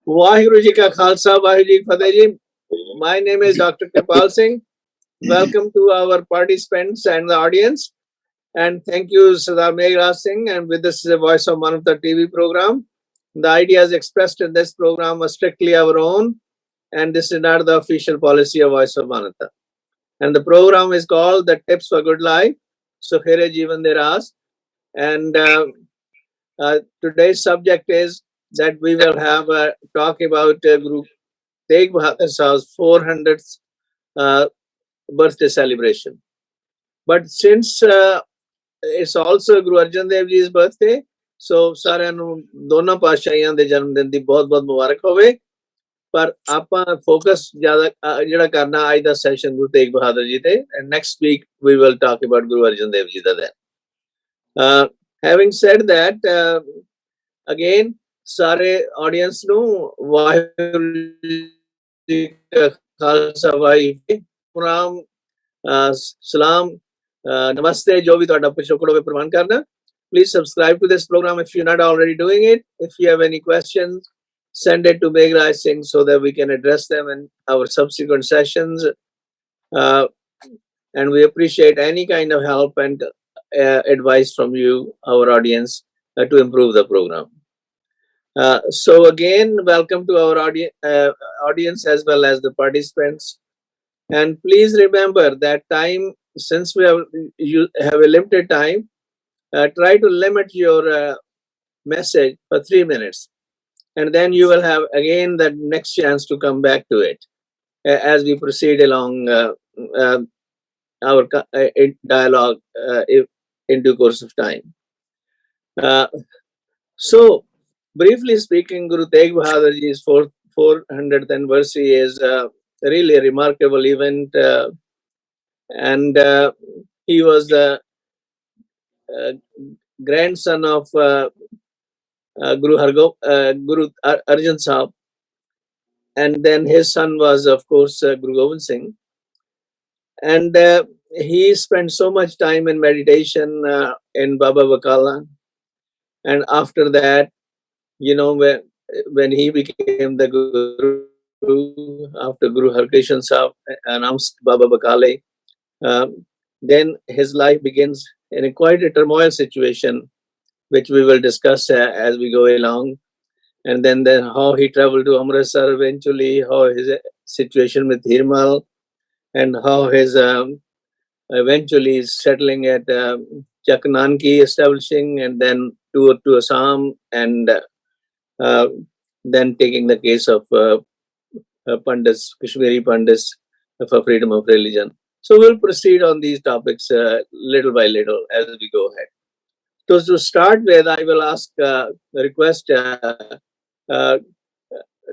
Waheguru Ji Ka Khalsa, Waheguru Ji Ki Fateh Ji. My name is Dr. Kripal Singh. Welcome to our participants and the audience. And thank you, Sardar Meghraj Singh. And with this is a Voice of Manavta TV program. The ideas expressed in this program are strictly our own, and this is not the official policy of Voice of Manavta. And the program is called The Tips for Good Life, Sukhere Jeevan De Raas. And today's subject is that we will have a talk about Guru Tegh Bahadur Sahib's 400th birthday celebration. But since it's also Guru Arjan Dev Ji's birthday, so ਸਾਰਿਆਂ ਨੂੰ ਦੋਨਾਂ ਪਾਤਸ਼ਾਹੀਆਂ ਦੇ ਜਨਮ ਦਿਨ ਦੀ ਬਹੁਤ-ਬਹੁਤ ਮੁਬਾਰਕ ਹੋਵੇ। ਪਰ ਆਪਾਂ ਫੋਕਸ ਜ਼ਿਆਦਾ ਜਿਹੜਾ ਕਰਨਾ ਅੱਜ ਦਾ ਸੈਸ਼ਨ ਗੁਰੂ ਤੇਗ ਬਹਾਦਰ ਜੀ ਤੇ, and next week we will talk about Guru Arjan Dev Ji the then. Having said that, again ਸਾਰੇ ਆਡੀਅנס ਨੂੰ ਵਾਹਿਗੁਰੂ ਜੀ ਕਾ ਖਾਲਸਾ ਵਾਹਿਗੁਰੂ ਰਾਮ ਸਲਾਮ namaste jo bhi ਤੁਹਾਡਾ ਪਿਛੋਕੜ ਹੋਵੇ ਪ੍ਰਵਾਨ ਕਰਨਾ। Please subscribe to this program if you're not already doing it. If you have any questions, send it to Meghraj Singh so that we can address them in our subsequent sessions. And we appreciate any kind of help and advice from you, our audience, to improve the program. So again, welcome to our audience as well as the participants. And please remember that time, since you have a limited time, try to limit your message for 3 minutes, and then you will have again the next chance to come back to it as we proceed along our dialogue in due course of time. So briefly speaking, Guru Tegh Bahadur Ji's 400th anniversary is really a remarkable event, and he was the grandson of Guru Arjan Sahib, and then his son was, of course, Guru Gobind Singh. And he spent so much time in meditation in Baba Bakala, and after that, you know, when he became the Guru, after Guru Harkrishan Sahib announced Baba Bakale, then his life begins in a quite a turmoil situation, which we will discuss as we go along. And then how he traveled to Amritsar eventually, how his situation with Hirmal, and how his eventually settling at Chaknanki, establishing, and then tour to Assam, and then taking the case of Pandits, Kashmiri Pandits, for freedom of religion. So we'll proceed on these topics little by little as we go ahead. So to start with, I will request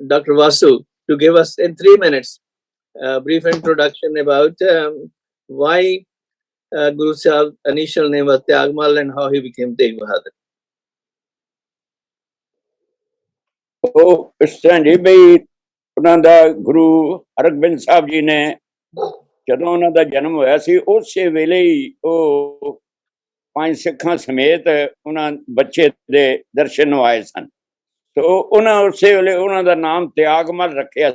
Dr. Vasu to give us in 3 minutes a brief introduction about why Guru Sahib's initial name was Tyagmal and how he became Tegh Bahadur. ਉਹ ਇਸ ਤਰ੍ਹਾਂ ਜੀ ਬਈ ਉਹਨਾਂ ਦਾ ਗੁਰੂ ਹਰਗੋਬਿੰਦ ਸਾਹਿਬ ਜੀ ਨੇ ਜਦੋਂ ਉਹਨਾਂ ਦਾ ਜਨਮ ਹੋਇਆ ਸੀ ਉਸੇ ਵੇਲੇ ਹੀ ਉਹ 5 ਸਿੱਖਾਂ ਸਮੇਤ ਉਹਨਾਂ ਬੱਚੇ ਦੇ ਦਰਸ਼ਨ ਨੂੰ ਆਏ ਸਨ। ਤੋ ਉਹਨਾਂ ਉਸੇ ਵੇਲੇ ਉਹਨਾਂ ਦਾ ਨਾਮ ਤਿਆਗਮਲ ਰੱਖਿਆ।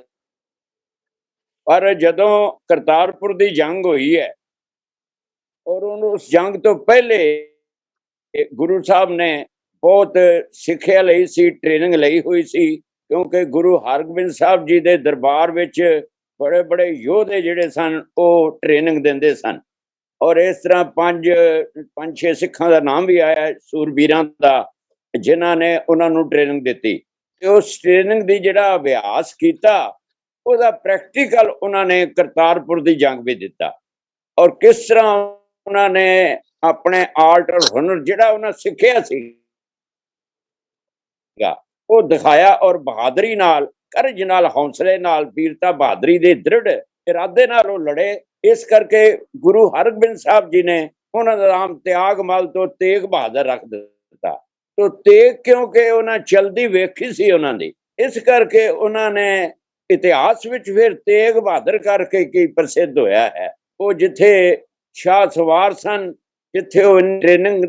ਪਰ ਜਦੋਂ ਕਰਤਾਰਪੁਰ ਦੀ ਜੰਗ ਹੋਈ ਹੈ ਔਰ ਉਸ ਜੰਗ ਤੋਂ ਪਹਿਲੇ ਗੁਰੂ ਸਾਹਿਬ ਨੇ ਬਹੁਤ ਸਿੱਖਿਆ ਲਈ ਸੀ, ਟ੍ਰੇਨਿੰਗ ਲਈ ਹੋਈ ਸੀ, ਕਿਉਂਕਿ ਗੁਰੂ ਹਰਗੋਬਿੰਦ ਸਾਹਿਬ ਜੀ ਦੇ ਦਰਬਾਰ ਵਿੱਚ ਬੜੇ ਬੜੇ ਯੋਧੇ ਜਿਹੜੇ ਸਨ ਉਹ ਟ੍ਰੇਨਿੰਗ ਦਿੰਦੇ ਸਨ। ਔਰ ਇਸ ਤਰ੍ਹਾਂ 5-6 ਸਿੱਖਾਂ ਦਾ ਨਾਮ ਵੀ ਆਇਆ ਸੂਰਬੀਰਾਂ ਦਾ ਜਿਨ੍ਹਾਂ ਨੇ ਉਹਨਾਂ ਨੂੰ ਟ੍ਰੇਨਿੰਗ ਦਿੱਤੀ। ਤੇ ਉਸ ਟ੍ਰੇਨਿੰਗ ਦੀ ਜਿਹੜਾ ਅਭਿਆਸ ਕੀਤਾ ਉਹਦਾ ਪ੍ਰੈਕਟੀਕਲ ਉਹਨਾਂ ਨੇ ਕਰਤਾਰਪੁਰ ਦੀ ਜੰਗ ਵਿੱਚ ਦਿੱਤਾ। ਔਰ ਕਿਸ ਤਰ੍ਹਾਂ ਉਹਨਾਂ ਨੇ ਆਪਣੇ ਆਰਟ ਔਰ ਹੁਨਰ ਜਿਹੜਾ ਉਹਨਾਂ ਸਿੱਖਿਆ ਸੀ ਉਹ ਦਿਖਾਇਆ ਔਰ ਬਹਾਦਰੀ ਨਾਲ, ਕਰਜ ਨਾਲ, ਹੌਸਲੇ ਨਾਲ, ਵੀਰਤਾ ਬਹਾਦਰੀ ਦੇ ਦ੍ਰਿੜ ਇਰਾਦੇ ਨਾਲ ਉਹ ਲੜੇ। ਇਸ ਕਰਕੇ ਗੁਰੂ ਹਰਗੋਬਿੰਦ ਸਾਹਿਬ ਜੀ ਨੇ ਉਹਨਾਂ ਦਾ ਨਾਮ ਤਿਆਗਮਲ ਤੋਂ ਤੇਗ ਬਹਾਦਰ ਰੱਖ ਦਿੱਤਾ। ਤੋ ਤੇਗ ਕਿਉਂਕਿ ਉਹਨਾਂ ਚਲਦੀ ਵੇਖੀ ਸੀ ਉਹਨਾਂ ਦੀ, ਇਸ ਕਰਕੇ ਉਹਨਾਂ ਨੇ ਇਤਿਹਾਸ ਵਿੱਚ ਫਿਰ ਤੇਗ ਬਹਾਦਰ ਕਰਕੇ ਕੀ ਪ੍ਰਸਿੱਧ ਹੋਇਆ ਹੈ। ਉਹ ਜਿੱਥੇ ਸ਼ਾਹ ਸਵਾਰ ਸਨ, ਜਿੱਥੇ ਉਹ ਟ੍ਰੇਨਿੰਗ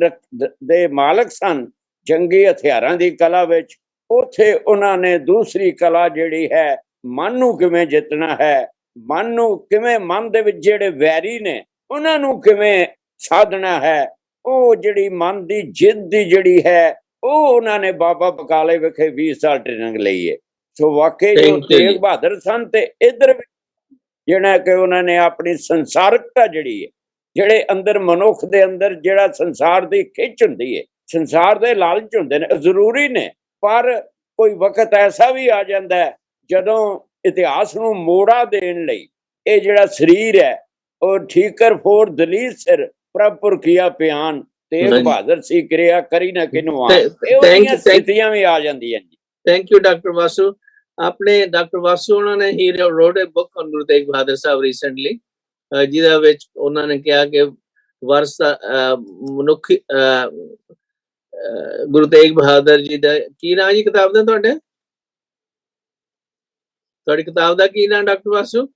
ਦੇ ਮਾਲਕ ਸਨ ਜੰਗੀ ਹਥਿਆਰਾਂ ਦੀ ਕਲਾ ਵਿੱਚ, ਉੱਥੇ ਉਹਨਾਂ ਨੇ ਦੂਸਰੀ ਕਲਾ ਜਿਹੜੀ ਹੈ, ਮਨ ਨੂੰ ਕਿਵੇਂ ਜਿੱਤਣਾ ਹੈ, ਮਨ ਨੂੰ ਕਿਵੇਂ, ਮਨ ਦੇ ਵਿੱਚ ਜਿਹੜੇ ਵੈਰੀ ਨੇ ਉਹਨਾਂ ਨੂੰ ਕਿਵੇਂ ਸਾਧਣਾ ਹੈ, ਉਹ ਜਿਹੜੀ ਮਨ ਦੀ ਜਿੱਦ ਦੀ ਜਿਹੜੀ ਹੈ, ਉਹ ਉਹਨਾਂ ਨੇ ਬਾਬਾ ਬਕਾਲੇ ਵਿਖੇ 20 ਸਾਲ ਟ੍ਰੇਨਿੰਗ ਲਈ ਹੈ। ਸੋ ਵਾਕਈ ਜੋ Thank you ਤੇਗ ਜੀ। ਬਹਾਦਰ ਸਨ, ਤੇ ਇਧਰ ਜਿਹੜਾ ਕਿ ਉਹਨਾਂ ਨੇ ਆਪਣੀ ਸੰਸਾਰਕਤਾ ਜਿਹੜੀ ਹੈ, ਜਿਹੜੇ ਅੰਦਰ ਮਨੁੱਖ ਦੇ ਅੰਦਰ ਜਿਹੜਾ ਸੰਸਾਰ ਦੀ ਖਿੱਚ ਹੁੰਦੀ ਹੈ, ਸੰਸਾਰ ਦੇ ਲਾਲਚ ਹੁੰਦੇ ਨੇ, ਜ਼ਰੂਰੀ ਨੇ, ਪਰ ਕੋਈ ਵਕਤ ਐਸਾ ਵੀ ਆ ਜਾਂਦਾ ਹੈ ਜਦੋਂ ਇਤਿਹਾਸ ਨੂੰ ਮੋੜਾ ਦੇਣ ਲਈ ਇਹ ਜਿਹੜਾ ਸਰੀਰ ਹੈ, ਉਹ ਠੀਕਰ ਫੋਰ ਦਲੀਲ ਸਿਰ ਪ੍ਰਭ ਪੁਰਖੀਆ ਪਿਆਨ, ਤੇਗ ਹਾਂਜੀ। ਬਹਾਦਰ ਸੀ ਕਿਰਿਆ ਕਰੀ ਨਾ ਕਿਨਵਾਨ, ਇਹੋ Thank ਜਿਹੀਆਂ you, ਸਥਿਤੀਆਂ ਵੀ ਆ ਜਾਂਦੀਆਂ ਜੀ। Thank you doctor Vasu. आपने डॉक्टर वासु उन्होंने ही wrote a book on Guru Tegh Bahadur Sahib recently, ਜਿਹਦੇ ਵਿੱਚ ਉਹਨਾਂ ਨੇ ਕਿਹਾ ਕਿ ਵਰਸ ਮਨੁੱਖੀ ਗੁਰੂ ਤੇਗ ਬਹਾਦਰ ਜੀ ਦਾ ਕੀ ਨਾਂ ਜੀ ਕਿਤਾਬ ਦਾ ਤੁਹਾਡੇ? ਤੁਹਾਡੀ ਕਿਤਾਬ ਦਾ ਕੀ ਨਾਂ ਡਾਕਟਰ ਵਾਸੂ?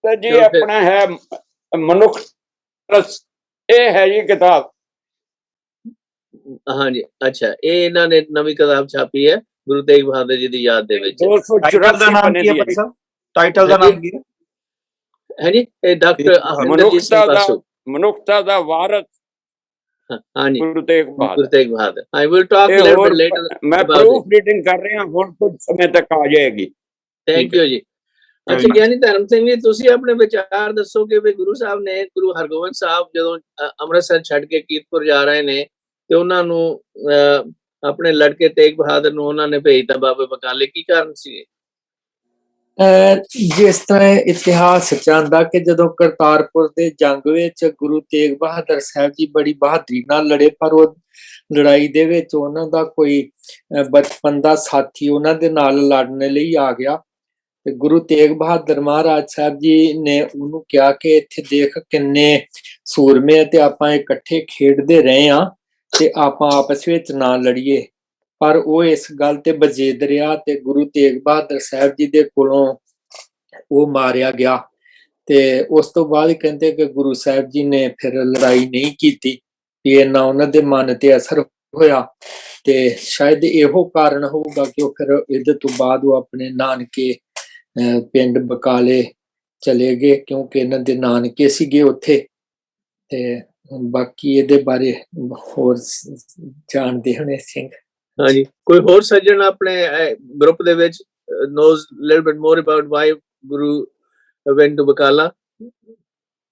ਤੇ ਜੀ ਆਪਣਾ ਹੈ ਮਨੁੱਖ, ਇਹ ਹੈ ਜੀ ਕਿਤਾਬ। ਹਾਂਜੀ, ਅੱਛਾ, ਇਹ ਇਹਨਾਂ ਨੇ ਨਵੀਂ ਕਿਤਾਬ ਛਾਪੀ ਹੈ ਗੁਰੂ ਤੇਗ ਬਹਾਦਰ ਜੀ ਦੀ ਯਾਦ ਦੇ ਵਿੱਚ। 284 ਦਾ ਨਾਮ ਕੀ ਹੈ ਭਾਈ ਸਾਹਿਬ? ਟਾਈਟਲ ਦਾ ਨਾਮ ਕੀ ਹੈ? ਹੈ ਜੀ, ਇਹ ਡਾਕਟਰ ਅਮਰਿੰਦਰਜੀਤ ਸਿੰਘ ਵਾਸੂ, ਮਨੁੱਖਤਾ ਦਾ ਵਾਰਸ ਹਾਂਜੀ, Guru Tegh Bahadur. Guru Tegh Bahadur. I will talk a little bit later ਮੈਂ about ਪ੍ਰੂਫ ਰੀਡਿੰਗ ਕਰ ਰਿਹਾ, ਹੁਣ ਕੁਝ ਸਮੇਂ ਤੱਕ ਆ ਜਾਏਗੀ। ਥੈਂਕ ਯੂ ਜੀ। ਅੱਛਾ ਗਿਆਨੀ ਧਰਮ ਸਿੰਘ ਜੀ, ਤੁਸੀਂ ਆਪਣੇ ਵਿਚਾਰ ਦੱਸੋ ਕਿ ਵੀ ਗੁਰੂ ਸਾਹਿਬ ਨੇ, ਗੁਰੂ ਹਰਗੋਬਿੰਦ ਸਾਹਿਬ ਜਦੋਂ ਅੰਮ੍ਰਿਤਸਰ ਛੱਡ ਕੇ ਕੀਰਤਪੁਰ ਜਾ ਰਹੇ ਨੇ ਤੇ ਉਹਨਾਂ ਨੂੰ ਆਪਣੇ ਲੜਕੇ ਤੇਗ ਬਹਾਦਰ ਨੂੰ ਉਹਨਾਂ ਨੇ ਭੇਜਤਾ ਬਾਬੇ ਬਕਾਲੇ, ਕੀ ਕਾਰਨ ਸੀ? ਜਿਸ ਤਰ੍ਹਾਂ ਇਤਿਹਾਸ ਚਾਹੁੰਦਾ ਕਿ ਜਦੋਂ ਕਰਤਾਰਪੁਰ ਦੇ ਜੰਗ ਵਿੱਚ ਗੁਰੂ ਤੇਗ ਬਹਾਦਰ ਸਾਹਿਬ ਜੀ ਬੜੀ ਬਹਾਦਰੀ ਨਾਲ ਲੜੇ, ਪਰ ਉਹ ਲੜਾਈ ਦੇ ਵਿੱਚ ਉਹਨਾਂ ਦਾ ਕੋਈ ਬਚਪਨ ਦਾ ਸਾਥੀ ਉਹਨਾਂ ਦੇ ਨਾਲ ਲੜਨ ਲਈ ਆ ਗਿਆ ਤੇ ਗੁਰੂ ਤੇਗ ਬਹਾਦਰ ਮਹਾਰਾਜ ਸਾਹਿਬ ਜੀ ਨੇ ਉਹਨੂੰ ਕਿਹਾ ਕਿ ਇੱਥੇ ਦੇਖ ਕਿੰਨੇ ਸੂਰਮੇ ਤੇ ਆਪਾਂ ਇਕੱਠੇ ਖੇਡਦੇ ਰਹੇ ਆ ਤੇ ਆਪਾਂ ਆਪਸ ਵਿੱਚ ਨਾ ਲੜੀਏ। ਪਰ ਉਹ ਇਸ ਗੱਲ ਤੇ ਬਜੇਦ ਰਿਹਾ ਤੇ ਗੁਰੂ ਤੇਗ ਬਹਾਦਰ ਸਾਹਿਬ ਜੀ ਦੇ ਕੋਲੋਂ ਉਹ ਮਾਰਿਆ ਗਿਆ ਤੇ ਉਸ ਤੋਂ ਬਾਅਦ ਕਹਿੰਦੇ ਕਿ ਗੁਰੂ ਸਾਹਿਬ ਜੀ ਨੇ ਫਿਰ ਲੜਾਈ ਨਹੀਂ ਕੀਤੀ, ਇੰਨਾ ਉਹਨਾਂ ਦੇ ਮਨ ਤੇ ਅਸਰ ਹੋਇਆ ਤੇ ਸ਼ਾਇਦ ਇਹੋ ਕਾਰਨ ਹੋਊਗਾ ਕਿ ਉਹ ਫਿਰ ਇਹਦੇ ਤੋਂ ਬਾਅਦ ਉਹ ਆਪਣੇ ਨਾਨਕੇ ਪਿੰਡ ਬਕਾਲੇ ਚਲੇ ਗਏ, ਕਿਉਂਕਿ ਇਹਨਾਂ ਦੇ ਨਾਨਕੇ ਸੀਗੇ ਉੱਥੇ। ਤੇ ਬਾਕੀ ਇਹਦੇ ਬਾਰੇ ਹੋਰ ਜਾਣਦੇ ਹੋਣੇ ਸਿੰਘ। ਹਾਂਜੀ, ਕੋਈ ਹੋਰ ਸੱਜਣ ਆਪਣੇ ਗਰੁੱਪ ਦੇ ਵਿੱਚ knows little bit more about why Guru went to Bakala?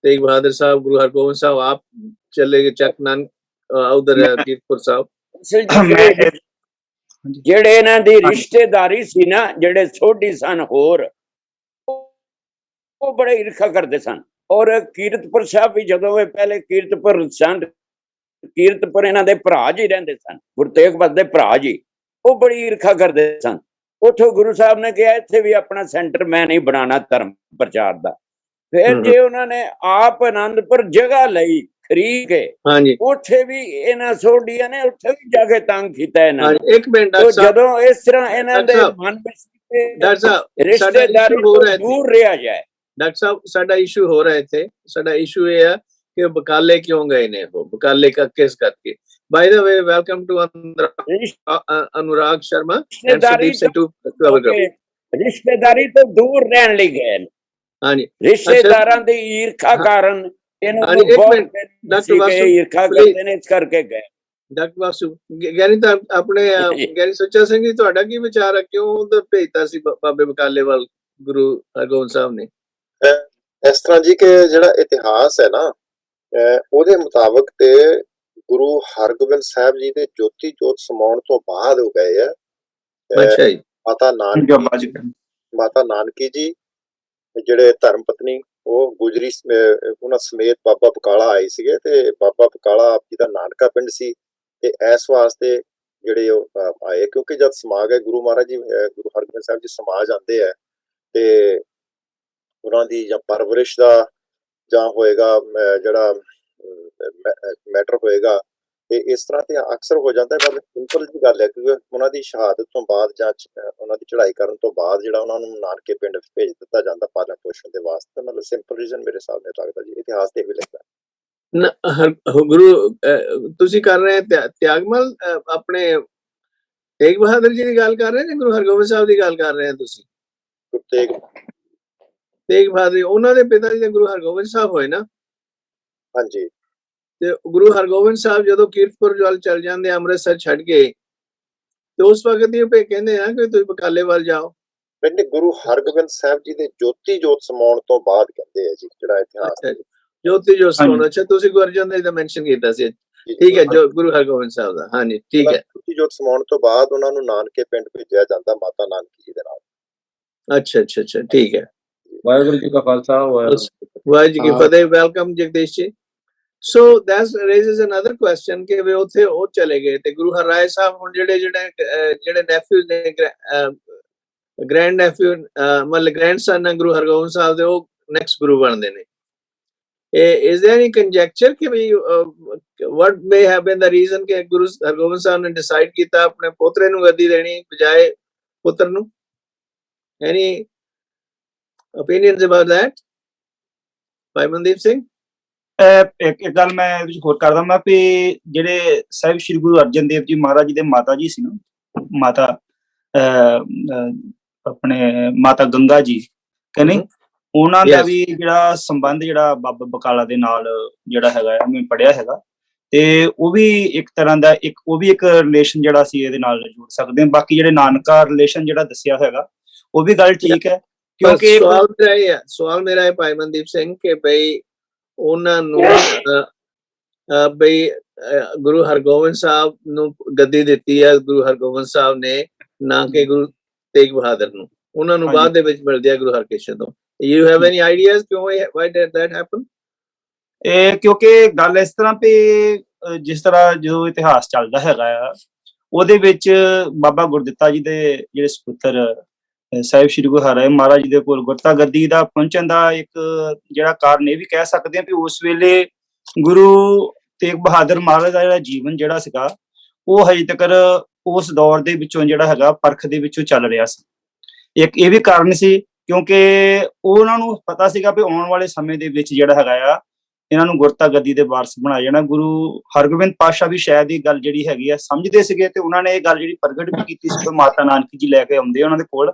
Tegh Bahadur साहब, गुरु हरगोबिंद साहब, आप चले गए चकनान उधर कीरतपुर साहब। ਜਿਹੜੇ ਇਹਨਾਂ ਦੀ ਰਿਸ਼ਤੇਦਾਰੀ ਸੀ ਨਾ, ਜਿਹੜੇ ਸੋਢੀ ਸਨ ਹੋਰ, ਉਹ ਬੜੇ ਈਰਖਾ ਕਰਦੇ ਸਨ। ਔਰ ਕੀਰਤਪੁਰ ਸਾਹਿਬ ਵੀ ਜਦੋਂ ਇਹ ਪਹਿਲੇ ਕੀਰਤਪੁਰ ਸਨ, ਕੀਰਤਪੁਰ ਇਹਨਾਂ ਦੇ ਭਰਾ ਜੀ ਰਹਿੰਦੇ ਸਨ, ਗੁਰੂ ਤੇਗ ਬਹਾਦਰ ਦੇ ਭਰਾ ਜੀ, ਉਹ ਬੜੀ ਈਰਖਾ ਕਰਦੇ ਸਨ। ਉੱਥੋਂ ਗੁਰੂ ਸਾਹਿਬ ਨੇ ਕਿਹਾ ਇੱਥੇ ਵੀ ਆਪਣਾ ਸੈਂਟਰ ਮੈਂ ਨਹੀਂ ਬਣਾਉਣਾ ਧਰਮ ਪ੍ਰਚਾਰ ਦਾ। ਫਿਰ ਜੇ ਉਹਨਾਂ ਨੇ ਆਪ ਆਨੰਦਪੁਰ ਜਗ੍ਹਾ ਲਈ ਖਰੀਦ ਕੇ, ਉੱਥੇ ਵੀ ਇਹਨਾਂ ਸੋਢੀਆਂ ਨੇ ਉੱਥੇ ਵੀ ਜਾ ਕੇ ਤੰਗ ਕੀਤਾ ਇਹਨਾਂ ਨੂੰ। ਇੱਕ ਮਿੰਟ ਡਾਕਟਰ ਸਾਹਿਬ, ਜਦੋਂ ਇਸ ਤਰ੍ਹਾਂ ਇਹਨਾਂ ਦੇ ਮਨ ਵਿੱਚ ਰਿਸ਼ਤੇਦਾਰੀ ਤੋਂ ਦੂਰ ਰਿਹਾ ਜਾਏ। ਡਾਕਟਰ ਸਾਹਿਬ, ਸਾਡਾ ਇਸ਼ੂ ਹੋ ਰਿਹਾ ਇੱਥੇ, ਸਾਡਾ ਇਸ਼ੂ ਇਹ ਹੈ ਕਿ ਬਕਾਲੇ ਕਿਉਂ ਗਏ ਨੇ ਉਹ, ਬਕਾਲੇ का किस करके? By the way, welcome to Anurag Sharma and Sudeep Singh to our group. ਰਿਸ਼ਤੇਦਾਰੀ ਤੋਂ ਦੂਰ ਰਹਿਣ ਲਈ ਗਏ ਨੇ। ਹਾਂਜੀ, ਰਿਸ਼ਤੇਦਾਰਾਂ ਦੀ ਈਰਖਾ ਕਾਰਨ ਇਹਨਾਂ ਨੂੰ ਬਹੁਤ ਈਰਖਾ ਕਰਦੇ ਨੇ, ਇਸ ਕਰਕੇ ਗਏ। ਡਾਕਟਰ ਵਾਸੂ, ਗਿਆਨੀ ਤਾਂ ਆਪਣੇ ਗਿਆਨੀ ਸੁੱਚਾ ਸਿੰਘ ਜੀ, ਤੁਹਾਡਾ ਕੀ ਵਿਚਾਰ ਹੈ, ਕਿਉਂ ਉਧਰ ਭੇਜਤਾ ਸੀ ਬਾਬੇ ਬਕਾਲੇ ਵੱਲ ਗੁਰੂ ਹਰਗੋਬਿੰਦ ਸਾਹਿਬ ਨੇ? ਇਸ ਤਰ੍ਹਾਂ ਜੀ ਕਿ ਜਿਹੜਾ ਇਤਿਹਾਸ ਹੈ ਨਾ, ਉਹਦੇ ਮੁਤਾਬਕ ਤੇ ਗੁਰੂ ਹਰਗੋਬਿੰਦ ਸਾਹਿਬ ਜੀ ਦੇ ਜੋਤੀ ਜੋਤ ਸਮਾਉਣ ਤੋਂ ਬਾਅਦ ਹੋ ਗਏ ਆ। ਅੱਛਾ ਜੀ। ਮਾਤਾ ਨਾਨਕੀ ਜੀ ਜਿਹੜੇ ਧਰਮ ਪਤਨੀ, ਉਹ ਗੁਜਰੀ, ਉਹਨਾਂ ਸਮੇਤ ਬਾਬਾ ਬਕਾਲਾ ਆਏ ਸੀਗੇ ਤੇ ਬਾਬਾ ਬਕਾਲਾ ਆਪ ਜੀ ਦਾ ਨਾਨਕਾ ਪਿੰਡ ਸੀ ਤੇ ਇਸ ਵਾਸਤੇ ਜਿਹੜੇ ਉਹ ਆਏ, ਕਿਉਂਕਿ ਜਦ ਸਮਾ ਗਏ ਗੁਰੂ ਮਹਾਰਾਜ ਜੀ, ਗੁਰੂ ਹਰਗੋਬਿੰਦ ਸਾਹਿਬ ਜੀ ਸਮਾਜ ਆਉਂਦੇ ਆ ਤੇ ਉਹਨਾਂ ਦੀ ਜਾਂ ਪਰਵਰਿਸ਼ ਦਾ ਜਾਂ ਹੋਏਗਾ ਜਿਹੜਾ ਮੈਟਰ ਹੋਏਗਾ, ਤੇ ਇਸ ਤਰ੍ਹਾਂ ਤੇ ਅਕਸਰ ਹੋ ਜਾਂਦਾ ਹੈ। ਸਿੰਪਲ ਜੀ ਗੱਲ ਹੈ, ਕਿਉਂਕਿ ਉਹਨਾਂ ਦੀ ਸ਼ਹਾਦਤ ਤੋਂ ਬਾਅਦ ਜਾਂ ਉਹਨਾਂ ਦੀ ਚੜ੍ਹਾਈ ਕਰਨ ਤੋਂ ਬਾਅਦ ਜਿਹੜਾ ਉਹਨਾਂ ਨੂੰ ਨਾਨਕੇ ਪਿੰਡ ਭੇਜ ਦਿੱਤਾ ਜਾਂਦਾ ਪਾਲਣ ਪੋਸ਼ਣ ਦੇ ਵਾਸਤੇ। ਮਤਲਬ ਸਿੰਪਲ ਰੀਜ਼ਨ ਮੇਰੇ ਹਿਸਾਬ ਨਾਲ ਲੱਗਦਾ ਜੀ, ਇਤਿਹਾਸ ਤੇ ਵੀ ਲਿਖਦਾ। ਗੁਰੂ ਤੁਸੀਂ ਕਰ ਰਹੇ ਤਿਆਗਮਲ ਆਪਣੇ ਤੇਗ ਬਹਾਦਰ ਜੀ ਦੀ ਗੱਲ ਕਰ ਰਹੇ ਨੇ, ਗੁਰੂ ਹਰਗੋਬਿੰਦ ਸਾਹਿਬ ਦੀ ਗੱਲ ਕਰ ਰਹੇ ਹੋ ਤੁਸੀਂ? ਗੁਰੂ ਤੇਗ ਤੇਗ ਬਹਾਦਰ ਉਹਨਾਂ ਦੇ ਪਿਤਾ ਜੀ ਦੇ ਗੁਰੂ ਹਰਗੋਬਿੰਦ ਸਾਹਿਬ ਹੋਏ ਨਾ। ਹਾਂਜੀ ਤੇ ਗੁਰੂ ਹਰਗੋਬਿੰਦ ਸਾਹਿਬ ਜਦੋਂ ਕੀਰਤਪੁਰ ਵੱਲ ਚੱਲ ਜਾਂਦੇ ਅੰਮ੍ਰਿਤਸਰ ਛੱਡ ਕੇ, ਤੇ ਉਸ ਵਕਤ ਹੀ ਉਹ ਕਹਿੰਦੇ ਆ ਕਿ ਤੁਸੀਂ ਬਕਾਲੇ ਵੱਲ ਜਾਓ। ਨਹੀਂ, ਗੁਰੂ ਹਰਗੋਬਿੰਦ ਸਾਹਿਬ ਜੀ ਦੇ ਜੋਤੀ ਜੋਤ ਸਮਾਉਣ ਤੋਂ ਬਾਅਦ ਕਹਿੰਦੇ ਆ ਜੀ, ਜਿਹੜਾ ਇਤਿਹਾਸ ਜੋਤੀ ਜੋਤ ਸਮਾਉਣ। ਅੱਛਾ, ਤੁਸੀਂ ਗੁਰੂ ਅਰਜਨ ਦੇਵ ਦਾ ਮੈਂਸ਼ਨ ਕੀਤਾ ਸੀ, ਠੀਕ ਹੈ, ਜੋ ਗੁਰੂ ਹਰਗੋਬਿੰਦ ਸਾਹਿਬ ਦਾ, ਹਾਂਜੀ ਠੀਕ ਹੈ। ਜੋਤੀ ਜੋਤ ਸਮਾਉਣ ਤੋਂ ਬਾਅਦ ਉਹਨਾਂ ਨੂੰ ਨਾਨਕੇ ਪਿੰਡ ਭੇਜਿਆ ਜਾਂਦਾ ਮਾਤਾ ਨਾਨਕੀ ਜੀ ਦੇ ਨਾਲ। ਅੱਛਾ ਅੱਛਾ ਅੱਛਾ, ਠੀਕ ਹੈ। ਵਾਹਿਗੁਰੂ ਜੀ ਕਾ ਖਾਲਸਾ, ਵਾਹਿਗੁਰੂ ਜੀ ਕੀ ਫਤਿਹ। ਵੈਲਕਮ ਜਗਦੀਸ਼ ਜੀ। So that raises another question ਕਿ ਵੀ ਉੱਥੇ ਉਹ ਚਲੇ ਗਏ ਤੇ ਗੁਰੂ ਹਰਰਾਏ ਸਾਹਿਬ ਹੁਣ ਜਿਹੜੇ ਨੈਫਿਊ ਨੇ, ਗ੍ਰੈਂਡ ਨੈਫਿਊ ਮਤਲਬ ਗ੍ਰੈਂਡਸਨ ਹੈ ਗੁਰੂ ਹਰਗੋਬਿੰਦ ਸਾਹਿਬ ਦੇ, ਉਹ ਨੈਕਸਟ ਗੁਰੂ ਬਣਦੇ ਨੇ। Is there any conjecture ਕਿ ਵੀ what may have been the reason ਕਿ ਗੁਰੂ ਹਰਗੋਬਿੰਦ ਸਾਹਿਬ ਨੇ ਡਿਸਾਈਡ ਕੀਤਾ ਆਪਣੇ ਪੋਤਰੇ ਨੂੰ ਗੱਦੀ ਦੇਣੀ ਬਜਾਏ ਪੁੱਤਰ ਨੂੰ? Any opinions about that? ਭਾਈ ਮਨਦੀਪ ਸਿੰਘ? ਇੱਕ ਗੱਲ ਮੈਂ ਇਹਦੇ ਵਿੱਚ ਹੋਰ ਕਰਦਾ ਮੈਂ ਵੀ ਜਿਹੜੇ ਸਾਹਿਬ ਸ਼੍ਰੀ ਗੁਰੂ ਅਰਜਨ ਦੇਵ ਜੀ ਮਹਾਰਾਜ ਜੀ ਦੇ ਮਾਤਾ ਜੀ ਸੀ ਨਾ, ਮਾਤਾ ਆਪਣੇ ਮਾਤਾ ਗੰਗਾ ਜੀ ਕਹਿੰਦੇ, ਉਹਨਾਂ ਦਾ ਵੀ ਜਿਹੜਾ ਸੰਬੰਧ ਜਿਹੜਾ ਬਾਬਾ ਬਕਾਲਾ ਦੇ ਨਾਲ ਜਿਹੜਾ ਹੈਗਾ ਆ, ਮੈਂ ਪੜ੍ਹਿਆ ਹੈਗਾ, ਤੇ ਉਹ ਵੀ ਇੱਕ ਤਰ੍ਹਾਂ ਦਾ ਉਹ ਵੀ ਇੱਕ ਰਿਲੇਸ਼ਨ ਜਿਹੜਾ ਸੀ ਇਹਦੇ ਨਾਲ ਜੋੜ ਸਕਦੇ ਹਾਂ। ਬਾਕੀ ਜਿਹੜੇ ਨਾਨਕਾ ਰਿਲੇਸ਼ਨ ਜਿਹੜਾ ਦੱਸਿਆ ਹੈਗਾ ਉਹ ਵੀ ਗੱਲ ਠੀਕ ਹੈ, ਕਿਉਂਕਿ ਸਵਾਲ ਮੇਰਾ ਹੈ ਭਾਈ ਮਨਦੀਪ ਸਿੰਘ ਕਿ ਬਈ ਉਹਨਾਂ ਨੂੰ ਬਈ ਗੁਰੂ ਹਰਗੋਬਿੰਦ ਸਾਹਿਬ ਨੂੰ ਗੱਦੀ ਦਿੱਤੀ ਹੈ ਗੁਰੂ ਹਰਗੋਬਿੰਦ ਸਾਹਿਬ ਨੇ, ਨਾ ਕਿ ਗੁਰੂ ਤੇਗ ਬਹਾਦਰ ਨੂੰ। ਉਹਨਾਂ ਨੂੰ ਬਾਅਦ ਦੇ ਵਿੱਚ ਮਿਲਦੀ ਹੈ ਗੁਰੂ ਹਰਕ੍ਰਿਸ਼ਨ ਤੋਂ। You have any ideas ਕਿਉਂ why did that happen? ਕਿਉਂਕਿ ਗੱਲ ਇਸ ਤਰ੍ਹਾਂ ਵੀ ਜਿਸ ਤਰ੍ਹਾਂ ਜੋ ਇਤਿਹਾਸ ਚੱਲਦਾ ਹੈਗਾ ਆ, ਉਹਦੇ ਵਿੱਚ ਬਾਬਾ ਗੁਰਦਿੱਤਾ ਜੀ ਦੇ ਜਿਹੜੇ ਸਪੁੱਤਰ ਸਾਹਿਬ ਸ਼੍ਰੀ ਗੁਰੂ ਹਰਿ ਮਹਾਰਾਜ ਜੀ ਦੇ ਕੋਲ ਗੁਰਤਾ ਗੱਦੀ ਦਾ ਪਹੁੰਚਣ ਦਾ ਇੱਕ ਜਿਹੜਾ ਕਾਰਨ ਇਹ ਵੀ ਕਹਿ ਸਕਦੇ ਹਾਂ ਵੀ ਉਸ ਵੇਲੇ ਗੁਰੂ ਤੇਗ ਬਹਾਦਰ ਮਹਾਰਾਜ ਦਾ ਜਿਹੜਾ ਜੀਵਨ ਜਿਹੜਾ ਸੀਗਾ ਉਹ ਹਜੇ ਤੱਕ ਉਸ ਦੌਰ ਦੇ ਵਿੱਚੋਂ ਜਿਹੜਾ ਹੈਗਾ ਪਰਖ ਦੇ ਵਿੱਚੋਂ ਚੱਲ ਰਿਹਾ ਸੀ। ਇੱਕ ਇਹ ਵੀ ਕਾਰਨ ਸੀ ਕਿਉਂਕਿ ਉਹਨਾਂ ਨੂੰ ਪਤਾ ਸੀਗਾ ਵੀ ਆਉਣ ਵਾਲੇ ਸਮੇਂ ਦੇ ਵਿੱਚ ਜਿਹੜਾ ਹੈਗਾ ਆ ਇਹਨਾਂ ਨੂੰ ਗੁਰਤਾ ਗੱਦੀ ਦੇ ਵਾਰਸ ਬਣਾਇਆ ਜਾਣਾ। ਗੁਰੂ ਹਰਗੋਬਿੰਦ ਪਾਤਸ਼ਾਹ ਵੀ ਸ਼ਾਇਦ ਇਹ ਗੱਲ ਜਿਹੜੀ ਹੈਗੀ ਆ ਸਮਝਦੇ ਸੀਗੇ, ਤੇ ਉਹਨਾਂ ਨੇ ਇਹ ਗੱਲ ਜਿਹੜੀ ਪ੍ਰਗਟ ਵੀ ਕੀਤੀ ਸੀ ਕਿ ਮਾਤਾ ਨਾਨਕੀ ਜੀ ਲੈ ਕੇ ਆਉਂਦੇ ਉਹਨਾਂ ਦੇ ਕੋਲ,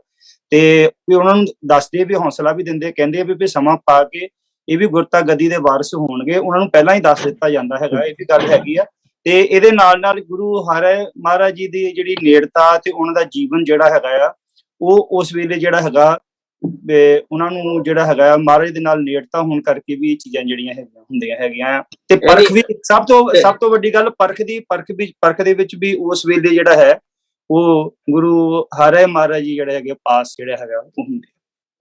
ਤੇ ਵੀ ਉਹਨਾਂ ਨੂੰ ਦੱਸਦੇ ਵੀ ਹੌਸਲਾ ਵੀ ਦਿੰਦੇ, ਕਹਿੰਦੇ ਵੀ ਸਮਾਂ ਪਾ ਕੇ ਇਹ ਵੀ ਗੁਰਤਾ ਗੱਦੀ ਦੇ ਵਾਰਸ ਹੋਣਗੇ, ਉਹਨਾਂ ਨੂੰ ਪਹਿਲਾਂ ਹੀ ਦੱਸ ਦਿੱਤਾ ਜਾਂਦਾ ਹੈਗਾ, ਇਹ ਵੀ ਗੱਲ ਹੈਗੀ ਆ। ਤੇ ਇਹਦੇ ਨਾਲ ਨਾਲ ਗੁਰੂ ਹਰਿ ਮਹਾਰਾਜ ਜੀ ਦੀ ਜਿਹੜੀ ਨੇੜਤਾ ਤੇ ਉਹਨਾਂ ਦਾ ਜੀਵਨ ਜਿਹੜਾ ਹੈਗਾ ਆ, ਉਹ ਉਸ ਵੇਲੇ ਜਿਹੜਾ ਹੈਗਾ ਉਹਨਾਂ ਨੂੰ ਜਿਹੜਾ ਹੈਗਾ ਮਹਾਰਾਜ ਦੇ ਨਾਲ ਨੇੜਤਾ ਹੋਣ ਕਰਕੇ ਵੀ ਇਹ ਚੀਜ਼ਾਂ ਜਿਹੜੀਆਂ ਹੈਗੀਆਂ ਹੁੰਦੀਆਂ ਹੈਗੀਆਂ। ਤੇ ਪਰਖ ਵੀ ਸਭ ਤੋਂ ਵੱਡੀ ਗੱਲ ਪਰਖ ਦੇ ਵਿੱਚ ਵੀ ਉਸ ਵੇਲੇ ਜਿਹੜਾ ਹੈ ਉਹ ਗੁਰੂ ਹਰਿ ਮਹਾਰਾਜ ਜੀ ਜਿਹੜੇ ਹੈਗੇ ਪਾਸ ਜਿਹੜਾ ਹੈਗਾ ਉਹ ਹੁੰਦੇ।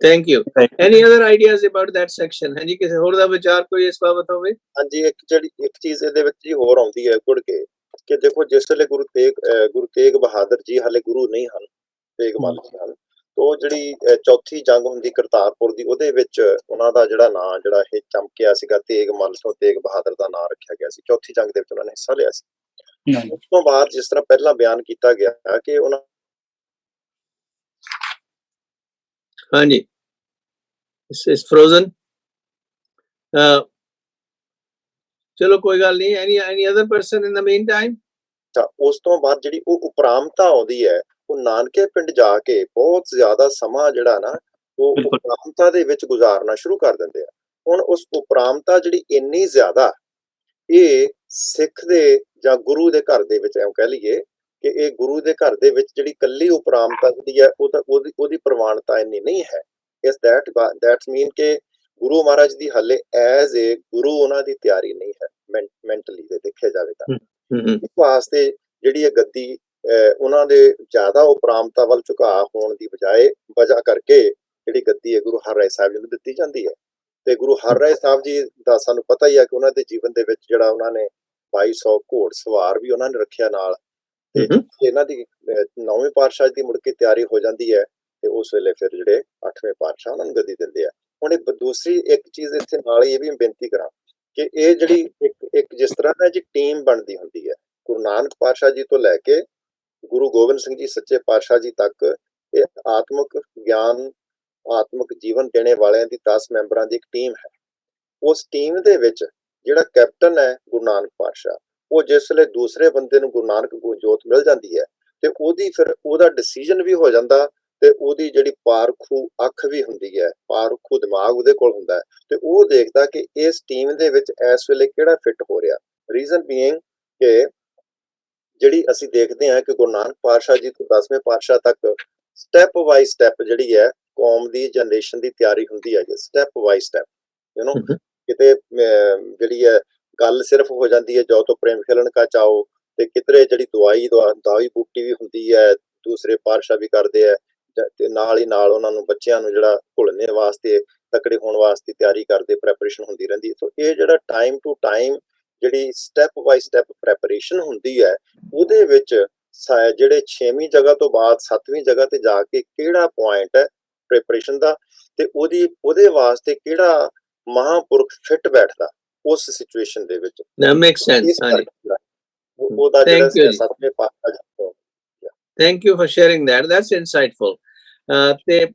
Thank you. Any other ideas about that section? ਹਾਂਜੀ, ਕਿਸੇ ਹੋਰ ਦਾ ਵਿਚਾਰ ਕੋਈ ਇਸ ਬਾਬਤ ਹੋਵੇ? ਹਾਂਜੀ, ਇੱਕ ਚੀਜ਼ ਇਹਦੇ ਵਿੱਚ ਹੀ ਹੋਰ ਆਉਂਦੀ ਹੈ ਗੁੜ ਕੇ ਕਿ ਦੇਖੋ ਜਿਸ ਵੇਲੇ ਗੁਰੂ ਤੇਗ ਬਹਾਦਰ ਜੀ ਹਾਲੇ ਗੁਰੂ ਨਹੀਂ ਹਨ, ਤੇਗ ਮੱਲ ਜੀ ਹਨ, ਉਹ ਜਿਹੜੀ ਚੌਥੀ ਜੰਗ ਹੁੰਦੀ ਕਰਤਾਰਪੁਰ ਦੀ, ਉਹਦੇ ਵਿੱਚ ਉਹਨਾਂ ਦਾ ਜਿਹੜਾ ਨਾਂ ਜਿਹੜਾ ਇਹ ਚਮਕਿਆ ਸੀਗਾ, ਤੇਗ ਮੱਲ ਤੋਂ ਤੇਗ ਬਹਾਦਰ ਦਾ ਨਾਂ ਰੱਖਿਆ ਗਿਆ ਸੀ। ਚੌਥੀ ਜੰਗ ਦੇ ਵਿੱਚ ਉਹਨਾਂ ਨੇ ਹਿੱਸਾ ਲਿਆ ਸੀ। ਉਸ ਤੋਂ ਬਾਅਦ ਜਿਸ ਤਰ੍ਹਾਂ ਪਹਿਲਾਂ ਬਿਆਨ ਕੀਤਾ ਗਿਆ ਕਿ ਉਹਨਾਂ ਹਾਂਜੀ ਇਸ ਫਰੋਜ਼ਨ, ਚਲੋ ਕੋਈ ਗੱਲ ਨਹੀਂ। ਐਨੀ ਅਦਰ ਪਰਸਨ ਇਨ ਦ ਮੀਨ ਟਾਈਮ? ਉਸ ਤੋਂ ਬਾਅਦ ਜਿਹੜੀ ਉਹ ਉਪਰਾਮਤਾ ਆਉਂਦੀ ਹੈ, ਉਹ ਨਾਨਕੇ ਪਿੰਡ ਜਾ ਕੇ ਬਹੁਤ ਜ਼ਿਆਦਾ ਸਮਾਂ ਜਿਹੜਾ ਨਾ ਉਹ ਉਪਰਾਮਤਾ ਦੇ ਵਿੱਚ ਗੁਜ਼ਾਰਨਾ ਸ਼ੁਰੂ ਕਰ ਦਿੰਦੇ ਆ। ਹੁਣ ਉਸ ਉਪਰਾਮਤਾ ਜਿਹੜੀ ਇੰਨੀ ਜ਼ਿਆਦਾ, ਇਹ ਸਿੱਖ ਦੇ ਜਾਂ ਗੁਰੂ ਦੇ ਘਰ ਦੇ ਵਿੱਚ ਐਂ ਕਹਿ ਲਈਏ ਕਿ ਇਹ ਗੁਰੂ ਦੇ ਘਰ ਦੇ ਵਿੱਚ ਜਿਹੜੀ ਕੱਲੀ ਉਪਰਾਮਤਾ ਜਿਹੜੀ ਹੈ ਉਹਦੀ ਪ੍ਰਵਾਨਤਾ ਇੰਨੀ ਨਹੀਂ ਹੈ। ਇਸ ਦੈਟਸ ਮੀਨ ਕਿ ਗੁਰੂ ਮਹਾਰਾਜ ਦੀ ਹਾਲੇ ਐਜ਼ ਏ ਗੁਰੂ ਉਹਨਾਂ ਦੀ ਤਿਆਰੀ ਨਹੀਂ ਹੈ ਮੈਂਟਲੀ ਦੇ ਦੇਖਿਆ ਜਾਵੇ ਤਾਂ। ਇਸ ਵਾਸਤੇ ਜਿਹੜੀ ਇਹ ਗੱਦੀ ਉਹਨਾਂ ਦੇ ਜ਼ਿਆਦਾ ਉਪਰਾਮਤਾ ਵੱਲ ਝੁਕਾਅ ਹੋਣ ਦੀ ਬਜਾਏ ਵਜ੍ਹਾ ਕਰਕੇ ਜਿਹੜੀ ਗੱਦੀ ਹੈ ਗੁਰੂ ਹਰਿਰਾਏ ਸਾਹਿਬ ਜੀ ਨੂੰ ਦਿੱਤੀ ਜਾਂਦੀ ਹੈ। ਤੇ ਗੁਰੂ ਹਰਿਰਾਏ ਸਾਹਿਬ ਜੀ ਦਾ ਸਾਨੂੰ ਪਤਾ ਹੀ ਹੈ ਕਿ ਉਹਨਾਂ ਦੇ ਜੀਵਨ ਦੇ ਵਿੱਚ ਜਿਹੜਾ ਉਹਨਾਂ ਨੇ 2200 ਘੋੜ ਸਵਾਰ ਵੀ ਉਹਨਾਂ ਨੇ ਰੱਖਿਆ ਨਾਲ। ਤੇ ਇਹਨਾਂ ਦੀ 9ਵੇਂ ਪਾਤਸ਼ਾਹ ਦੀ ਮੁੜ ਕੇ ਤਿਆਰੀ ਹੋ ਜਾਂਦੀ ਹੈ ਤੇ ਉਸ ਵੇਲੇ ਫਿਰ ਜਿਹੜੇ 8ਵੇਂ ਪਾਤਸ਼ਾਹ ਉਹਨਾਂ ਨੂੰ ਗੱਦੀ ਦਿੰਦੇ ਆ। ਹੁਣ ਇਹ ਦੂਸਰੀ ਇੱਕ ਚੀਜ਼ ਇੱਥੇ ਨਾਲ ਹੀ ਇਹ ਵੀ ਬੇਨਤੀ ਕਰਾਂ ਕਿ ਇਹ ਜਿਹੜੀ ਇੱਕ ਜਿਸ ਤਰ੍ਹਾਂ ਦਾ ਜੀ ਟੀਮ ਬਣਦੀ ਹੁੰਦੀ ਹੈ, ਗੁਰੂ ਨਾਨਕ ਪਾਤਸ਼ਾਹ ਜੀ ਤੋਂ ਲੈ ਕੇ ਗੁਰੂ ਗੋਬਿੰਦ ਸਿੰਘ ਜੀ ਸੱਚੇ ਪਾਤਸ਼ਾਹ ਜੀ ਤੱਕ, ਇਹ ਆਤਮਿਕ ਗਿਆਨ ਆਤਮਿਕ ਜੀਵਨ ਦੇਣੇ ਵਾਲਿਆਂ ਦੀ 10 ਮੈਂਬਰਾਂ ਦੀ ਇੱਕ ਟੀਮ ਹੈ। ਉਸ ਟੀਮ ਦੇ ਵਿੱਚ ਜਿਹੜਾ ਕੈਪਟਨ ਹੈ ਗੁਰੂ ਨਾਨਕ ਪਾਤਸ਼ਾਹ, ਉਹ ਜਿਸ ਵੇਲੇ ਦੂਸਰੇ ਬੰਦੇ ਨੂੰ ਗੁਰੂ ਨਾਨਕ ਜੋਤ ਮਿਲ ਜਾਂਦੀ ਹੈ ਤੇ ਉਹਦੀ ਫਿਰ ਉਹਦਾ ਡਿਸੀਜਨ ਵੀ ਹੋ ਜਾਂਦਾ ਤੇ ਉਹਦੀ ਜਿਹੜੀ ਪਾਰਖੂ ਅੱਖ ਵੀ ਹੁੰਦੀ ਹੈ, ਪਾਰਖੂ ਦਿਮਾਗ ਉਹਦੇ ਕੋਲ ਹੁੰਦਾ ਹੈ ਤੇ ਉਹ ਦੇਖਦਾ ਕਿ ਇਸ ਟੀਮ ਦੇ ਵਿੱਚ ਇਸ ਵੇਲੇ ਕਿਹੜਾ ਫਿੱਟ ਹੋ ਰਿਹਾ। ਰੀਜ਼ਨ ਬੀਇੰਗ ਕਿ ਜਿਹੜੀ ਅਸੀਂ ਦੇਖਦੇ ਹਾਂ ਕਿ ਗੁਰੂ ਨਾਨਕ ਪਾਤਸ਼ਾਹ ਜੀ ਤੋਂ 10ਵੇਂ ਪਾਤਸ਼ਾਹ ਤੱਕ ਸਟੈਪ ਬਾਈ ਸਟੈਪ ਜਿਹੜੀ ਹੈ ਕੌਮ ਦੀ ਜਨਰੇਸ਼ਨ ਦੀ ਤਿਆਰੀ ਹੁੰਦੀ ਹੈ, ਸਟੈਪ ਬਾਈ ਸਟੈਪ ਕਿਤੇ ਜਿਹੜੀ ਹੈ ਗੱਲ ਸਿਰਫ ਹੋ ਜਾਂਦੀ ਹੈ ਜੋ ਤੋਂ ਪ੍ਰੇਮ ਖਿਲਣ ਕਾ ਚਾਓ, ਤੇ ਕਿਧਰੇ ਜਿਹੜੀ ਦਵਾਈ ਬੂਟੀ ਵੀ ਹੁੰਦੀ ਹੈ, ਦੂਸਰੇ ਪਾਤਸ਼ਾਹ ਵੀ ਕਰਦੇ ਆ ਤੇ ਨਾਲ ਹੀ ਨਾਲ ਉਹਨਾਂ ਨੂੰ ਬੱਚਿਆਂ ਨੂੰ ਜਿਹੜਾ ਘੁਲਣੇ ਵਾਸਤੇ ਤਕੜੇ ਹੋਣ ਵਾਸਤੇ ਤਿਆਰੀ ਕਰਦੇ, ਪ੍ਰੈਪਰੇਸ਼ਨ ਹੁੰਦੀ ਰਹਿੰਦੀ। ਸੋ ਇਹ ਜਿਹੜਾ ਟਾਈਮ ਟੂ ਟਾਈਮ ਜਿਹੜੀ ਸਟੈਪ ਬਾਈ ਸਟੈਪ ਪ੍ਰੈਪਰੇਸ਼ਨ ਹੁੰਦੀ ਹੈ, ਉਹਦੇ ਵਿੱਚ ਜਿਹੜੇ 6ਵੀਂ ਜਗ੍ਹਾ ਤੋਂ ਬਾਅਦ 7ਵੀਂ ਜਗ੍ਹਾ ਤੇ ਜਾ ਕੇ ਕਿਹੜਾ ਪੁਆਇੰਟ ਹੈ ਪ੍ਰੈਪਰੇਸ਼ਨ ਦਾ ਤੇ ਉਹਦੇ ਵਾਸਤੇ ਕਿਹੜਾ ਮਹਾਂਪੁਰਖ ਫਿੱਟ ਬੈਠਦਾ ਉਸ ਸਿਚੁਏਸ਼ਨ ਦੇ ਵਿੱਚ। That makes sense. ਉਹਦਾ ਜਿਹੜਾ 7ਵੇਂ ਪਾਤਸ਼ਾਹ। Thank you for sharing that. That's insightful. ਤੇ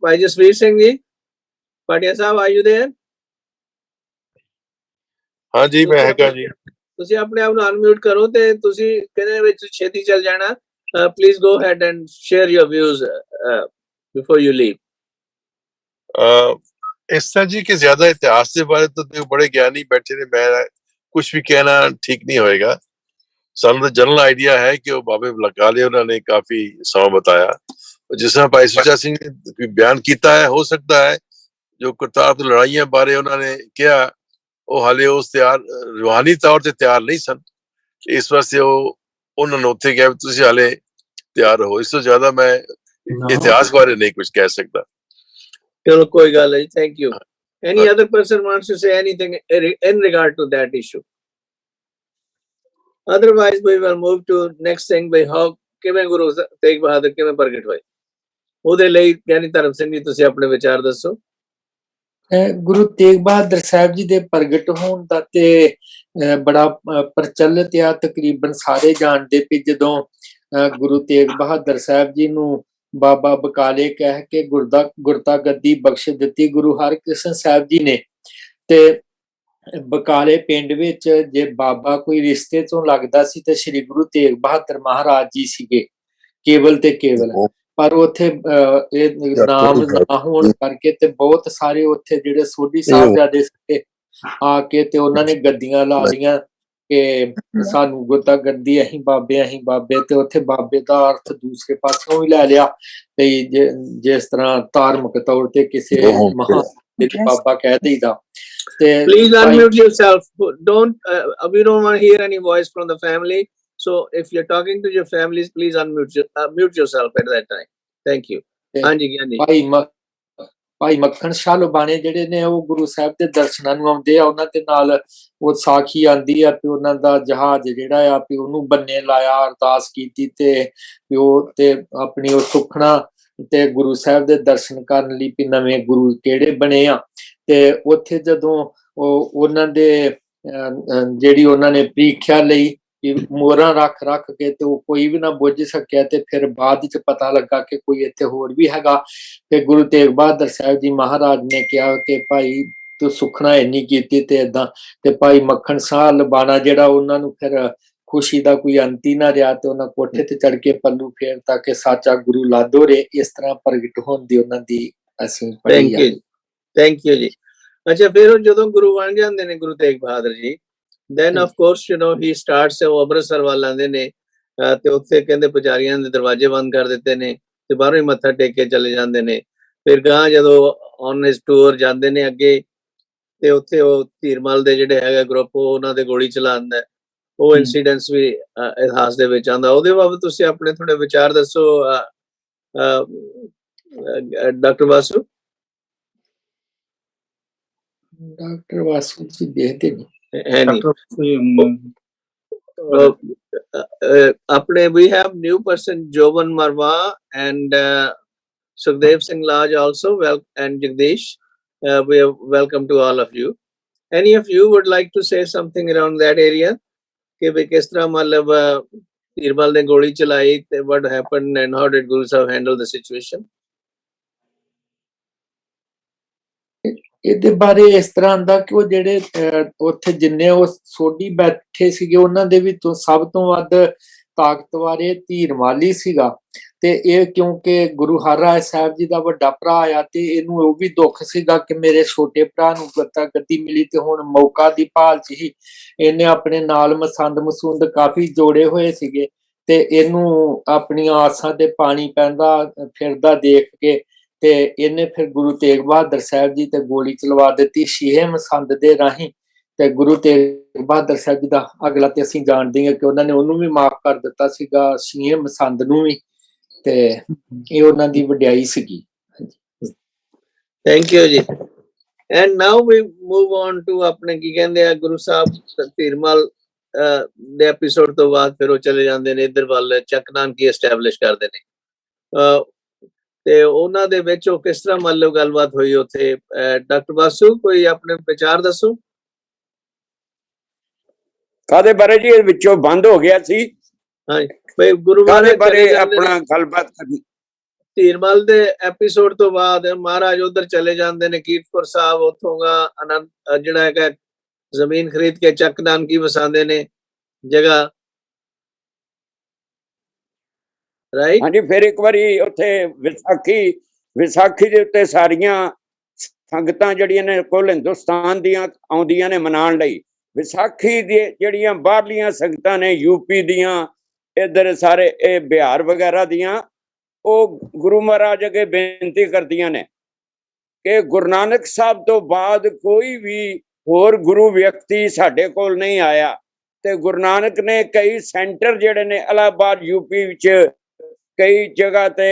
ਭਾਈ ਜਸਵੀਰ ਸਿੰਘ ਜੀ, ਪਾਟਿਆ ਸਾਹਿਬ, are you there? हाँ जी, मैं हैगा जी। ਤੁਸੀਂ ਆਪਣੇ ਆਪ ਨੂੰ ਅਨਮਿਊਟ ਕਰੋ ਤੇ ਤੁਸੀਂ ਕਿਹਦੇ ਵਿੱਚ ਛੇਤੀ ਚੱਲ ਜਾਣਾ। Please go ahead and share your views before you leave. इस तरह जी कि ज्यादा इतिहास के बारे तो बड़े ज्ञानी बैठे ने, मैं कुछ भी कहना ठीक नहीं होएगा। सानू तो जनरल आइडिया है कि वो बाबे बकाले उन्होंने काफी समा बताया, जिस तरह भाई सुचा सिंह ने बयान किया है, हो सकता है जो करतारपुर लड़ाइयां बारे उन्होंने कहा वो हाले उस तैयार रूहानी तौर से तैयार नहीं सन, इस वास्ते उन्होंने उत्थे कहा तुसीं हाले तैयार हो। इस तो ज्यादा मैं इतिहास बारे नहीं कुछ कह सकता। चलो कोई गल नहीं, thank you. Any other person wants to say anything in regard to that issue? Otherwise we will move to next thing by how ਕਿਵੇਂ ਗੁਰੂ ਤੇਗ ਬਹਾਦਰ ਕਿਵੇਂ ਪ੍ਰਗਟ ਹੋਏ। ਉਹਦੇ ਲਈ ਗਿਆਨੀ ਧਰਮ ਸਿੰਘ ਜੀ ਤੁਸੀਂ ਆਪਣੇ ਵਿਚਾਰ ਦੱਸੋ। ਗੁਰੂ ਤੇਗ ਬਹਾਦਰ ਸਾਹਿਬ ਜੀ ਦੇ ਪ੍ਰਗਟ ਹੋਣ ਦਾ ਤੇ ਬੜਾ ਪ੍ਰਚਲਿਤ ਆ, ਤਕਰੀਬਨ ਸਾਰੇ ਜਾਣਦੇ ਵੀ ਜਦੋਂ ਗੁਰੂ ਤੇਗ ਬਹਾਦਰ ਸਾਹਿਬ ਜੀ ਨੂੰ ਬਾਬਾ ਬਕਾਲੇ ਕਹਿ ਕੇ ਗੁਰਤਾ ਗੱਦੀ ਬਖਸ਼ ਦਿੱਤੀ ਗੁਰੂ ਹਰਕ੍ਰਿਸ਼ਨ ਸਾਹਿਬ ਜੀ ਨੇ, ਤੇ ਬਕਾਲੇ ਪਿੰਡ ਵਿੱਚ ਜੇ ਬਾਬਾ ਕੋਈ ਰਿਸ਼ਤੇ ਤੋਂ ਲੱਗਦਾ ਸੀ ਤੇ ਸ੍ਰੀ ਗੁਰੂ ਤੇਗ ਬਹਾਦਰ ਮਹਾਰਾਜ ਜੀ ਸੀਗੇ ਕੇਵਲ ਤੇ ਕੇਵਲ। ਪਰ ਉੱਥੇ ਇਹ ਨਾਮ ਨਾ ਹੋਣ ਕਰਕੇ ਤੇ ਬਹੁਤ ਸਾਰੇ ਉੱਥੇ ਜਿਹੜੇ ਸੋਢੀ ਸਾਹਿਬਜ਼ਾਦੇ ਸੀਗੇ ਆ ਕੇ ਤੇ ਉਹਨਾਂ ਨੇ ਗੱਦੀਆਂ ਲਾ ਲਈਆਂ ਕਿ ਸਾਨੂੰ ਗੁਰਤਾ ਗੱਦੀ, ਅਸੀਂ ਬਾਬੇ, ਤੇ ਉੱਥੇ ਬਾਬੇ ਦਾ ਅਰਥ ਦੂਸਰੇ ਪਾਸਿਓਂ ਵੀ ਲੈ ਲਿਆ ਤੇ ਜਿਸ ਤਰ੍ਹਾਂ ਧਾਰਮਿਕ ਤੌਰ ਤੇ ਕਿਸੇ ਮਹਾਂ ਬਾਬਾ ਕਹਿ ਦੇਈਦਾ। ਤੇ please unmute yourself. We don't want to hear any voice from the family, so if you're talking to your families, please mute yourself at that time. Thank you. ਹਾਂਜੀ ਗਿਆਨੀ ਭਾਈ ਮੱਖਣ ਸ਼ਾਹ ਲੁਬਾਣੇ ਜਿਹੜੇ ਨੇ ਉਹ ਗੁਰੂ ਸਾਹਿਬ ਦੇ ਦਰਸ਼ਨਾਂ ਨੂੰ ਆਉਂਦੇ ਆ, ਉਹਨਾਂ ਦੇ ਨਾਲ ਉਹ ਸਾਖੀ ਆਂਦੀ ਆ ਵੀ ਉਹਨਾਂ ਦਾ ਜਹਾਜ਼ ਜਿਹੜਾ ਆ ਵੀ ਉਹਨੂੰ ਬੰਨੇ ਲਾਇਆ, ਅਰਦਾਸ ਕੀਤੀ ਤੇ ਉਹ ਤੇ ਆਪਣੀ ਉਹ ਸੁਖਣਾ ਤੇ ਗੁਰੂ ਸਾਹਿਬ ਦੇ ਦਰਸ਼ਨ ਕਰਨ ਲਈ ਵੀ ਨਵੇਂ ਗੁਰੂ ਕਿਹੜੇ ਬਣੇ ਆ। ਤੇ ਉੱਥੇ ਜਦੋਂ ਉਹਨਾਂ ਦੇ ਜਿਹੜੀ ਉਹਨਾਂ ਨੇ ਪ੍ਰੀਖਿਆ ਲਈ ਮੋਹਰਾਂ ਰੱਖ ਕੇ ਤੇ ਉਹ ਕੋਈ ਵੀ ਨਾ ਬੁੱਝ ਸਕਿਆ, ਤੇ ਫਿਰ ਬਾਅਦ ਚ ਪਤਾ ਲੱਗਾ ਕਿ ਕੋਈ ਇੱਥੇ ਹੋਰ ਵੀ ਹੈਗਾ। ਤੇ ਗੁਰੂ ਤੇਗ ਬਹਾਦਰ ਸਾਹਿਬ ਜੀ ਮਹਾਰਾਜ ਨੇ ਕਿਹਾ ਕਿ ਭਾਈ ਤੂੰ ਸੁਖਣਾ ਇੰਨੀ ਕੀਤੀ ਤੇ ਏਦਾਂ, ਤੇ ਭਾਈ ਮੱਖਣ ਸ਼ਾਹ ਲਬਾਣਾ ਜਿਹੜਾ ਉਹਨਾਂ ਨੂੰ ਫਿਰ ਖੁਸ਼ੀ ਦਾ ਕੋਈ ਅੰਤ ਹੀ ਨਾ ਰਿਹਾ ਤੇ ਉਹਨਾਂ ਕੋਠੇ ਤੇ ਚੜ ਕੇ ਪੱਲੂ ਫੇਰਤਾ ਕਿ ਸਾਚਾ ਗੁਰੂ ਲਾਦੋ ਰੇ। ਇਸ ਤਰ੍ਹਾਂ ਪ੍ਰਗਟ ਹੋਣ ਦੀ ਉਹਨਾਂ ਦੀ ਅਸੀਂ ਪੜ੍ਹੀ ਆ। ਥੈਂਕ ਯੂ ਜੀ। ਅੱਛਾ, ਫਿਰ ਜਦੋਂ ਗੁਰੂ ਬਣ ਜਾਂਦੇ ਨੇ ਗੁਰੂ Tegh Bahadur ji, then of course he starts ਉਹ ਅੰਮ੍ਰਿਤਸਰ ਵੱਲ ਆਉਂਦੇ ਨੇ ਤੇ ਉੱਥੇ ਕਹਿੰਦੇ ਪੁਜਾਰੀਆਂ ਦੇ ਦਰਵਾਜ਼ੇ ਬੰਦ ਕਰ ਦਿੱਤੇ ਨੇ ਤੇ ਬਾਹਰੋਂ ਹੀ ਮੱਥਾ ਟੇਕ ਕੇ ਚਲੇ ਜਾਂਦੇ ਨੇ। ਫਿਰ ਗਾਂ ਜਦੋਂ ਔਨ ਹਿਸ ਟੂਰ ਜਾਂਦੇ ਨੇ ਅੱਗੇ ਤੇ ਉੱਥੇ ਉਹ ਧੀਰਮਲ ਦੇ ਜਿਹੜੇ ਹੈਗਾ ਗਰੁੱਪ ਉਹਨਾਂ ਦੇ ਗੋਲੀ ਚਲਾਉਂਦਾ, ਉਹ ਇਨਸੀਡੈਂਟਸ ਵੀ ਇਤਿਹਾਸ ਦੇ ਵਿੱਚ ਆਉਂਦਾ। ਉਹਦੇ ਬਾਬਤ ਤੁਸੀਂ ਆਪਣੇ ਥੋੜੇ ਵਿਚਾਰ ਦੱਸੋ ਡਾਕਟਰ ਵਾਸੂ। ਡਾਕਟਰ ਵਾਸੂ ਜੀ ਦੇਖਦੇ ਨਹੀਂ ਹੈ ਨਹੀਂ ਆਪਣੇ। We have new person Jovan Marwa and Sukhdev Singh Laj also, and Jagdish. We are welcome to all of you. Any of you would like to say something around that area? कि भाई किस तरह मतलब धीरमल ने गोली चलाई, what happened and how did Guru Sahib handle the situation? ਇਹਦੇ ਬਾਰੇ ਇਸ ਤਰ੍ਹਾਂ ਆਂਦਾ ਕਿ ਉਹ ਜਿਹੜੇ ਉੱਥੇ ਜਿੰਨੇ ਉਹ ਸੋਢੀ ਬੈਠੇ ਸੀਗੇ ਉਹਨਾਂ ਦੇ ਵਿੱਚੋਂ ਸਭ ਤੋਂ ਵੱਧ ਤਾਕਤਵਰ ਇਹ ਧੀਰਮਾਲੀ ਸੀਗਾ। ਤੇ ਇਹ ਕਿਉਂਕਿ ਗੁਰੂ ਹਰਿਰਾਏ ਸਾਹਿਬ ਜੀ ਦਾ ਵੱਡਾ ਭਰਾ ਆ ਤੇ ਇਹਨੂੰ ਉਹ ਵੀ ਦੁੱਖ ਸੀਗਾ ਕਿ ਮੇਰੇ ਛੋਟੇ ਭਰਾ ਨੂੰ ਗੱਦੀ ਮਿਲੀ ਤੇ ਹੁਣ ਮੌਕਾ ਦੀ ਭਾਲ ਚ ਹੀ ਇਹਨੇ ਆਪਣੇ ਨਾਲ ਮਸੰਦ ਮਸੂੰਦ ਕਾਫੀ ਜੋੜੇ ਹੋਏ ਸੀਗੇ ਤੇ ਇਹਨੂੰ ਆਪਣੀਆਂ ਆਸਾਂ ਤੇ ਪਾਣੀ ਪੈਂਦਾ ਫਿਰਦਾ ਦੇਖ ਕੇ ਤੇ ਇਹਨੇ ਫਿਰ ਗੁਰੂ ਤੇਗ ਬਹਾਦਰ ਸਾਹਿਬ ਜੀ ਤੇ ਗੋਲੀ ਚਲਵਾ ਦਿੱਤੀ ਸ਼ੀਹੇ ਮਸੰਦ ਦੇ ਰਾਹੀਂ। ਤੇ ਗੁਰੂ ਤੇਗ ਬਹਾਦਰ ਸਾਹਿਬ ਜੀ ਦਾ ਅਗਲਾ ਤੇ ਅਸੀਂ ਜਾਣਦੇ ਹਾਂ ਕਿ ਉਹਨਾਂ ਨੇ ਉਹਨੂੰ ਵੀ ਮਾਫ ਕਰ ਦਿੱਤਾ ਸੀਗਾ, ਸ਼ੀਹੇ ਮਸੰਦ ਨੂੰ ਵੀ। ਤੇ ਇਹ ਉਹਨਾਂ ਦੀ ਵਡਿਆਈ ਸੀਗੀ। Thank you ji. And now we move on to ਆਪਣੇ ਕੀ ਕਹਿੰਦੇ ਆ ਗੁਰੂ ਸਾਹਿਬ ਧੀਰਮਲ ਦੇ ਐਪੀਸੋਡ ਤੋਂ ਬਾਅਦ ਫਿਰ ਉਹ ਚਲੇ ਜਾਂਦੇ ਨੇ ਇੱਧਰ ਵੱਲ, ਚੱਕ ਨਾਨਕੀ ਐਸਟੈਬਲਿਸ਼ ਕਰਦੇ ਨੇ। ਤੇ ਉਹਨਾਂ ਦੇ ਵਿੱਚ ਉਹ ਕਿਸ ਤਰ੍ਹਾਂ ਮੰਨ ਲਓ ਗੱਲਬਾਤ ਹੋਈ ਉੱਥੇ? ਡਾਕਟਰ ਬਾਸੂ ਕੋਈ ਆਪਣੇ ਵਿਚਾਰ ਦੱਸੋ। ਕਾਦੇ ਬਾਰੇ ਜੀ? ਇਹ ਵਿੱਚੋਂ ਬੰਦ ਹੋ ਗਿਆ ਸੀ। ਹਾਂਜੀ ਬਈ ਗੁਰੂ ਕਾਦੇ ਮਹਾਰਾਜ ਬਾਰੇ ਚਲੇ ਜਾਂਦੇ ਨੇ ਆਪਣਾ ਗੱਲਬਾਤ ਕਰਨੀ? ਧੀਰਮਲ ਦੇ ਐਪੀਸੋਡ ਤੋਂ ਬਾਅਦ ਮਹਾਰਾਜ ਉਧਰ ਚਲੇ ਜਾਂਦੇ ਨੇ ਕੀਰਤਪੁਰ ਸਾਹਿਬ, ਉੱਥੋਂ ਦਾ ਆਨੰਦ ਜਿਹੜਾ ਹੈਗਾ ਜ਼ਮੀਨ ਖਰੀਦ ਕੇ ਚੱਕ ਨਾਨਕੀ ਵਸਾਉਂਦੇ ਨੇ ਜਗ੍ਹਾ, ਰਾਈਟ? ਹਾਂਜੀ, ਫਿਰ ਇੱਕ ਵਾਰੀ ਉੱਥੇ ਵਿਸਾਖੀ ਦੇ ਉੱਤੇ ਸਾਰੀਆਂ ਸੰਗਤਾਂ ਜਿਹੜੀਆਂ ਨੇ ਕੁੱਲ ਹਿੰਦੁਸਤਾਨ ਦੀਆਂ ਆਉਂਦੀਆਂ ਨੇ ਮਨਾਉਣ ਲਈ। ਵਿਸਾਖੀ ਦੀ ਜਿਹੜੀਆਂ ਬਾਹਰਲੀਆਂ ਸੰਗਤਾਂ ਨੇ ਯੂਪੀ ਦੀਆਂ, ਇੱਧਰ ਸਾਰੇ ਇਹ ਬਿਹਾਰ ਵਗੈਰਾ ਦੀਆਂ, ਉਹ ਗੁਰੂ ਮਹਾਰਾਜ ਅੱਗੇ ਬੇਨਤੀ ਕਰਦੀਆਂ ਨੇ ਕਿ ਗੁਰੂ ਨਾਨਕ ਸਾਹਿਬ ਤੋਂ ਬਾਅਦ ਕੋਈ ਵੀ ਹੋਰ ਗੁਰੂ ਵਿਅਕਤੀ ਸਾਡੇ ਕੋਲ ਨਹੀਂ ਆਇਆ। ਤੇ ਗੁਰੂ ਨਾਨਕ ਨੇ ਕਈ ਸੈਂਟਰ ਜਿਹੜੇ ਨੇ ਇਲਾਹਾਬਾਦ ਯੂਪੀ ਵਿੱਚ ਕਈ ਜਗ੍ਹਾ ਤੇ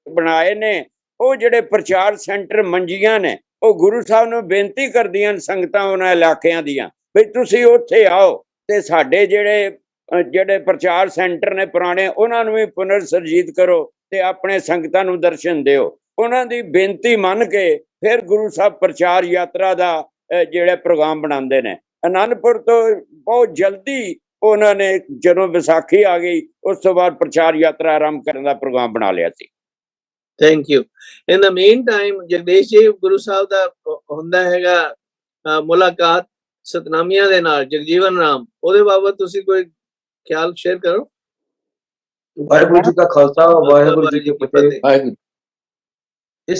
ਬਣਾਏ ਨੇ। ਉਹ ਜਿਹੜੇ ਪ੍ਰਚਾਰ ਸੈਂਟਰ ਮੰਜੀਆਂ ਨੇ, ਉਹ ਗੁਰੂ ਸਾਹਿਬ ਨੂੰ ਬੇਨਤੀ ਕਰਦੀਆਂ ਨੇ ਸੰਗਤਾਂ ਉਹਨਾਂ ਇਲਾਕਿਆਂ ਦੀਆਂ ਵੀ ਤੁਸੀਂ ਉੱਥੇ ਆਓ ਤੇ ਸਾਡੇ ਜਿਹੜੇ ਪ੍ਰਚਾਰ ਸੈਂਟਰ ਨੇ ਪੁਰਾਣੇ ਉਹਨਾਂ ਨੂੰ ਵੀ ਪੁਨਰ ਸਰਜੀਤ ਕਰੋ ਤੇ ਆਪਣੇ ਸੰਗਤਾਂ ਨੂੰ ਦਰਸ਼ਨ ਦਿਓ। ਉਹਨਾਂ ਦੀ ਬੇਨਤੀ ਮੰਨ ਕੇ ਫਿਰ ਗੁਰੂ ਸਾਹਿਬ ਪ੍ਰਚਾਰ ਯਾਤਰਾ ਦਾ ਜਿਹੜੇ ਪ੍ਰੋਗਰਾਮ ਬਣਾਉਂਦੇ ਨੇ। ਆਨੰਦਪੁਰ ਤੋਂ ਬਹੁਤ ਜਲਦੀ ਉਹਨਾਂ ਨੇ ਜਦੋਂ ਵਿਸਾਖੀ ਆ ਗਈ ਉਸ ਤੋਂ ਬਾਅਦ ਪ੍ਰਚਾਰ ਯਾਤਰਾ ਆਰੰਭ ਕਰਨ ਦਾ ਪ੍ਰੋਗਰਾਮ ਬਣਾ ਲਿਆ ਸੀ। Thank you. In the meantime Jagdish ji Guru ਸਾਹਿਬ ਦਾ ਹੁੰਦਾ ਹੈਗਾ ਮੁਲਾਕਾਤ ਸਤਨਾਮੀਆਂ ਦੇ ਨਾਲ, ਜਗਜੀਵਨ ਰਾਮ, ਉਹਦੇ ਬਾਬਤ ਤੁਸੀਂ ਕੋਈ ਖਿਆਲ ਸ਼ੇਅਰ ਕਰੋ। वाहेगुरु जी का खालसा वाहेगुरु जी की फतेह। इस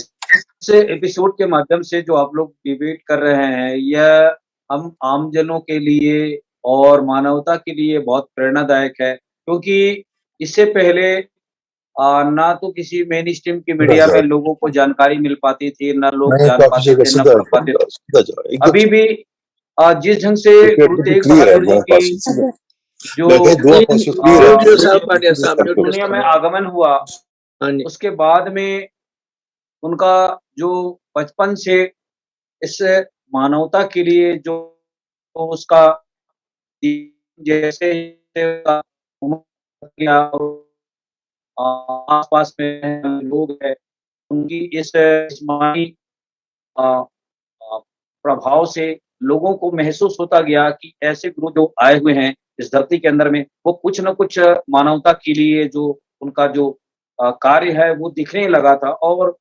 एपिसोड के माध्यम से जो आप लोग डिबेट कर रहे हैं, यह हम आमजनों के लिए और मानवता के लिए बहुत प्रेरणादायक है, क्योंकि इससे पहले ना तो किसी मेन स्ट्रीम की मीडिया में लोगों को जानकारी मिल पाती थी, ना लोग जान पाते थे, ना पढ़ पाते थे। अभी भी जिस ढंग से गुरु तेग बहादुर जी की जो दुनिया में आगमन हुआ, उसके बाद में उनका जो बचपन से इस मानवता के लिए जो उसका जैसे आसपास में लोग हैं, उनकी इस जिस्मानी प्रभाव से लोगों को महसूस होता गया कि ऐसे गुरु जो आए हुए हैं इस धरती के अंदर में, वो कुछ न कुछ मानवता के लिए जो उनका जो कार्य है वो दिखने लगा था। और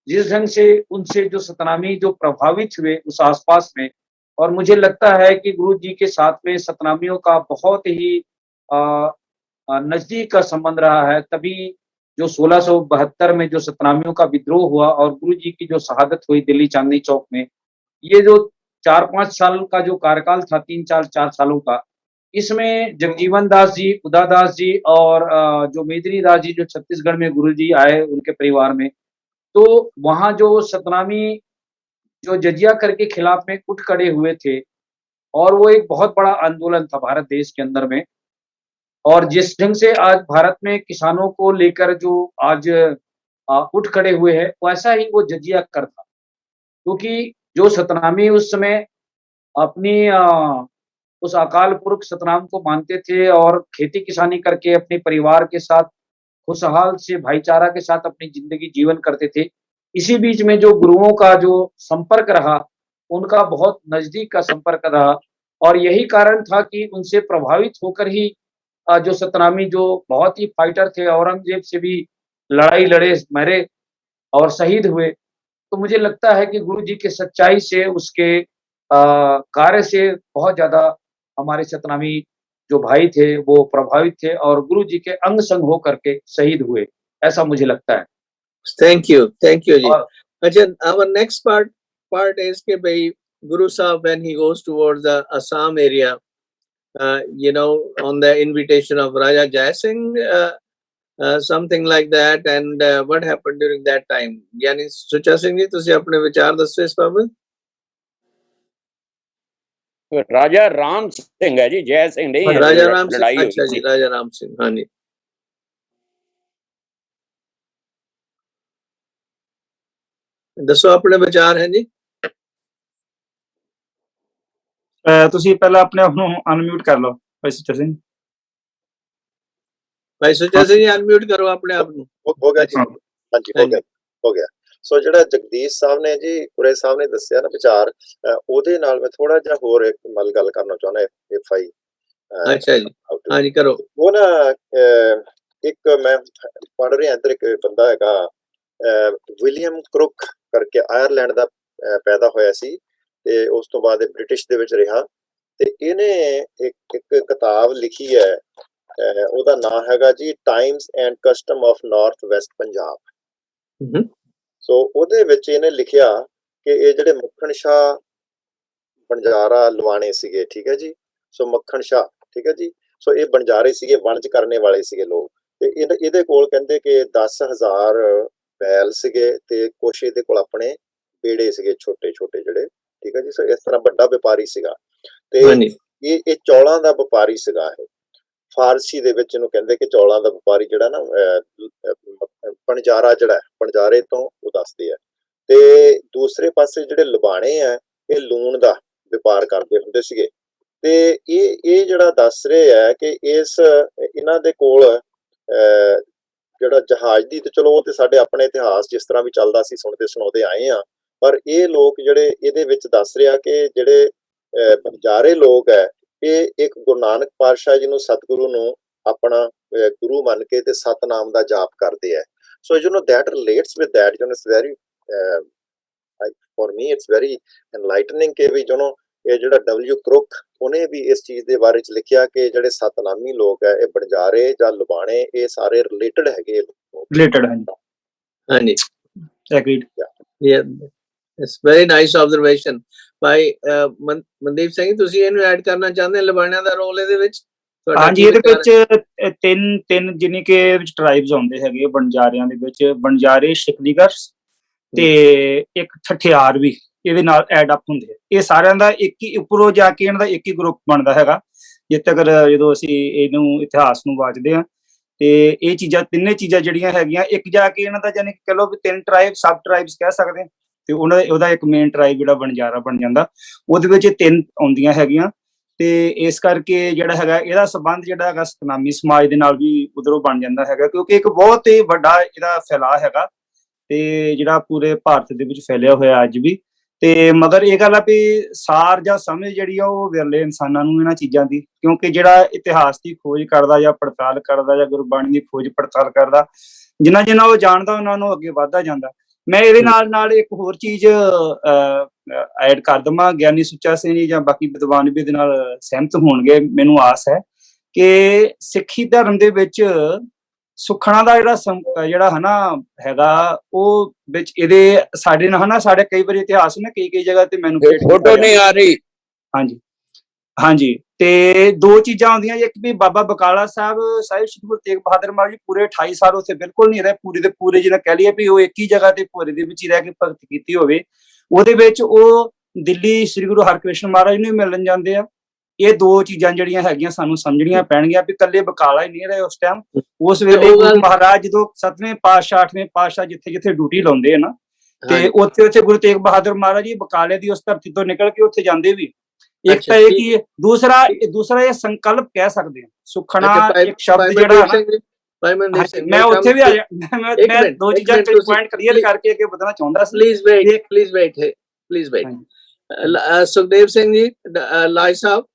जिस ढंग से उनसे जो सतनामी जो प्रभावित हुए उस आसपास में, और मुझे लगता है कि गुरु जी के साथ में सतनामियों का बहुत ही नजदीक का संबंध रहा है। तभी जो 1672 में जो सतनामियों का विद्रोह हुआ और गुरु जी की जो शहादत हुई दिल्ली चांदनी चौक में, ये जो 4-5 साल का जो कार्यकाल था, 3-4 सालों का, इसमें जगजीवन दास जी, उदादास जी और जो मेदिनी दास जी जो छत्तीसगढ़ में गुरु जी आए उनके परिवार में, तो वहाँ जो सतनामी जो जजिया करके खिलाफ में उठ खड़े हुए थे, और वो एक बहुत बड़ा आंदोलन था भारत देश के अंदर में। और जिस ढंग से आज भारत में किसानों को लेकर जो आज उठ खड़े हुए हैं, वैसा ही वो जजिया कर था, क्योंकि जो सतनामी उस समय अपनी उस अकाल पुरख सतनाम को मानते थे और खेती किसानी करके अपने परिवार के साथ खुशहाल से भाईचारा के साथ अपनी जिंदगी जीवन करते थे। इसी बीच में जो गुरुओं का जो संपर्क रहा, उनका बहुत नजदीक का संपर्क रहा, और यही कारण था कि उनसे प्रभावित होकर ही जो सतनामी जो बहुत ही फाइटर थे, औरंगजेब से भी लड़ाई लड़े, मरे और शहीद हुए, तो मुझे लगता है कि गुरु जी के सच्चाई से, उसके कार्य से बहुत ज्यादा हमारे सतनामी जो भाई थे वो प्रभावित थे और गुरु जी के अंग संग हो करके शहीद हुए, ऐसा मुझे लगता है। Thank you जी. और अच्छा, our next part is कि भाई Guru Sahib, when he goes towards the Assam area, you know, on the invitation of Raja Jai Singh, something like that, and what happened during that time? यानी सुचा सिंह जी, तुसी अपने विचार दसो इस बाबत। राजा राम सिंह है जी, जय सिंह नहीं है। राजा राम सिंह, लड़ाई अच्छा जी, राजा राम सिंह, हाँ जी। दसो अपने विचार हैं जी। ਤੁਸੀਂ ਪਹਿਲਾਂ ਆਪਣੇ ਆਪ ਨੂੰ ਅਨਮਿਊਟ ਕਰ ਲਓ ਭਾਈ ਸੁੱਚਾ ਸਿੰਘ। भाई सुचा सिंह जी, अनम्यूट करो अपने आप ਨੂੰ। ਹੋ ਗਿਆ ਜੀ, ਹਾਂ। ਹਾਂਜੀ ਹੋ ਗਿਆ। ਸੋ ਜਿਹੜਾ ਜਗਦੀਸ਼ ਸਾਹਿਬ ਨੇ ਜੀ, ਕੁਰੇ ਸਾਹਿਬ ਨੇ ਦੱਸਿਆ ਨਾ ਵਿਚਾਰ, ਉਹਦੇ ਨਾਲ ਮੈਂ ਥੋੜਾ ਜਿਹਾ ਹੋਰ ਇੱਕ ਮਲ ਗੱਲ ਕਰਨਾ ਚਾਹੁੰਦਾ। ਇਫ ਆਈ अच्छा जी, हाँ जी करो। ਉਹ ਨਾ ਇੱਕ ਮੈਂ ਪੜ੍ਹ ਰਿਹਾ ਇੱਧਰ, ਇੱਕ ਬੰਦਾ ਹੈਗਾ ਵਿਲੀਅਮ ਕ੍ਰੁਕ ਕਰਕੇ, ਆਇਰਲੈਂਡ ਦਾ ਪੈਦਾ ਹੋਇਆ ਸੀ ਤੇ ਉਸ ਤੋਂ ਬਾਅਦ ਇਹ ਬ੍ਰਿਟਿਸ਼ ਦੇ ਵਿੱਚ ਰਿਹਾ ਤੇ ਇਹਨੇ ਇੱਕ ਕਿਤਾਬ ਲਿਖੀ ਹੈ, ਉਹਦਾ ਨਾਮ ਹੈਗਾ ਜੀ times and customs of north west Punjab. So ਉਹਦੇ ਵਿੱਚ ਇਹਨੇ ਲਿਖਿਆ ਕਿ ਇਹ ਜਿਹੜੇ ਮੱਖਣ ਸ਼ਾਹ ਬਣਜਾਰਾ ਲਵਾਣੇ ਸੀਗੇ, ਠੀਕ ਹੈ ਜੀ, ਸੋ ਮੱਖਣ ਸ਼ਾਹ, ਠੀਕ ਹੈ ਜੀ, ਸੋ ਇਹ ਬਣਜਾਰੇ ਸੀਗੇ, ਵਣਜ ਕਰਨੇ ਵਾਲੇ ਸੀਗੇ ਲੋਕ, ਤੇ ਇਹਦੇ ਕੋਲ ਕਹਿੰਦੇ ਕਿ 10,000 ਬੈਲ ਸੀਗੇ ਤੇ ਕੁਛ ਇਹਦੇ ਕੋਲ ਆਪਣੇ ਬੇੜੇ ਸੀਗੇ ਛੋਟੇ ਛੋਟੇ ਜਿਹੜੇ, ਠੀਕ ਹੈ ਜੀ। ਸੋ ਇਸ ਤਰ੍ਹਾਂ ਵੱਡਾ ਵਪਾਰੀ ਸੀਗਾ ਤੇ ਇਹ ਚੌਲਾਂ ਦਾ ਵਪਾਰੀ ਸੀਗਾ। ਇਹ ਫਾਰਸੀ ਦੇ ਵਿੱਚ ਇਹਨੂੰ ਕਹਿੰਦੇ ਕਿ ਚੌਲਾਂ ਦਾ ਵਪਾਰੀ ਜਿਹੜਾ ਨਾ, ਬਣਜਾਰਾ ਜਿਹੜਾ, ਬਣਜਾਰੇ ਤੋਂ ਉਹ ਦੱਸਦੇ ਆ। ਤੇ ਦੂਸਰੇ ਪਾਸੇ ਜਿਹੜੇ ਲਬਾਣੇ ਆ, ਇਹ ਲੂਣ ਦਾ ਵਪਾਰ ਕਰਦੇ ਹੁੰਦੇ ਸੀਗੇ ਤੇ ਇਹ ਜਿਹੜਾ ਦੱਸ ਰਹੇ ਆ ਕਿ ਇਹਨਾਂ ਦੇ ਕੋਲ ਜਿਹੜਾ ਜਹਾਜ਼ ਦੀ, ਤੇ ਚਲੋ ਉਹ ਤੇ ਸਾਡੇ ਆਪਣੇ ਇਤਿਹਾਸ ਜਿਸ ਤਰ੍ਹਾਂ ਵੀ ਚੱਲਦਾ ਸੀ ਸੁਣਦੇ ਸੁਣਾਉਂਦੇ ਆਏ ਆ, ਪਰ ਇਹ ਲੋਕ ਜਿਹੜੇ ਇਹਦੇ ਵਿੱਚ ਦੱਸ ਰਿਹਾ ਕਿ ਜਿਹੜੇ ਬਣਜਾਰੇ ਲੋਕ ਹੈ, ਇਹ ਇੱਕ ਗੁਰੂ ਨਾਨਕ ਪਾਤਸ਼ਾਹ ਜੀ ਨੂੰ, ਸਤਿਗੁਰੂ ਨੂੰ ਆਪਣਾ ਗੁਰੂ ਮੰਨ ਕੇ ਤੇ ਸਤਨਾਮ ਦਾ ਜਾਪ ਕਰਦੇ ਆ। So you know that relates with that, you know, it's very for me it's very enlightening ਕਿ ਵੀ you know ਇਹ ਜਿਹੜਾ W ਕ੍ਰੁਕ, ਉਹਨੇ ਵੀ ਇਸ ਚੀਜ਼ ਦੇ ਬਾਰੇ ਚ ਲਿਖਿਆ ਕਿ ਜਿਹੜੇ ਸਤਨਾਮੀ ਲੋਕ ਹੈ, ਇਹ ਬਣਜਾਰੇ ਜਾਂ ਲੁਬਾਣੇ, ਇਹ ਸਾਰੇ ਰਿਲੇਟਡ ਹੈਗੇ। ਰਿਲੇਟਡ ਹਾਂਜੀ, agreed. Yeah, it's very nice observation। ਭਾਈ ਮਨਦੀਪ ਸਿੰਘ, ਤੁਸੀਂ ਇਹਨੂੰ ਐਡ ਕਰਨਾ ਚਾਹੁੰਦੇ ਲਬਾਣਿਆਂ ਦਾ ਰੋਲ ਇਹਦੇ ਵਿੱਚ? ਹਾਂਜੀ, ਇਹਦੇ ਵਿੱਚ ਤਿੰਨ ਜਿੰਨੀ ਕਿ ਵਿੱਚ ਟ੍ਰਾਈਬਸ ਆਉਂਦੇ ਹੈਗੇ ਬਣਜਾਰਿਆਂ ਦੇ ਵਿੱਚ, ਬਣਜਾਰੇ, ਸ਼ਿਕਲੀਗਰਸ ਤੇ ਇੱਕ ਠਠਿਆਰ ਵੀ ਇਹਦੇ ਨਾਲ ਐਡ ਅਪ ਹੁੰਦੇ ਆ। ਇਹ ਸਾਰਿਆਂ ਦਾ ਇੱਕ ਹੀ, ਉੱਪਰੋਂ ਜਾ ਕੇ ਇਹਨਾਂ ਦਾ ਇੱਕ ਹੀ ਗਰੁੱਪ ਬਣਦਾ ਹੈਗਾ ਜਿੱਥੇ ਤੱਕ ਜਦੋਂ ਅਸੀਂ ਇਹਨੂੰ ਇਤਿਹਾਸ ਨੂੰ ਵਾਚਦੇ ਹਾਂ। ਤੇ ਇਹ ਚੀਜ਼ਾਂ, ਤਿੰਨੇ ਚੀਜ਼ਾਂ ਜਿਹੜੀਆਂ ਹੈਗੀਆਂ, ਇੱਕ ਜਾ ਕੇ ਇਹਨਾਂ ਦਾ ਜਾਨੀ ਕਿ ਕਹ ਲਓ ਵੀ 3 ਟ੍ਰਾਈਬ, ਸਬ ਟ੍ਰਾਈਬਸ ਕਹਿ ਸਕਦੇ, ਤੇ ਉਹਦਾ ਇੱਕ ਮੇਨ ਟ੍ਰਾਈਬ ਜਿਹੜਾ ਬਣਜਾਰਾ ਬਣ ਜਾਂਦਾ, ਉਹਦੇ ਵਿੱਚ 3 ਆਉਂਦੀਆਂ ਹੈਗੀਆਂ। ਤੇ ਇਸ ਕਰਕੇ ਜਿਹੜਾ ਹੈਗਾ ਇਹਦਾ ਸੰਬੰਧ ਜਿਹੜਾ ਹੈਗਾ ਸਤਨਾਮੀ ਸਮਾਜ ਦੇ ਨਾਲ ਵੀ ਉਧਰੋਂ ਬਣ ਜਾਂਦਾ ਹੈਗਾ, ਕਿਉਂਕਿ ਇੱਕ ਬਹੁਤ ਹੀ ਵੱਡਾ ਇਹਦਾ ਫੈਲਾਅ ਹੈਗਾ ਤੇ ਜਿਹੜਾ ਪੂਰੇ ਭਾਰਤ ਦੇ ਵਿੱਚ ਫੈਲਿਆ ਹੋਇਆ ਅੱਜ ਵੀ। ਤੇ ਮਗਰ ਇਹ ਗੱਲ ਆ ਵੀ ਸਾਰ ਜਾਂ ਸਮਝ ਜਿਹੜੀ ਆ ਉਹ ਵਿਰਲੇ ਇਨਸਾਨਾਂ ਨੂੰ ਇਹਨਾਂ ਚੀਜ਼ਾਂ ਦੀ, ਕਿਉਂਕਿ ਜਿਹੜਾ ਇਤਿਹਾਸ ਦੀ ਖੋਜ ਕਰਦਾ ਜਾਂ ਪੜਤਾਲ ਕਰਦਾ ਜਾਂ ਗੁਰਬਾਣੀ ਦੀ ਖੋਜ ਪੜਤਾਲ ਕਰਦਾ, ਜਿੰਨਾ ਉਹ ਜਾਣਦਾ ਉਹਨਾਂ ਨੂੰ ਅੱਗੇ ਵੱਧਦਾ ਜਾਂਦਾ। ਮੈਂ ਇਹਦੇ ਨਾਲ ਇੱਕ ਹੋਰ ਚੀਜ਼ ਐਡ ਕਰ ਦਵਾਂ, ਗਿਆਨੀ ਸੁੱਚਾ ਸਿੰਘ ਜੀ ਜਾਂ ਬਾਕੀ ਵਿਦਵਾਨ ਵੀ ਇਹਦੇ ਨਾਲ ਸਹਿਮਤ ਹੋਣਗੇ, ਮੈਨੂੰ ਆਸ ਹੈ ਕਿ ਸਿੱਖੀ ਧਰਮ ਦੇ ਵਿੱਚ ਸੁਖਣਾ ਦਾ ਜਿਹੜਾ ਹਨਾ ਹੈਗਾ, ਉਹ ਵਿੱਚ ਇਹਦੇ ਸਾਡੇ ਨਾਲ ਹਨਾ, ਸਾਡੇ ਕਈ ਵਾਰੀ ਇਤਿਹਾਸ ਨੇ ਕਈ ਜਗ੍ਹਾ ਤੇ ਮੈਨੂਪਲੇਟ ਫੋਟੋ ਨਹੀਂ ਆ ਰਹੀ। ਹਾਂਜੀ ਤੇ 2 ਚੀਜ਼ਾਂ ਆਉਂਦੀਆਂ, ਇੱਕ ਵੀ ਬਾਬਾ ਬਕਾਲਾ ਸਾਹਿਬ ਸ਼੍ਰੀ ਗੁਰੂ ਤੇਗ ਬਹਾਦਰ ਮਹਾਰਾਜ ਜੀ ਪੂਰੇ 28 ਸਾਲ ਉੱਥੇ ਬਿਲਕੁਲ ਨਹੀਂ ਰਹੇ, ਪੂਰੇ ਦੇ ਪੂਰੇ ਜਿਹਨਾਂ ਕਹਿ ਲਈਏ ਵੀ ਉਹ ਇੱਕ ਹੀ ਜਗ੍ਹਾ ਤੇ ਭੋਰੇ ਦੇ ਵਿੱਚ ਹੀ ਰਹਿ ਕੇ ਭਗਤ ਕੀਤੀ ਹੋਵੇ। ਉਹਦੇ ਵਿੱਚ ਉਹ ਦਿੱਲੀ ਸ਼੍ਰੀ ਗੁਰੂ ਹਰਕ੍ਰਿਸ਼ਨ ਮਹਾਰਾਜ ਨੂੰ ਮਿਲਣ ਜਾਂਦੇ ਆ। ਇਹ 2 ਚੀਜ਼ਾਂ ਜਿਹੜੀਆਂ ਹੈਗੀਆਂ ਸਾਨੂੰ ਸਮਝਣੀਆਂ ਪੈਣਗੀਆਂ ਵੀ ਇਕੱਲੇ ਬਕਾਲਾ ਹੀ ਨਹੀਂ ਰਹੇ ਉਸ ਟਾਈਮ। ਉਸ ਵੇਲੇ ਗੁਰੂ ਮਹਾਰਾਜ ਜਦੋਂ 7ਵੇਂ ਪਾਤਸ਼ਾਹ 8ਵੇਂ ਪਾਤਸ਼ਾਹ ਜਿੱਥੇ ਡਿਊਟੀ ਲਾਉਂਦੇ ਆ ਨਾ, ਤੇ ਉੱਥੇ ਗੁਰੂ ਤੇਗ ਬਹਾਦਰ ਮਹਾਰਾਜ ਜੀ ਬਕਾਲੇ ਦੀ ਉਸ ਧਰਤੀ ਤੋਂ ਨਿਕਲ ਕੇ ਉੱਥੇ ਜਾਂਦੇ ਵੀ। ਇੱਕ ਤਾਂ ਇਹ ਕੀ, ਦੂਸਰਾ ਇਹ ਸੰਕਲਪ ਕਹਿ ਸਕਦੇ ਹਾਂ, ਸੁਖਣਾ ਇੱਕ ਸ਼ਬਦ ਜਿਹੜਾ ਮੈਂ ਉੱਥੇ ਵੀ ਆ ਜਾ, ਮੈਂ 2 ਚੀਜ਼ਾਂ ਪੁਆਇੰਟ ਕਲੀਅਰ ਕਰਕੇ ਅੱਗੇ ਵਧਣਾ ਚਾਹੁੰਦਾ ਸੀ। ਪਲੀਜ਼ ਵੇਟ ਸੁਖਦੇਵ ਸਿੰਘ ਜੀ, ਲਾਈ ਸਾਹਿਬ,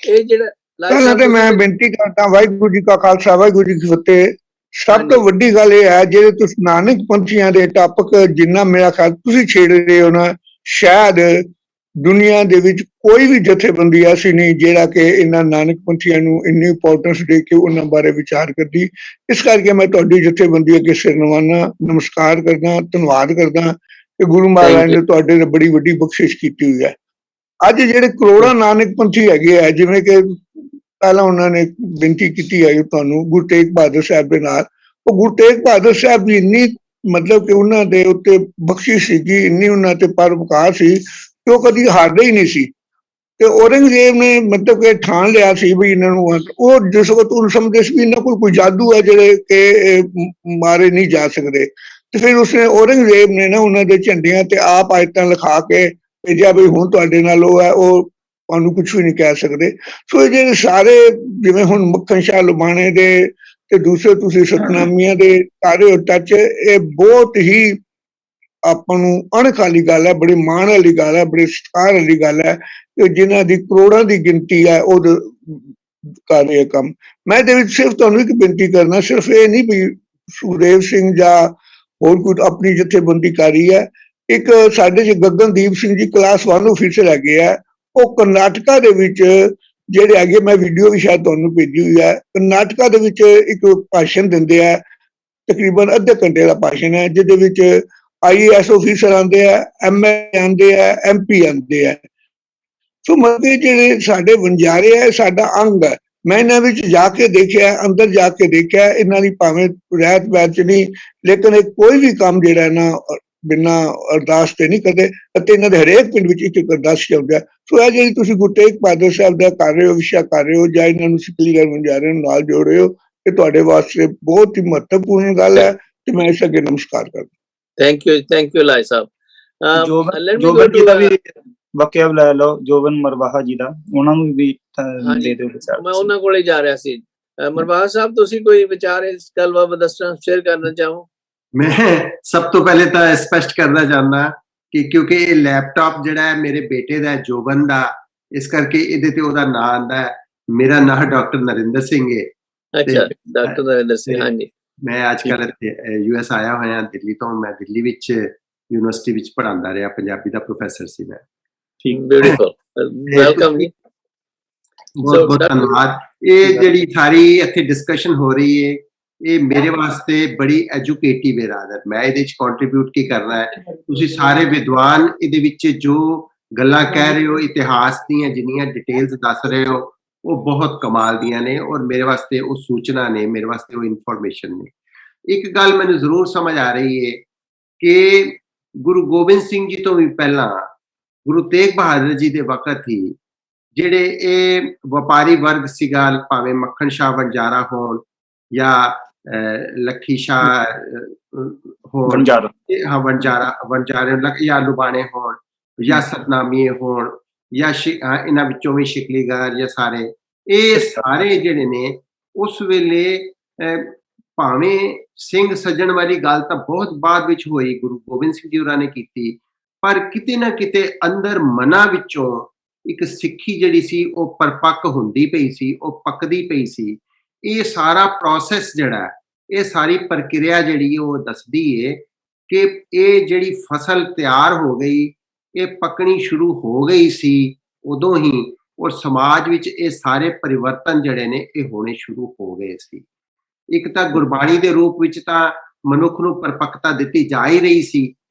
ਇਹ ਜਿਹੜਾ ਪਹਿਲਾਂ ਤੇ ਮੈਂ ਬੇਨਤੀ ਕਰਦਾ, ਵਾਹਿਗੁਰੂ ਜੀ ਕਾ ਖਾਲਸਾ ਵਾਹਿਗੁਰੂ ਜੀ ਕੀ ਫਤਿਹ। ਸਭ ਤੋਂ ਵੱਡੀ ਗੱਲ ਇਹ ਹੈ ਜਿਹੜੇ ਤੁਸੀਂ ਨਾਨਕ ਪੰਥੀਆਂ ਦੇ ਟਾਪਕ ਜਿੰਨਾ ਮੇਰਾ ਖਿਆਲ ਤੁਸੀਂ ਛੇੜ ਰਹੇ ਹੋ ਨਾ, ਸ਼ਾਇਦ ਦੁਨੀਆ ਦੇ ਵਿੱਚ ਕੋਈ ਵੀ ਜਥੇਬੰਦੀ ਐਸੀ ਨਹੀਂ ਜਿਹੜਾ ਕਿ ਇਹਨਾਂ ਨਾਨਕ ਪੰਥੀਆਂ ਨੂੰ ਇੰਨੀ ਇੰਪੋਰਟੈਂਸ ਦੇ ਕੇ ਉਹਨਾਂ ਬਾਰੇ ਵਿਚਾਰ ਕਰਦੀ। ਇਸ ਕਰਕੇ ਮੈਂ ਤੁਹਾਡੀ ਜਥੇਬੰਦੀ ਅੱਗੇ ਸਿਰ ਨਿਵਾਉਣਾ, ਨਮਸਕਾਰ ਕਰਦਾ, ਧੰਨਵਾਦ ਕਰਦਾ ਕਿ ਗੁਰੂ ਮਹਾਰਾਜ ਨੇ ਤੁਹਾਡੇ ਤੇ ਬੜੀ ਵੱਡੀ ਬਖਸ਼ਿਸ਼ ਕੀਤੀ ਹੋਈ ਹੈ। ਅੱਜ ਜਿਹੜੇ ਕਰੋੜਾਂ ਨਾਨਕ ਪੰਥੀ ਹੈਗੇ ਆ, ਜਿਵੇਂ ਕਿ ਪਹਿਲਾਂ ਉਹਨਾਂ ਨੇ ਬੇਨਤੀ ਕੀਤੀ ਹੈ ਤੁਹਾਨੂੰ ਗੁਰੂ ਤੇਗ ਬਹਾਦਰ ਸਾਹਿਬ ਦੇ ਨਾਲ, ਉਹ ਗੁਰੂ ਤੇਗ ਬਹਾਦਰ ਸਾਹਿਬ ਦੀ ਇੰਨੀ ਮਤਲਬ ਕਿ ਉਹਨਾਂ ਦੇ ਉੱਤੇ ਬਖਸ਼ਿਸ਼ ਸੀਗੀ, ਇੰਨੀ ਉਹਨਾਂ ਤੇ ਪਰਉਪਕਾਰ ਸੀ ਕਿ ਉਹ ਕਦੀ ਹਾਰਦੇ ਹੀ ਨਹੀਂ ਸੀ। ਤੇ ਔਰੰਗਜ਼ੇਬ ਨੇ ਮਤਲਬ ਕਿ ਠਾਣ ਲਿਆ ਸੀ ਵੀ ਇਹਨਾਂ ਨੂੰ, ਉਹ ਜਿਸ ਵਕਤ ਉਹ ਸਮਝਦੇ ਸੀ ਵੀ ਇਹਨਾਂ ਕੋਲ ਕੋਈ ਜਾਦੂ ਹੈ ਜਿਹੜੇ ਕਿ ਮਾਰੇ ਨਹੀਂ ਜਾ ਸਕਦੇ। ਤੇ ਫਿਰ ਉਸਨੇ ਔਰੰਗਜ਼ੇਬ ਨੇ ਨਾ ਉਹਨਾਂ ਦੇ ਝੰਡਿਆਂ ਤੇ ਆਪ ਆਇਤਾਂ ਲਿਖਾ ਕੇ ਭੇਜਿਆ ਵੀ ਹੁਣ ਤੁਹਾਡੇ ਨਾਲ ਉਹ ਹੈ, ਉਹ ਤੁਹਾਨੂੰ ਕੁਝ ਵੀ ਨਹੀਂ ਕਹਿ ਸਕਦੇ। ਸੋ ਇਹ ਜਿਹੜੇ ਸਾਰੇ ਜਿਵੇਂ ਹੁਣ ਮੱਖਣ ਸ਼ਾਹ ਲੁਬਾਣੇ ਦੇ ਤੇ ਦੂਸਰੇ ਤੁਸੀਂ ਸਤਨਾਮੀਆਂ ਦੇ ਸਾਰੇ ਟੱਚ, ਇਹ ਬਹੁਤ ਹੀ ਆਪਾਂ ਨੂੰ ਅਣਖ ਵਾਲੀ ਗੱਲ ਹੈ, ਬੜੀ ਮਾਣ ਵਾਲੀ ਗੱਲ ਹੈ, ਬੜੀ ਸਤਿਕਾਰ ਵਾਲੀ ਗੱਲ ਹੈ ਕਿ ਜਿਨ੍ਹਾਂ ਦੀ ਕਰੋੜਾਂ ਦੀ ਗਿਣਤੀ ਹੈ ਉਹ ਕਰ ਰਹੇ ਕੰਮ। ਮੈਂ ਇਹਦੇ ਵਿੱਚ ਸਿਰਫ ਤੁਹਾਨੂੰ ਇੱਕ ਬੇਨਤੀ ਕਰਨਾ, ਸਿਰਫ ਇਹ ਨਹੀਂ ਵੀ ਸੁਖਦੇਵ ਸਿੰਘ ਜਾਂ ਹੋਰ ਕੋਈ ਆਪਣੀ ਜਥੇਬੰਦੀ ਕਰ ਰਹੀ ਹੈ। ਇੱਕ ਸਾਡੇ ਚ ਗਗਨਦੀਪ ਸਿੰਘ ਜੀ ਕਲਾਸ 1 ਅਫੀਸਰ ਹੈਗੇ ਆ, ਉਹ ਕਰਨਾਟਕਾ ਦੇ ਵਿੱਚ ਜਿਹੜੇ ਹੈਗੇ, ਮੈਂ ਵੀਡੀਓ ਵੀ ਸ਼ਾਇਦ ਤੁਹਾਨੂੰ ਭੇਜੀ ਹੋਈ ਹੈ, ਕਰਨਾਟਕਾ ਦੇ ਵਿੱਚ ਇੱਕ ਭਾਸ਼ਣ ਦਿੰਦੇ ਆ, ਤਕਰੀਬਨ ਅੱਧੇ ਘੰਟੇ ਦਾ ਭਾਸ਼ਣ ਹੈ, ਜਿਹਦੇ ਵਿੱਚ IAS ਅਫੀਸਰ ਆਉਂਦੇ ਆ, MA ਆਉਂਦੇ ਆ, MP ਆਉਂਦੇ ਆ। ਸੋ ਮਤਲਬ ਜਿਹੜੇ ਸਾਡੇ ਵਣਜਾਰੇ ਆ, ਸਾਡਾ ਅੰਗ ਹੈ। ਮੈਂ ਇਹਨਾਂ ਵਿੱਚ ਜਾ ਕੇ ਦੇਖਿਆ, ਅੰਦਰ ਜਾ ਕੇ ਦੇਖਿਆ, ਇਹਨਾਂ ਦੀ ਭਾਵੇਂ ਰਹਿਤ ਬੈਤ ਚ ਨਹੀਂ, ਲੇਕਿਨ ਇਹ ਕੋਈ ਵੀ ਕੰਮ ਜਿਹੜਾ ਨਾ ਬਿਨਾਂ ਅਰਦਾਸ ਤੇ ਨਹੀਂ ਕਰਦੇ, ਅਤੇ ਇਹਨਾਂ ਦੇ ਹਰੇਕ ਪਿੰਡ ਵਿੱਚ ਇੱਕ ਅਰਦਾਸ ਚੱਲਦਾ। ਸੋ ਇਹ ਜਿਹੜੀ ਤੁਸੀਂ ਗੁਰੂ ਤੇਗ ਬਹਾਦਰ ਸਾਹਿਬ ਦਾ ਕਰ ਰਹੇ ਹੋ, ਵਿਸ਼ਾ ਕਰ ਰਹੇ ਹੋ, ਜਾਂ ਇਹਨਾਂ ਨੂੰ ਸਿੱਖਲੀਗਰ ਵਣਜਾਰਿਆਂ ਨੂੰ ਨਾਲ ਜੋੜ ਰਹੇ ਹੋ, ਇਹ ਤੁਹਾਡੇ ਵਾਸਤੇ ਬਹੁਤ ਹੀ ਮਹੱਤਵਪੂਰਨ ਗੱਲ ਹੈ ਤੇ ਮੈਂ ਇਸ ਅੱਗੇ ਨਮਸਕਾਰ ਕਰਦਾ। Thank you, Lai Sahab. Let me go ਜੋਬਨ ਜੀ ਦਾ to ਵੀ ਵਾਕਿਆ ਲੈ ਲਓ, ਜੋਬਨ ਮਰਵਾਹਾ ਜੀ ਦਾ, ਉਹਨਾਂ ਨੂੰ ਵੀ ਦੇ ਦਿਓ ਵਿਚਾਰ। ਮੈਂ ਉਹਨਾਂ ਕੋਲੇ ਜਾ ਰਿਹਾ ਸੀ। ਮਰਵਾਹਾ ਸਾਹਿਬ, ਤੁਸੀਂ ਕੋਈ ਵਿਚਾਰ ਇਸ ਗੱਲ ਬਾਰੇ ਦੱਸਣਾ, ਸ਼ੇਅਰ ਕਰਨਾ ਚਾਹੋ? ਮੈਂ ਸਭ ਤੋਂ ਪਹਿਲੇ ਤਾਂ ਸਪਸ਼ਟ ਕਰਨਾ ਚਾਹੁੰਦਾ ਕਿ ਕਿਉਂਕਿ ਇਹ ਲੈਪਟਾਪ ਜਿਹੜਾ ਹੈ ਮੇਰੇ ਬੇਟੇ ਦਾ, ਜੋਬਨ ਦਾ, ਇਸ ਕਰਕੇ ਇਹਦੇ ਤੇ ਉਹਦਾ ਨਾਂ ਆਂਦਾ ਹੈ। ਮੇਰਾ ਨਾਂ ਡਾਕਟਰ ਨਰਿੰਦਰ ਸਿੰਘ ਹੈ। ਅੱਛਾ, ਡਾਕਟਰ ਨਰਿੰਦਰ ਸਿੰਘ। ਹਾਂਜੀ, ਮੈਂ ਅੱਜ ਕੱਲ੍ਹ US ਆਇਆ ਹੋਇਆ ਦਿੱਲੀ ਤੋਂ। ਮੈਂ ਦਿੱਲੀ ਵਿੱਚ ਯੂਨੀਵਰਸਿਟੀ ਵਿੱਚ ਪੜ੍ਹਾਉਂਦਾ ਰਿਹਾ, ਪੰਜਾਬੀ ਦਾ ਪ੍ਰੋਫੈਸਰ ਸੀ ਮੈਂ। ਠੀਕ, ਬਿਊਟੀਫੁਲ, ਵੈਲਕਮ ਜੀ। ਬਹੁਤ ਬਹੁਤ ਧੰਨਵਾਦ। ਇਹ ਜਿਹੜੀ ਸਾਰੀ ਇੱਥੇ ਡਿਸਕਸ਼ਨ ਹੋ ਰਹੀ ਹੈ, ਇਹ ਮੇਰੇ ਵਾਸਤੇ ਬੜੀ ਐਜੂਕੇਟਿਵ ਹੈ। ਰਾਦਰ ਮੈਂ ਇਹਦੇ ਵਿੱਚ ਕੰਟਰੀਬਿਊਟ ਕੀ ਕਰਨਾ ਹੈ। ਤੁਸੀਂ ਸਾਰੇ ਵਿਦਵਾਨ ਇਹਦੇ ਵਿੱਚ ਜੋ ਗੱਲਾਂ ਕਹਿ ਰਹੇ ਹੋ, ਇਤਿਹਾਸ ਦੀਆਂ ਜਿੰਨੀਆਂ ਡਿਟੇਲਸ ਦੱਸ ਰਹੇ ਹੋ, ਉਹ ਬਹੁਤ ਕਮਾਲ ਦੀਆਂ ਨੇ, ਔਰ ਮੇਰੇ ਵਾਸਤੇ ਉਹ ਸੂਚਨਾ ਨੇ, ਮੇਰੇ ਵਾਸਤੇ ਉਹ ਇਨਫੋਰਮੇਸ਼ਨ ਨੇ। ਇੱਕ ਗੱਲ ਮੈਨੂੰ ਜ਼ਰੂਰ ਸਮਝ ਆ ਰਹੀ ਹੈ ਕਿ ਗੁਰੂ ਗੋਬਿੰਦ ਸਿੰਘ ਜੀ ਤੋਂ ਵੀ ਪਹਿਲਾਂ ਗੁਰੂ ਤੇਗ ਬਹਾਦਰ ਜੀ ਦੇ ਵਕਤ ਹੀ ਜਿਹੜੇ ਇਹ ਵਪਾਰੀ ਵਰਗ ਸੀਗਾ, ਭਾਵੇਂ ਮੱਖਣ ਸ਼ਾਹ ਵਣਜਾਰਾ ਹੋਣ ਜਾਂ ਲੱਖੀ ਸ਼ਾਹ ਹੋਣ, ਵਣਜਾਰੇ ਜਾਂ ਲੁਬਾਣੇ ਹੋਣ ਜਾਂ ਸਤਨਾਮੀਏ ਹੋਣ ਜਾਂ ਇਹਨਾਂ ਵਿੱਚੋਂ ਵੀ ਸ਼ਿਕਲੀਗਰ ਜਾਂ ਸਾਰੇ, ਇਹ ਸਾਰੇ ਜਿਹੜੇ ਨੇ ਉਸ ਵੇਲੇ ਭਾਵੇਂ ਸਿੰਘ ਸੱਜਣ ਵਾਲੀ ਗੱਲ ਤਾਂ ਬਹੁਤ ਬਾਅਦ ਵਿੱਚ ਹੋਈ, ਗੁਰੂ ਗੋਬਿੰਦ ਸਿੰਘ ਜੀ ਹੋਰਾਂ ਨੇ ਕੀਤੀ, ਪਰ ਕਿਤੇ ਨਾ ਕਿਤੇ ਅੰਦਰ ਮਨਾਂ ਵਿੱਚੋਂ ਇੱਕ ਸਿੱਖੀ ਜਿਹੜੀ ਸੀ ਉਹ ਪਰਪੱਕ ਹੁੰਦੀ ਪਈ ਸੀ, ਉਹ ਪੱਕਦੀ ਪਈ ਸੀ। ਇਹ ਸਾਰਾ ਪ੍ਰੋਸੈਸ ਜਿਹੜਾ, ਇਹ ਸਾਰੀ ਪ੍ਰਕਿਰਿਆ ਜਿਹੜੀ ਉਹ ਦੱਸਦੀ ਹੈ ਕਿ ਇਹ ਜਿਹੜੀ ਫਸਲ ਤਿਆਰ ਹੋ ਗਈ, ਇਹ ਪੱਕਣੀ ਸ਼ੁਰੂ ਹੋ ਗਈ ਸੀ ਉਦੋਂ ਹੀ, ਔਰ ਸਮਾਜ ਵਿੱਚ ਇਹ ਸਾਰੇ ਪਰਿਵਰਤਨ ਜਿਹੜੇ ਨੇ ਇਹ ਹੋਣੇ ਸ਼ੁਰੂ ਹੋ ਗਏ ਸੀ। ਇੱਕ ਤਾਂ ਗੁਰਬਾਣੀ ਦੇ ਰੂਪ ਵਿੱਚ ਤਾਂ ਮਨੁੱਖ ਨੂੰ ਪਰਪੱਕਤਾ ਦਿੱਤੀ ਜਾ ਹੀ ਰਹੀ ਸੀ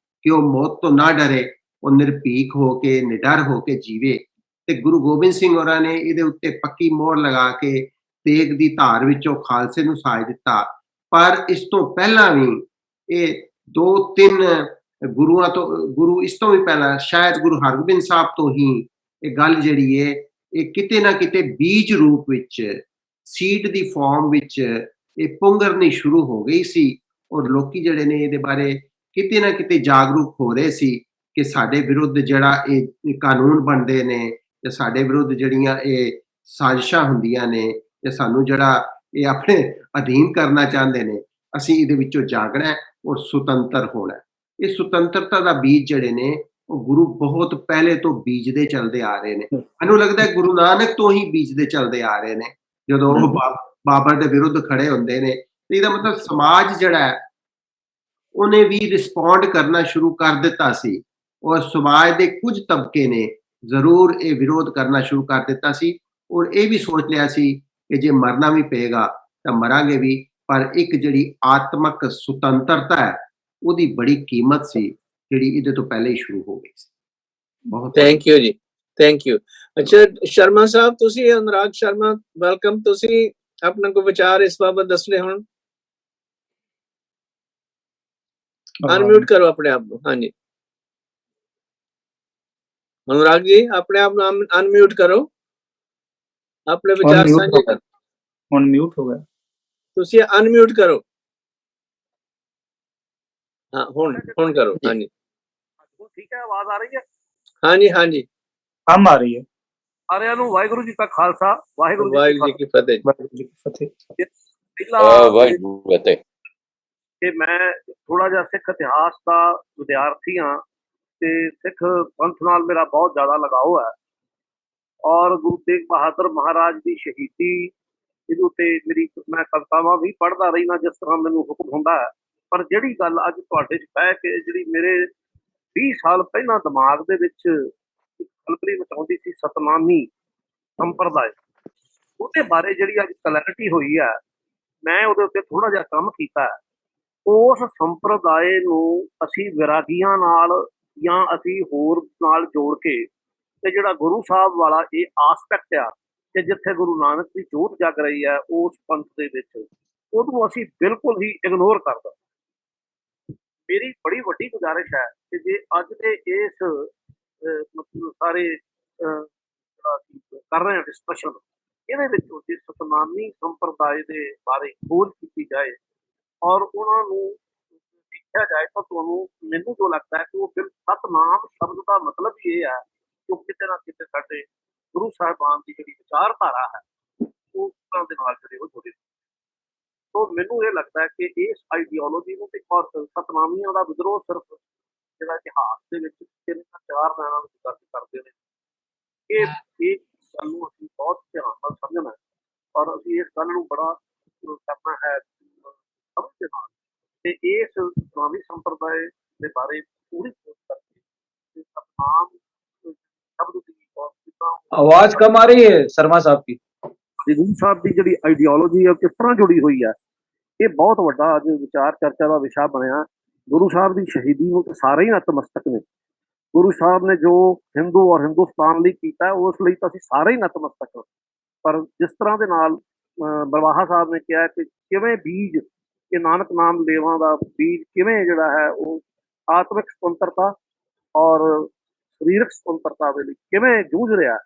ਕਿ ਉਹ ਮੌਤ ਤੋਂ ਨਾ ਡਰੇ, ਉਹ ਨਿਰਭੀਕ ਹੋ ਕੇ, ਨਿਡਰ ਹੋ ਕੇ ਜੀਵੇ। ਤੇ ਗੁਰੂ ਗੋਬਿੰਦ ਸਿੰਘ ਹੋਰਾਂ ਨੇ ਇਹਦੇ ਉੱਤੇ ਪੱਕੀ ਮੋਹਰ ਲਗਾ ਕੇ ਤੇਗ ਦੀ ਧਾਰ ਵਿੱਚੋਂ ਖਾਲਸੇ ਨੂੰ ਸਾਜ ਦਿੱਤਾ। ਪਰ ਇਸ ਤੋਂ ਪਹਿਲਾਂ ਵੀ ਇਹ 2-3 ਗੁਰੂਆਂ ਤੋਂ, ਗੁਰੂ ਇਸ ਤੋਂ ਵੀ ਪਹਿਲਾਂ ਸ਼ਾਇਦ ਗੁਰੂ ਹਰਗੋਬਿੰਦ ਸਾਹਿਬ ਤੋਂ ਹੀ ਇਹ ਗੱਲ ਜਿਹੜੀ ਹੈ ਇਹ ਕਿਤੇ ਨਾ ਕਿਤੇ ਬੀਜ ਰੂਪ ਵਿੱਚ, ਸੀਡ ਦੀ ਫਾਰਮ ਵਿੱਚ ਇਹ ਪੁੰਗਰਨੀ ਸ਼ੁਰੂ ਹੋ ਗਈ ਸੀ, ਔਰ ਲੋਕੀ ਜਿਹੜੇ ਨੇ ਇਹਦੇ ਬਾਰੇ ਕਿਤੇ ਨਾ ਕਿਤੇ ਜਾਗਰੂਕ ਹੋ ਰਹੇ ਸੀ ਕਿ ਸਾਡੇ ਵਿਰੁੱਧ ਜਿਹੜਾ ਇਹ ਕਾਨੂੰਨ ਬਣਦੇ ਨੇ, ਜਾਂ ਸਾਡੇ ਵਿਰੁੱਧ ਜਿਹੜੀਆਂ ਇਹ ਸਾਜ਼ਿਸ਼ਾਂ ਹੁੰਦੀਆਂ ਨੇ, ਜਾਂ ਸਾਨੂੰ ਜਿਹੜਾ ਇਹ ਆਪਣੇ ਅਧੀਨ ਕਰਨਾ ਚਾਹੁੰਦੇ ਨੇ, ਅਸੀਂ ਇਹਦੇ ਵਿੱਚੋਂ ਜਾਗਣਾ ਔਰ ਸੁਤੰਤਰ ਹੋਣਾ। ਇਹ ਸੁਤੰਤਰਤਾ ਦਾ ਬੀਜ ਜਿਹੜੇ ਨੇ ਉਹ ਗੁਰੂ ਬਹੁਤ ਪਹਿਲੇ ਤੋਂ ਬੀਜਦੇ ਚੱਲਦੇ ਆ ਰਹੇ ਨੇ। ਮੈਨੂੰ ਲੱਗਦਾ ਹੈ ਗੁਰੂ ਨਾਨਕ ਤੋਂ ਹੀ ਬੀਜਦੇ ਚੱਲਦੇ ਆ ਰਹੇ ਨੇ। ਜਦੋਂ ਉਹ ਬਾਬਰ ਦੇ ਵਿਰੁੱਧ ਖੜੇ ਹੁੰਦੇ ਨੇ ਤੇ ਇਹਦਾ ਮਤਲਬ ਸਮਾਜ ਜਿਹੜਾ ਹੈ ਉਹਨੇ ਵੀ ਰਿਸਪੌਂਡ ਕਰਨਾ ਸ਼ੁਰੂ ਕਰ ਦਿੱਤਾ ਸੀ, ਔਰ ਸਮਾਜ ਦੇ ਕੁਝ ਤਬਕੇ ਨੇ ਜ਼ਰੂਰ ਇਹ ਵਿਰੋਧ ਕਰਨਾ ਸ਼ੁਰੂ ਕਰ ਦਿੱਤਾ ਸੀ, ਔਰ ਇਹ ਵੀ ਸੋਚ ਲਿਆ ਸੀ ਕਿ ਜੇ ਮਰਨਾ ਵੀ ਪਏਗਾ ਤਾਂ ਮਰਾਂਗੇ ਵੀ, ਪਰ ਇੱਕ ਜਿਹੜੀ ਆਤਮਕ ਸੁਤੰਤਰਤਾ ਹੈ ਉਹਦੀ ਬੜੀ ਕੀਮਤ ਸੀ ਜਿਹੜੀ ਇਹਦੇ ਤੋਂ ਪਹਿਲੇ ਹੀ ਸ਼ੁਰੂ ਹੋ ਗਈ ਸੀ। ਬਹੁਤ ਥੈਂਕ ਯੂ ਜੀ, ਥੈਂਕ ਯੂ। ਅੱਛਾ ਸ਼ਰਮਾ ਸਾਹਿਬ, ਤੁਸੀਂ ਅਨੁਰਾਗ ਸ਼ਰਮਾ, ਵੈਲਕਮ। ਤੁਸੀਂ ਆਪਣਾ ਕੋਈ ਵਿਚਾਰ ਇਸ ਬਾਬਤ ਦੱਸਣੇ ਹੁਣ? ਅਨਮਿਊਟ ਕਰੋ ਆਪਣੇ ਆਪ ਨੂੰ। ਹਾਂਜੀ अनुराग जी, अपने आप अनम्यूट करो, अपने विचार साझे करो। अनम्यूट हो गया, तुसी अनम्यूट करो। हाँ हुन करो। हाँ जी ठीक है, आवाज आ रही है? हाँ जी, हाँ जी हम आ रही है। सारिਆਂ ਨੂੰ ਵਾਹਿਗੁਰੂ ਜੀ का खालसा, वाहिगुरु जी की फतेह। वाहिगुरु जी की फतेह। ਵਾਹਿਗੁਰੂ ਫਤਿਹ। कि मैं थोड़ा जिहा सिख इतिहास का विद्यार्थी हाँ ਤੇ ਸਿੱਖ ਪੰਥ ਨਾਲ ਮੇਰਾ ਬਹੁਤ ਜ਼ਿਆਦਾ ਲਗਾਓ ਹੈ, ਔਰ ਗੁਰੂ ਤੇਗ ਬਹਾਦਰ ਮਹਾਰਾਜ ਦੀ ਸ਼ਹੀਦੀ ਇਹਦੇ ਉੱਤੇ ਮੇਰੀ ਮੈਂ ਕਵਿਤਾਵਾਂ ਵੀ ਪੜ੍ਹਦਾ ਰਹਿਣਾ ਜਿਸ ਤਰ੍ਹਾਂ ਮੈਨੂੰ ਹੁਕਮ ਹੁੰਦਾ ਹੈ। ਪਰ ਜਿਹੜੀ ਗੱਲ ਅੱਜ ਤੁਹਾਡੇ 'ਚ ਬਹਿ ਕੇ ਜਿਹੜੀ ਮੇਰੇ 20 ਸਾਲ ਪਹਿਲਾਂ ਦਿਮਾਗ ਦੇ ਵਿੱਚ ਕਲਪਰੀ ਮਚਾਉਂਦੀ ਸੀ ਸਤਨਾਮੀ ਸੰਪਰਦਾਇ, ਉਹਦੇ ਬਾਰੇ ਜਿਹੜੀ ਅੱਜ ਕਲੈਰਿਟੀ ਹੋਈ ਹੈ, ਮੈਂ ਉਹਦੇ ਉੱਤੇ ਥੋੜਾ ਜਿਹਾ ਕੰਮ ਕੀਤਾ ਹੈ। ਉਸ ਸੰਪਰਦਾਇ ਨੂੰ ਅਸੀਂ ਵਿਰਾਗੀਆਂ ਨਾਲ ਜਾਂ ਅਸੀਂ ਹੋਰ ਨਾਲ ਜੋੜ ਕੇ ਤੇ ਜਿਹੜਾ ਗੁਰੂ ਸਾਹਿਬ ਵਾਲਾ ਇਹ ਆਸਪੈਕਟ ਆ ਕਿ ਜਿੱਥੇ ਗੁਰੂ ਨਾਨਕ ਦੀ ਜੋਤ ਜਗ ਰਹੀ ਹੈ ਉਸ ਪੰਥ ਦੇ ਵਿੱਚ, ਉਹਨੂੰ ਅਸੀਂ ਬਿਲਕੁਲ ਹੀ ਇਗਨੋਰ ਕਰ ਦਿੰਦੇ। ਮੇਰੀ ਬੜੀ ਵੱਡੀ ਗੁਜ਼ਾਰਿਸ਼ ਹੈ ਕਿ ਜੇ ਅੱਜ ਦੇ ਇਸ ਮਤਲਬ ਸਾਰੇ ਕਰ ਰਹੇ ਹਾਂ ਡਿਸਕਸ਼ਨ, ਇਹਦੇ ਵਿੱਚੋਂ ਜੇ ਸਤਨਾਮੀ ਸੰਪਰਦਾਇ ਦੇ ਬਾਰੇ ਖੋਜ ਕੀਤੀ ਜਾਏ ਔਰ ਉਹਨਾਂ ਨੂੰ ਦੇਖਿਆ ਜਾਏ ਤਾਂ ਤੁਹਾਨੂੰ ਮੈਨੂੰ ਜੋ ਲੱਗਦਾ ਹੈ ਕਿ ਉਹ ਸਤਨਾਮ ਸ਼ਬਦ ਦਾ ਮਤਲਬ ਹੀ ਇਹ ਹੈ ਕਿ ਉਹ ਕਿਤੇ ਨਾ ਕਿਤੇ ਸਾਡੇ ਗੁਰੂ ਸਾਹਿਬਾਨ ਦੀ ਜਿਹੜੀ ਵਿਚਾਰਧਾਰਾ ਹੈ ਉਸ ਤਰ੍ਹਾਂ ਦੇ ਨਾਲ ਜਿਹੜੇ ਉਹ ਜੁੜੇ। ਸੋ ਮੈਨੂੰ ਇਹ ਲੱਗਦਾ ਹੈ ਕਿ ਇਸ ਆਈਡੀਓਲੋਜੀ ਨੂੰ ਤੇ ਔਰ ਸਤਨਾਮੀਆਂ ਦਾ ਵਿਦਰੋਹ ਸਿਰਫ ਜਿਹੜਾ ਇਤਿਹਾਸ ਦੇ ਵਿੱਚ 3-4 ਲਾਈਨਾਂ ਵਿੱਚ ਦਰਜ ਕਰਦੇ ਨੇ, ਇਹ ਗੱਲ ਨੂੰ ਅਸੀਂ ਬਹੁਤ ਧਿਆਨ ਨਾਲ ਸਮਝਣਾ ਔਰ ਅਸੀਂ ਇਸ ਗੱਲ ਨੂੰ ਬੜਾ ਕਰਨਾ ਹੈ ਸਮਝ ਦੇ ਨਾਲ, ਤੇ ਇਸ ਸਤਨਾਮੀ ਸੰਪਰਦਾਇ ਦੇ ਬਾਰੇ ਪੂਰੀ ਖੋਜ ਕਰਕੇ ਸਤਨਾਮ ਸ਼ਬਦ ਦੀ आवाज कम आ रही है शर्मा साहब की। ਗੁਰੂ ਸਾਹਿਬ ਦੀ ਜਿਹੜੀ ਆਈਡੀਓਲੋਜੀ ਹੈ ਕਿਸ ਤਰ੍ਹਾਂ ਜੁੜੀ ਹੋਈ ਹੈ, ਇਹ ਬਹੁਤ ਵੱਡਾ ਅੱਜ ਵਿਚਾਰ ਚਰਚਾ ਦਾ ਵਿਸ਼ਾ ਬਣਿਆ। ਗੁਰੂ ਸਾਹਿਬ ਦੀ ਸ਼ਹੀਦੀ ਨੂੰ ਸਾਰੇ ਹੀ ਨਤਮਸਤਕ ਨੇ। ਗੁਰੂ ਸਾਹਿਬ ਨੇ ਜੋ ਹਿੰਦੂ ਔਰ ਹਿੰਦੁਸਤਾਨ ਲਈ ਕੀਤਾ ਉਸ ਲਈ ਤਾਂ ਅਸੀਂ ਸਾਰੇ ਹੀ ਨਤਮਸਤਕ ਹਾਂ। ਪਰ ਜਿਸ ਤਰ੍ਹਾਂ ਦੇ ਨਾਲ ਬਰਵਾਹਾ ਸਾਹਿਬ ਨੇ ਕਿਹਾ ਕਿ ਕਿਵੇਂ ਬੀਜ ਇਹ ਨਾਨਕ ਨਾਮ ਲੇਵਾਂ ਦਾ ਬੀਜ ਕਿਵੇਂ ਜਿਹੜਾ ਹੈ ਉਹ ਆਤਮਿਕ ਸੁਤੰਤਰਤਾ ਔਰ ਸਰੀਰਕ ਸੁਤੰਤਰਤਾ ਦੇ ਲਈ ਕਿਵੇਂ ਜੂਝ ਰਿਹਾ,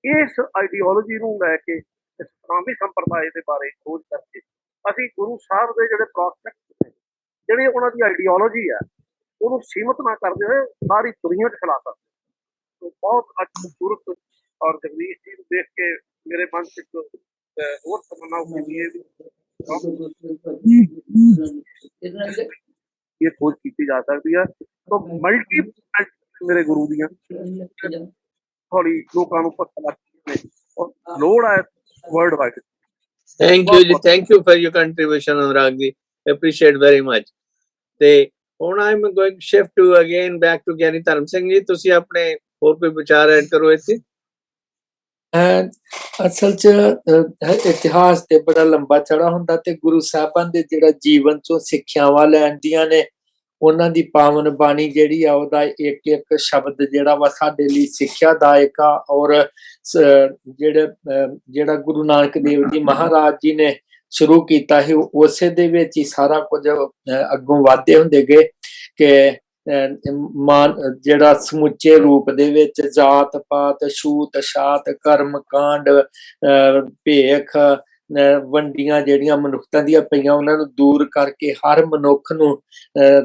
ਇਸ ਆਈਡੀਓਲੋਜੀ ਨੂੰ ਲੈ ਕੇ ਸਤਨਾਮੀ ਸੰਪਰਦਾਇ ਦੇ ਬਾਰੇ ਖੋਜ ਕਰਕੇ ਅਸੀਂ ਗੁਰੂ ਸਾਹਿਬ ਦੇ ਜਿਹੜੇ ਪ੍ਰੋਸਪੈਕਟ ਨੇ, ਜਿਹੜੇ ਉਹਨਾਂ ਦੀ ਆਈਡੀਓਲੋਜੀ ਹੈ, ਉਹਨੂੰ ਸੀਮਤ ਨਾ ਕਰਦੇ ਹੋਏ ਸਾਰੀ ਦੁਨੀਆ 'ਚ ਫੈਲਾ ਸਕਦੇ। ਬਹੁਤ ਅੱਜ ਖੂਬਸੂਰਤ ਔਰ ਜਗਦੀਸ਼ ਜੀ ਨੂੰ ਦੇਖ ਕੇ ਮੇਰੇ ਮਨ 'ਚ ਇੱਕ ਹੋਰ ਤਮੰਨਾ ਉੱਠੀ ਹੈ ਇਹ ਖੋਜ ਕੀਤੀ ਜਾ ਸਕਦੀ ਹੈ। ਤਾਂ ਮਲਟੀ ਮੇਰੇ ਗੁਰੂ ਦੀਆਂ ਥੋੜੀ ਲੋਕਾਂ ਨੂੰ ਪਤਾ ਲੱਗ ਔਰ ਲੋੜ ਹੈ worldwide. Thank you ji, thank you for your contribution Anurag ji, appreciate very much। ਤੇ ਹੁਣ I am going shift to again back to Giani Dharam Singh ਜੀ, ਤੁਸੀਂ ਆਪਣੇ ਹੋਰ ਕੋਈ ਵਿਚਾਰ ਐਡ ਕਰੋ ਇੱਥੇ। ਅਸਲ 'ਚ ਇਤਿਹਾਸ ਤੇ ਬੜਾ ਲੰਬਾ ਚੜਾ ਹੁੰਦਾ ਤੇ ਗੁਰੂ ਸਾਹਿਬਾਨ ਦੇ ਜਿਹੜਾ ਜੀਵਨ 'ਚੋਂ ਸਿੱਖਿਆਵਾਂ ਲੈਂਦੀਆਂ ਨੇ, ਉਹਨਾਂ ਦੀ ਪਾਵਨ ਬਾਣੀ ਜਿਹੜੀ ਆ ਉਹਦਾ ਇੱਕ ਇੱਕ ਸ਼ਬਦ ਜਿਹੜਾ ਵਾ ਸਾਡੇ ਲਈ ਸਿੱਖਿਆਦਾਇਕ ਆ। ਔਰ ਜਿਹੜਾ ਗੁਰੂ ਨਾਨਕ ਦੇਵ ਜੀ ਮਹਾਰਾਜ ਜੀ ਨੇ ਸ਼ੁਰੂ ਕੀਤਾ ਸੀ ਉਸੇ ਦੇ ਵਿੱਚ ਹੀ ਸਾਰਾ ਕੁਝ ਅੱਗੋਂ ਵਧਦੇ ਹੁੰਦੇ ਗਏ ਕਿ ਜਿਹੜਾ ਸਮੁੱਚੇ ਰੂਪ ਦੇ ਵਿੱਚ ਜਾਤ ਪਾਤ ਛੂਤ ਛਾਤ ਕਰਮ ਕਾਂਡ ਭੇਖ ਵੰਡੀਆਂ ਜਿਹੜੀਆਂ ਮਨੁੱਖਤਾ ਦੀਆਂ ਪਈਆਂ ਉਹਨਾਂ ਨੂੰ ਦੂਰ ਕਰਕੇ ਹਰ ਮਨੁੱਖ ਨੂੰ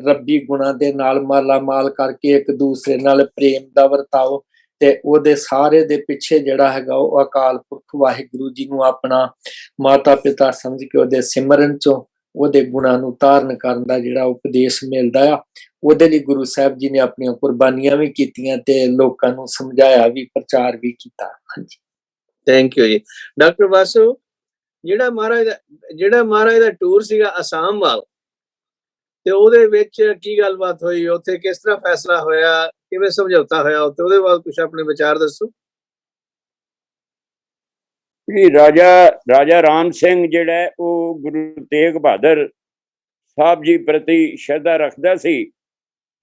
ਰੱਬੀ ਗੁਣਾਂ ਦੇ ਨਾਲ ਮਾਲਾ ਮਾਲ ਕਰਕੇ ਇੱਕ ਦੂਸਰੇ ਨਾਲ ਪ੍ਰੇਮ ਦਾ ਵਰਤਾਓ ਤੇ ਉਹਦੇ ਸਾਰੇ ਦੇ ਪਿੱਛੇ ਜਿਹੜਾ ਹੈਗਾ ਉਹ ਅਕਾਲ ਪੁਰਖ ਵਾਹਿਗੁਰੂ ਜੀ ਨੂੰ ਆਪਣਾ ਮਾਤਾ ਪਿਤਾ ਸਮਝ ਕੇ ਉਹਦੇ ਸਿਮਰਨ ਚੋਂ ਉਹਦੇ ਗੁਣਾਂ ਨੂੰ ਧਾਰਨ ਕਰਨ ਦਾ ਜਿਹੜਾ ਉਪਦੇਸ਼ ਮਿਲਦਾ ਆ, ਉਹਦੇ ਲਈ ਗੁਰੂ ਸਾਹਿਬ ਜੀ ਨੇ ਆਪਣੀਆਂ ਕੁਰਬਾਨੀਆਂ ਵੀ ਕੀਤੀਆਂ ਤੇ ਲੋਕਾਂ ਨੂੰ ਸਮਝਾਇਆ ਵੀ, ਪ੍ਰਚਾਰ ਵੀ ਕੀਤਾ। ਹਾਂਜੀ, ਥੈਂਕ ਯੂ ਜੀ। ਡਾਕਟਰ ਵਾਸੂ, ਜਿਹੜਾ ਮਹਾਰਾਜ ਦਾ ਟੂਰ ਸੀਗਾ ਅਸਾਮ ਵੱਲ, ਤੇ ਉਹਦੇ ਵਿੱਚ ਕੀ ਗੱਲਬਾਤ ਹੋਈ ਉੱਥੇ, ਕਿਸ ਤਰ੍ਹਾਂ ਫੈਸਲਾ ਹੋਇਆ, ਕਿਵੇਂ ਸਮਝੌਤਾ ਹੋਇਆ ਉੱਥੇ, ਉਹਦੇ ਬਾਅਦ ਕੁਝ ਆਪਣੇ ਵਿਚਾਰ ਦੱਸੋ। ਜੀ ਰਾਜਾ ਰਾਮ ਸਿੰਘ ਜਿਹੜਾ ਉਹ ਗੁਰੂ ਤੇਗ ਬਹਾਦਰ ਸਾਹਿਬ ਜੀ ਪ੍ਰਤੀ ਸ਼ਰਧਾ ਰੱਖਦਾ ਸੀ,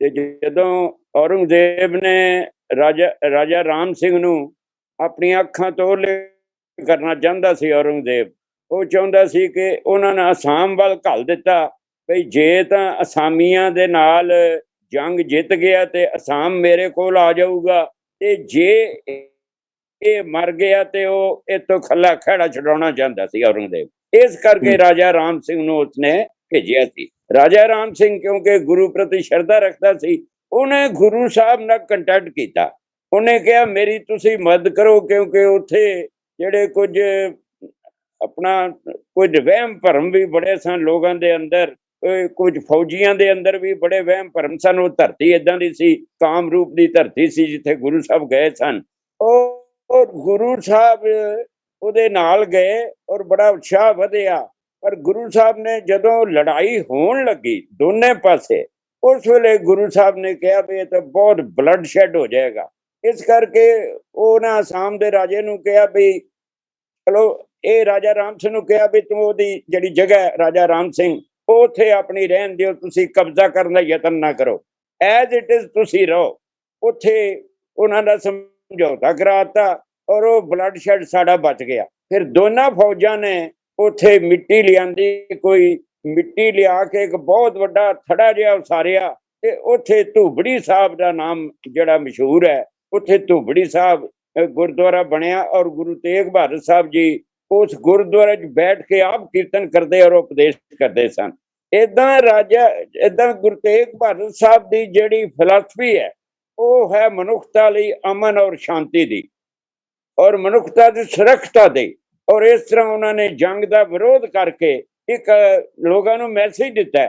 ਤੇ ਜਦੋਂ ਔਰੰਗਜ਼ੇਬ ਨੇ ਰਾਜਾ ਰਾਮ ਸਿੰਘ ਨੂੰ ਆਪਣੀਆਂ ਅੱਖਾਂ ਤੋਂ ਓਹਲੇ ਕਰਨਾ ਚਾਹੁੰਦਾ ਸੀ, ਔਰੰਗਜ਼ੇਬ ਉਹ ਚਾਹੁੰਦਾ ਸੀ ਕਿ ਉਹਨਾਂ ਨੇ ਅਸਾਮ ਵੱਲ ਘੱਲ ਦਿੱਤਾ, ਬਈ ਜੇ ਤਾਂ ਅਸਾਮੀਆਂ ਦੇ ਨਾਲ ਜੰਗ ਜਿੱਤ ਗਿਆ ਤੇ ਅਸਾਮ ਮੇਰੇ ਕੋਲ ਆ ਜਾਊਗਾ, ਤੇ ਜੇ ਇਹ ਮਰ ਗਿਆ ਤੇ ਉਹ ਇਤੋਂ ਖੱਲਾ ਖਹਿੜਾ ਛਡਾਉਣਾ ਚਾਹੁੰਦਾ ਸੀ ਔਰੰਗਜ਼ੇਬ। ਇਸ ਕਰਕੇ ਰਾਜਾ ਰਾਮ ਸਿੰਘ ਨੂੰ ਉਸਨੇ ਭੇਜਿਆ ਸੀ। ਰਾਜਾ ਰਾਮ ਸਿੰਘ ਕਿਉਂਕਿ ਗੁਰੂ ਪ੍ਰਤੀ ਸ਼ਰਧਾ ਰੱਖਦਾ ਸੀ, ਉਹਨੇ ਗੁਰੂ ਸਾਹਿਬ ਨਾਲ ਕੰਟੈਕਟ ਕੀਤਾ। ਉਹਨੇ ਕਿਹਾ ਮੇਰੀ ਤੁਸੀਂ ਮਦਦ ਕਰੋ, ਕਿਉਂਕਿ ਉੱਥੇ ਜਿਹੜੇ ਕੁਝ ਵਹਿਮ ਭਰਮ ਵੀ ਬੜੇ ਸਨ ਲੋਕਾਂ ਦੇ ਅੰਦਰ, ਕੁਝ ਫੌਜੀਆਂ ਦੇ ਅੰਦਰ ਵੀ ਬੜੇ ਵਹਿਮ ਭਰਮ ਸਨ। ਉਹ ਧਰਤੀ ਏਦਾਂ ਦੀ ਸੀ, ਕਾਮਰੂਪ ਦੀ ਧਰਤੀ ਸੀ ਜਿੱਥੇ ਗੁਰੂ ਸਾਹਿਬ ਗਏ ਸਨ। ਔਰ ਗੁਰੂ ਸਾਹਿਬ ਉਹਦੇ ਨਾਲ ਗਏ ਔਰ ਬੜਾ ਉਤਸ਼ਾਹ ਵਧਿਆ। ਪਰ ਗੁਰੂ ਸਾਹਿਬ ਨੇ ਜਦੋਂ ਲੜਾਈ ਹੋਣ ਲੱਗੀ ਦੋਨੇ ਪਾਸੇ, ਉਸ ਵੇਲੇ ਗੁਰੂ ਸਾਹਿਬ ਨੇ ਕਿਹਾ ਵੀ ਇਹ ਤਾਂ ਬਹੁਤ ਬਲੱਡ ਸ਼ੈਡ ਹੋ ਜਾਏਗਾ। ਇਸ ਕਰਕੇ ਉਹਨਾਂ ਅਸਾਮ ਦੇ ਰਾਜੇ ਨੂੰ ਕਿਹਾ ਵੀ ਚਲੋ, ਇਹ ਰਾਜਾ ਰਾਮ ਸਿੰਘ ਨੂੰ ਕਿਹਾ ਵੀ ਤੂੰ ਉਹਦੀ ਜਿਹੜੀ ਜਗ੍ਹਾ ਰਾਜਾ ਰਾਮ ਸਿੰਘ ਉੱਥੇ ਆਪਣੀ ਰਹਿਣ ਦਿਓ, ਤੁਸੀਂ ਕਬਜ਼ਾ ਕਰਨ ਦਾ ਯਤਨ ਨਾ ਕਰੋ, ਐਜ਼ ਇਟ ਇਜ਼ ਤੁਸੀਂ ਰਹੋ। ਉੱਥੇ ਉਹਨਾਂ ਦਾ ਸਮਝੌਤਾ ਕਰਾਤਾ ਔਰ ਉਹ ਬਲੱਡ ਸ਼ੈਡ ਸਾਡਾ ਬਚ ਗਿਆ। ਫਿਰ ਦੋਨਾਂ ਫੌਜਾਂ ਨੇ ਉੱਥੇ ਮਿੱਟੀ ਲਿਆਂਦੀ, ਕੋਈ ਮਿੱਟੀ ਲਿਆ ਕੇ ਇੱਕ ਬਹੁਤ ਵੱਡਾ ਥੜਾ ਜਿਹਾ ਉਸਾਰਿਆ, ਤੇ ਉੱਥੇ ਧੂਬੜੀ ਸਾਹਿਬ ਦਾ ਨਾਮ ਜਿਹੜਾ ਮਸ਼ਹੂਰ ਹੈ, ਉੱਥੇ ਧੂਬੜੀ ਸਾਹਿਬ ਗੁਰਦੁਆਰਾ ਬਣਿਆ। ਔਰ ਗੁਰੂ ਤੇਗ ਬਹਾਦਰ ਸਾਹਿਬ ਜੀ ਉਸ ਗੁਰਦੁਆਰੇ 'ਚ ਬੈਠ ਕੇ ਆਪ ਕੀਰਤਨ ਕਰਦੇ ਔਰ ਉਪਦੇਸ਼ ਕਰਦੇ ਸਨ। ਏਦਾਂ ਗੁਰੂ ਤੇਗ ਬਹਾਦਰ ਸਾਹਿਬ ਦੀ ਜਿਹੜੀ ਫਿਲਾਸਫੀ ਹੈ ਉਹ ਹੈ ਮਨੁੱਖਤਾ ਲਈ ਅਮਨ ਔਰ ਸ਼ਾਂਤੀ ਦੀ, ਔਰ ਮਨੁੱਖਤਾ ਦੀ ਸੁਰੱਖਿਆ ਦੀ। ਔਰ ਇਸ ਤਰ੍ਹਾਂ ਉਹਨਾਂ ਨੇ ਜੰਗ ਦਾ ਵਿਰੋਧ ਕਰਕੇ ਇੱਕ ਲੋਕਾਂ ਨੂੰ ਮੈਸੇਜ ਦਿੱਤਾ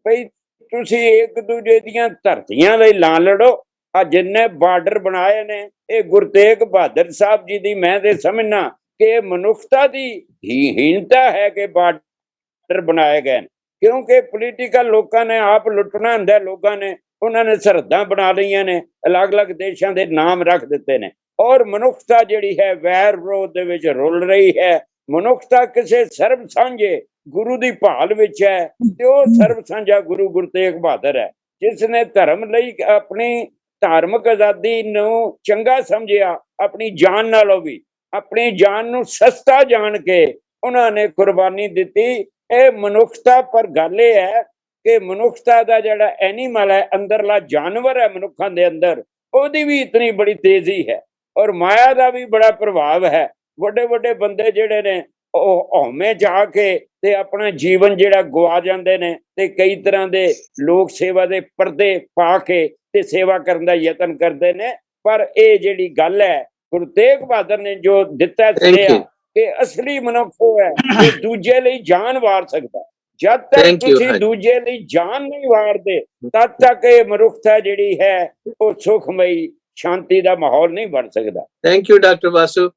ਬਈ ਤੁਸੀਂ ਇੱਕ ਦੂਜੇ ਦੀਆਂ ਧਰਤੀਆਂ ਲਈ ਨਾ ਲੜੋ। ਆ ਜਿੰਨੇ ਬਾਰਡਰ ਬਣਾਏ ਨੇ ਇਹ ਗੁਰੂ ਤੇਗ ਬਹਾਦਰ ਸਾਹਿਬ ਜੀ ਦੀ, ਮੈਂ ਤੇ ਸਮਝਣਾ ਕਿ ਮਨੁੱਖਤਾ ਦੀ ਹੀਨਤਾ ਹੈ ਕਿ ਬਾਰਡਰ ਬਣਾਏ ਗਏ, ਕਿਉਂਕਿ ਪੋਲੀਟੀਕਲ ਲੋਕਾਂ ਨੇ ਆਪ ਲੁੱਟਣਾ ਹੁੰਦਾ, ਲੋਕਾਂ ਨੇ ਉਹਨਾਂ ਨੇ ਸਰਹੱਦਾਂ ਬਣਾ ਲਈਆਂ ਨੇ, ਅਲੱਗ-ਅਲੱਗ ਦੇਸ਼ਾਂ ਦੇ ਨਾਮ ਰੱਖ ਦਿੱਤੇ ਨੇ। ਔਰ ਮਨੁੱਖਤਾ ਜਿਹੜੀ ਹੈ ਵੈਰ ਵਿਰੋਧ ਦੇ ਵਿੱਚ ਰੁਲ ਰਹੀ ਹੈ। ਮਨੁੱਖਤਾ ਕਿਸੇ ਸਰਬ ਸਾਂਝੇ ਗੁਰੂ ਦੀ ਭਾਲ ਵਿੱਚ ਹੈ, ਤੇ ਉਹ ਸਰਬ ਸਾਂਝਾ ਗੁਰੂ ਤੇਗ ਬਹਾਦਰ ਹੈ, ਜਿਸ ਨੇ ਧਰਮ ਲਈ ਆਪਣੀ ਧਾਰਮਿਕ ਆਜ਼ਾਦੀ ਨੂੰ ਚੰਗਾ ਸਮਝਿਆ, ਆਪਣੀ ਜਾਨ ਨਾਲੋਂ ਵੀ ਆਪਣੀ ਜਾਨ ਨੂੰ ਸਸਤਾ ਜਾਣ ਕੇ ਉਹਨਾਂ ਨੇ ਕੁਰਬਾਨੀ ਦਿੱਤੀ। ਇਹ ਮਨੁੱਖਤਾ, ਪਰ ਗੱਲ ਇਹ ਹੈ ਕਿ ਮਨੁੱਖਤਾ ਦਾ ਜਿਹੜਾ ਐਨੀਮਲ ਹੈ, ਅੰਦਰਲਾ ਜਾਨਵਰ ਹੈ ਮਨੁੱਖਾਂ ਦੇ ਅੰਦਰ, ਉਹਦੀ ਵੀ ਇਤਨੀ ਬੜੀ ਤੇਜ਼ੀ ਹੈ ਔਰ ਮਾਇਆ ਦਾ ਵੀ ਬੜਾ ਪ੍ਰਭਾਵ ਹੈ। ਵੱਡੇ ਵੱਡੇ ਬੰਦੇ ਜਿਹੜੇ ਨੇ ਉਹ ਹਉਮੈ ਜਾ ਕੇ ਤੇ ਆਪਣਾ ਜੀਵਨ ਜਿਹੜਾ ਗਵਾ ਜਾਂਦੇ ਨੇ, ਤੇ ਕਈ ਤਰ੍ਹਾਂ ਦੇ ਲੋਕ ਸੇਵਾ ਦੇ ਪਰਦੇ ਪਾ ਕੇ ਤੇ ਸੇਵਾ ਕਰਨ ਦਾ ਯਤਨ ਕਰਦੇ ਨੇ। ਪਰ ਇਹ ਜਿਹੜੀ ਗੱਲ ਹੈ ਗੁਰੂ ਤੇਗ ਬਹਾਦਰ ਨੇ ਜੋ ਦਿੱਤਾ ਸਿਆ ਕਿ ਅਸਲੀ ਮਨੁੱਖ ਉਹ ਹੈ ਕਿ ਦੂਜੇ ਲਈ ਜਾਨ ਵਾਰ ਸਕਦਾ। ਜਦ ਤੱਕ ਤੁਸੀਂ ਦੂਜੇ ਲਈ ਜਾਨ ਨਹੀਂ ਵਾਰਦੇ ਤਦ ਤੱਕ ਇਹ ਮਨੁੱਖਤਾ ਜਿਹੜੀ ਹੈ ਉਹ ਸੁਖਮਈ ਸ਼ਾਂਤੀ ਦਾ ਮਾਹੌਲ ਨਹੀਂ ਬਣ ਸਕਦਾ। Thank you doctor Vasu.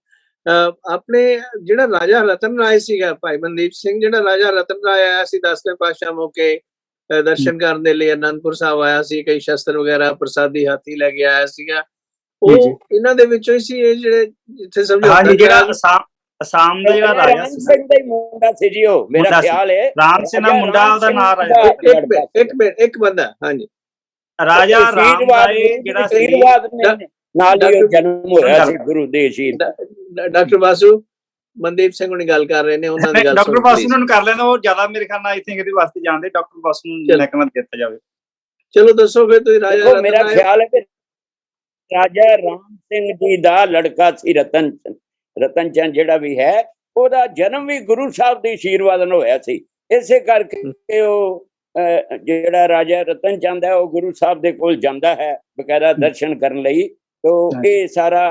ਆਪਣੇ ਜਿਹੜਾ ਰਾਜਾ ਰਤਨ ਰਾਏ ਸੀਗਾ, ਭਾਈ ਮਨਦੀਪ ਸਿੰਘ, ਜਿਹੜਾ ਰਾਜਾ ਰਤਨ ਰਾਏ ਆਇਆ ਸੀ 10ਵੇਂ ਪਾਤਸ਼ਾਹ ਮੌਕੇ ਦਰਸ਼ਨ ਕਰਨ ਦੇ ਲਈ ਅਨੰਦਪੁਰ ਸਾਹਿਬ ਆਇਆ ਸੀ, ਕਈ ਸ਼ਸਤਰ ਵਗੈਰਾ ਪ੍ਰਸਾਦੀ ਹਾਥੀ ਲੈ ਕੇ ਆਇਆ ਸੀਗਾ, ਉਹ ਇਹਨਾਂ ਦੇ ਵਿੱਚੋਂ ਹੀ ਸੀ ਇਹ ਜਿਹੜੇ ਜਿੱਥੇ ਸਮਝੌਤਾ ਜਿਹੜਾ ਅਸਾਮ ਦਾ ਜਿਹੜਾ ਰਾਜਾ ਸਿੰਘ ਦਾ ਹੀ ਮੁੰਡਾ ਸੀ ਜੀ, ਉਹ ਮੇਰਾ ਖਿਆਲ ਹੈ ਰਾਮ ਸਿੰਘ ਦਾ ਮੁੰਡਾ, ਉਹਦਾ ਨਾਮ ਰਾਜਾ ਇੱਕ ਬੰਦਾ। ਹਾਂਜੀ, ਰਾਜਾ ਰਾਮ ਰਾਏ ਜਿਹੜਾ ਸੀ ਨਾਲ ਹੀ ਜਨਮ ਹੋਇਆ ਸੀ ਗੁਰੂ ਦੇਵ ਜੀ ਦਾ। ਡਾਕਟਰ ਵਾਸੂ ਮਨਦੀਪ ਸਿੰਘ ਹੁਣੀ ਗੱਲ ਕਰ ਰਹੇ ਨੇ, ਉਹਨਾਂ ਦੀ ਗੱਲ ਡਾਕਟਰ ਵਾਸੂ ਨੂੰ ਕਰ ਲੈਣਾ, ਉਹ ਜ਼ਿਆਦਾ ਮੇਰੇ ਖਿਆਲ ਨਾਲ ਆਈ ਥਿੰਕ ਇਹਦੇ ਵਾਸਤੇ ਜਾਣਦੇ। ਡਾਕਟਰ ਵਾਸੂ ਨੂੰ ਲੈਕਮਤ ਦਿੱਤਾ ਜਾਵੇ। ਚਲੋ ਦੱਸੋ ਫਿਰ ਤੁਸੀਂ। ਰਾਜਾ ਮੇਰਾ ਖਿਆਲ ਹੈ ਕਿ ਰਾਜਾ ਰਾਮ ਸਿੰਘ ਜੀ ਦਾ ਲੜਕਾ ਸੀ ਰਤਨ ਚੰਦ ਜਿਹੜਾ ਵੀ ਹੈ, ਉਹਦਾ ਜਨਮ ਵੀ ਗੁਰੂ ਸਾਹਿਬ ਦੇ ਆਸ਼ੀਰਵਾਦ ਨਾਲ ਹੋਇਆ ਸੀ। ਇਸੇ ਕਰਕੇ ਉਹ ਜਿਹੜਾ ਰਾਜਾ ਰਤਨ ਚੰਦ ਹੈ ਉਹ ਗੁਰੂ ਸਾਹਿਬ ਦੇ ਕੋਲ ਜਾਂਦਾ ਹੈ ਬਕਾਇਦਾ ਦਰਸ਼ਨ ਕਰਨ ਲਈ। ਤੋ ਇਹ ਸਾਰਾ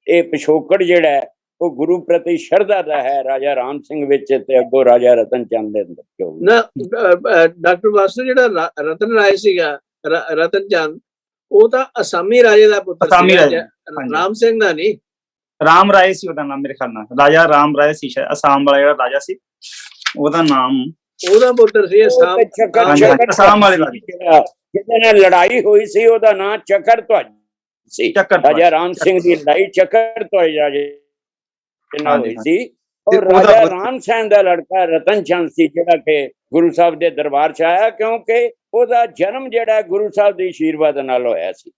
ਇਹ ਪਿਛੋਕੜ ਜਿਹੜਾ ਹੈ ਉਹ ਗੁਰੂ ਪ੍ਰਤੀ ਸ਼ਰਧਾ ਦਾ ਹੈ ਰਾਜਾ ਰਾਮ ਸਿੰਘ ਵਿੱਚ, ਤੇ ਅੱਗੋਂ ਰਾਜਾ ਰਤਨ ਚੰਦ ਦੇ ਅੰਦਰ। ਡਾਕਟਰ ਵਾਸੂ ਜਿਹੜਾ ਰਤਨ ਰਾਏ ਸੀਗਾ, ਰਤਨ ਚੰਦ, ਉਹ ਤਾਂ ਅਸਾਮੀ ਰਾਜੇ ਦਾ ਪੁੱਤਰ ਸੀ, ਰਾਮ ਸਿੰਘ ਦਾ ਨਹੀਂ। ਰਾਮ ਰਾਏ ਸੀ ਉਹਦਾ ਨਾਮ, ਮੇਰੇ ਖਿਆਲ ਨਾਲ ਰਾਜਾ ਰਾਮ ਰਾਏ ਸੀ ਸ਼ਾਇਦ, ਅਸਾਮ ਵਾਲਾ ਜਿਹੜਾ ਰਾਜਾ ਸੀ ਉਹਦਾ ਨਾਮ। ਉਹਦਾ ਪੁੱਤਰ ਸੀ ਉਹ ਅਸਾਮ। ਤੇ ਚੱਕਰ ਹਾਂਜੀ, ਚੱਕਰ ਅਸਾਮ ਵਾਲੇ ਸੀ, ਜਿਹਦੇ ਨਾਲ ਲੜਾਈ ਹੋਈ ਸੀ ਉਹਦਾ ਨਾਂ ਚੱਕਰ ਧਵਜ ਸੀ। ਚੱਕਰ ਧਵਜ। ਰਾਜਾ ਰਾਮ ਸਿੰਘ ਦੀ ਲੜਾਈ ਚੱਕਰ ਧਵਜ ਰਾਜੇ ਨਾਲ ਹੋਈ ਹਾਂਜੀ, ਸੀ। ਔਰ ਤੇ ਉਹਦਾ ਰਾਜਾ ਪੁੱਤ- ਰਾਮ ਸੈਨ ਦਾ ਲੜਕਾ ਰਤਨ ਚੰਦ ਸੀ, ਜਿਹੜਾ ਕਿ ਗੁਰੂ ਸਾਹਿਬ ਦੇ ਦਰਬਾਰ ਚ ਆਇਆ, ਕਿਉਂਕਿ ਉਹਦਾ ਜਨਮ ਜਿਹੜਾ ਗੁਰੂ ਸਾਹਿਬ ਦੇ ਆਸ਼ੀਰਵਾਦ ਨਾਲ ਹੋਇਆ ਸੀ।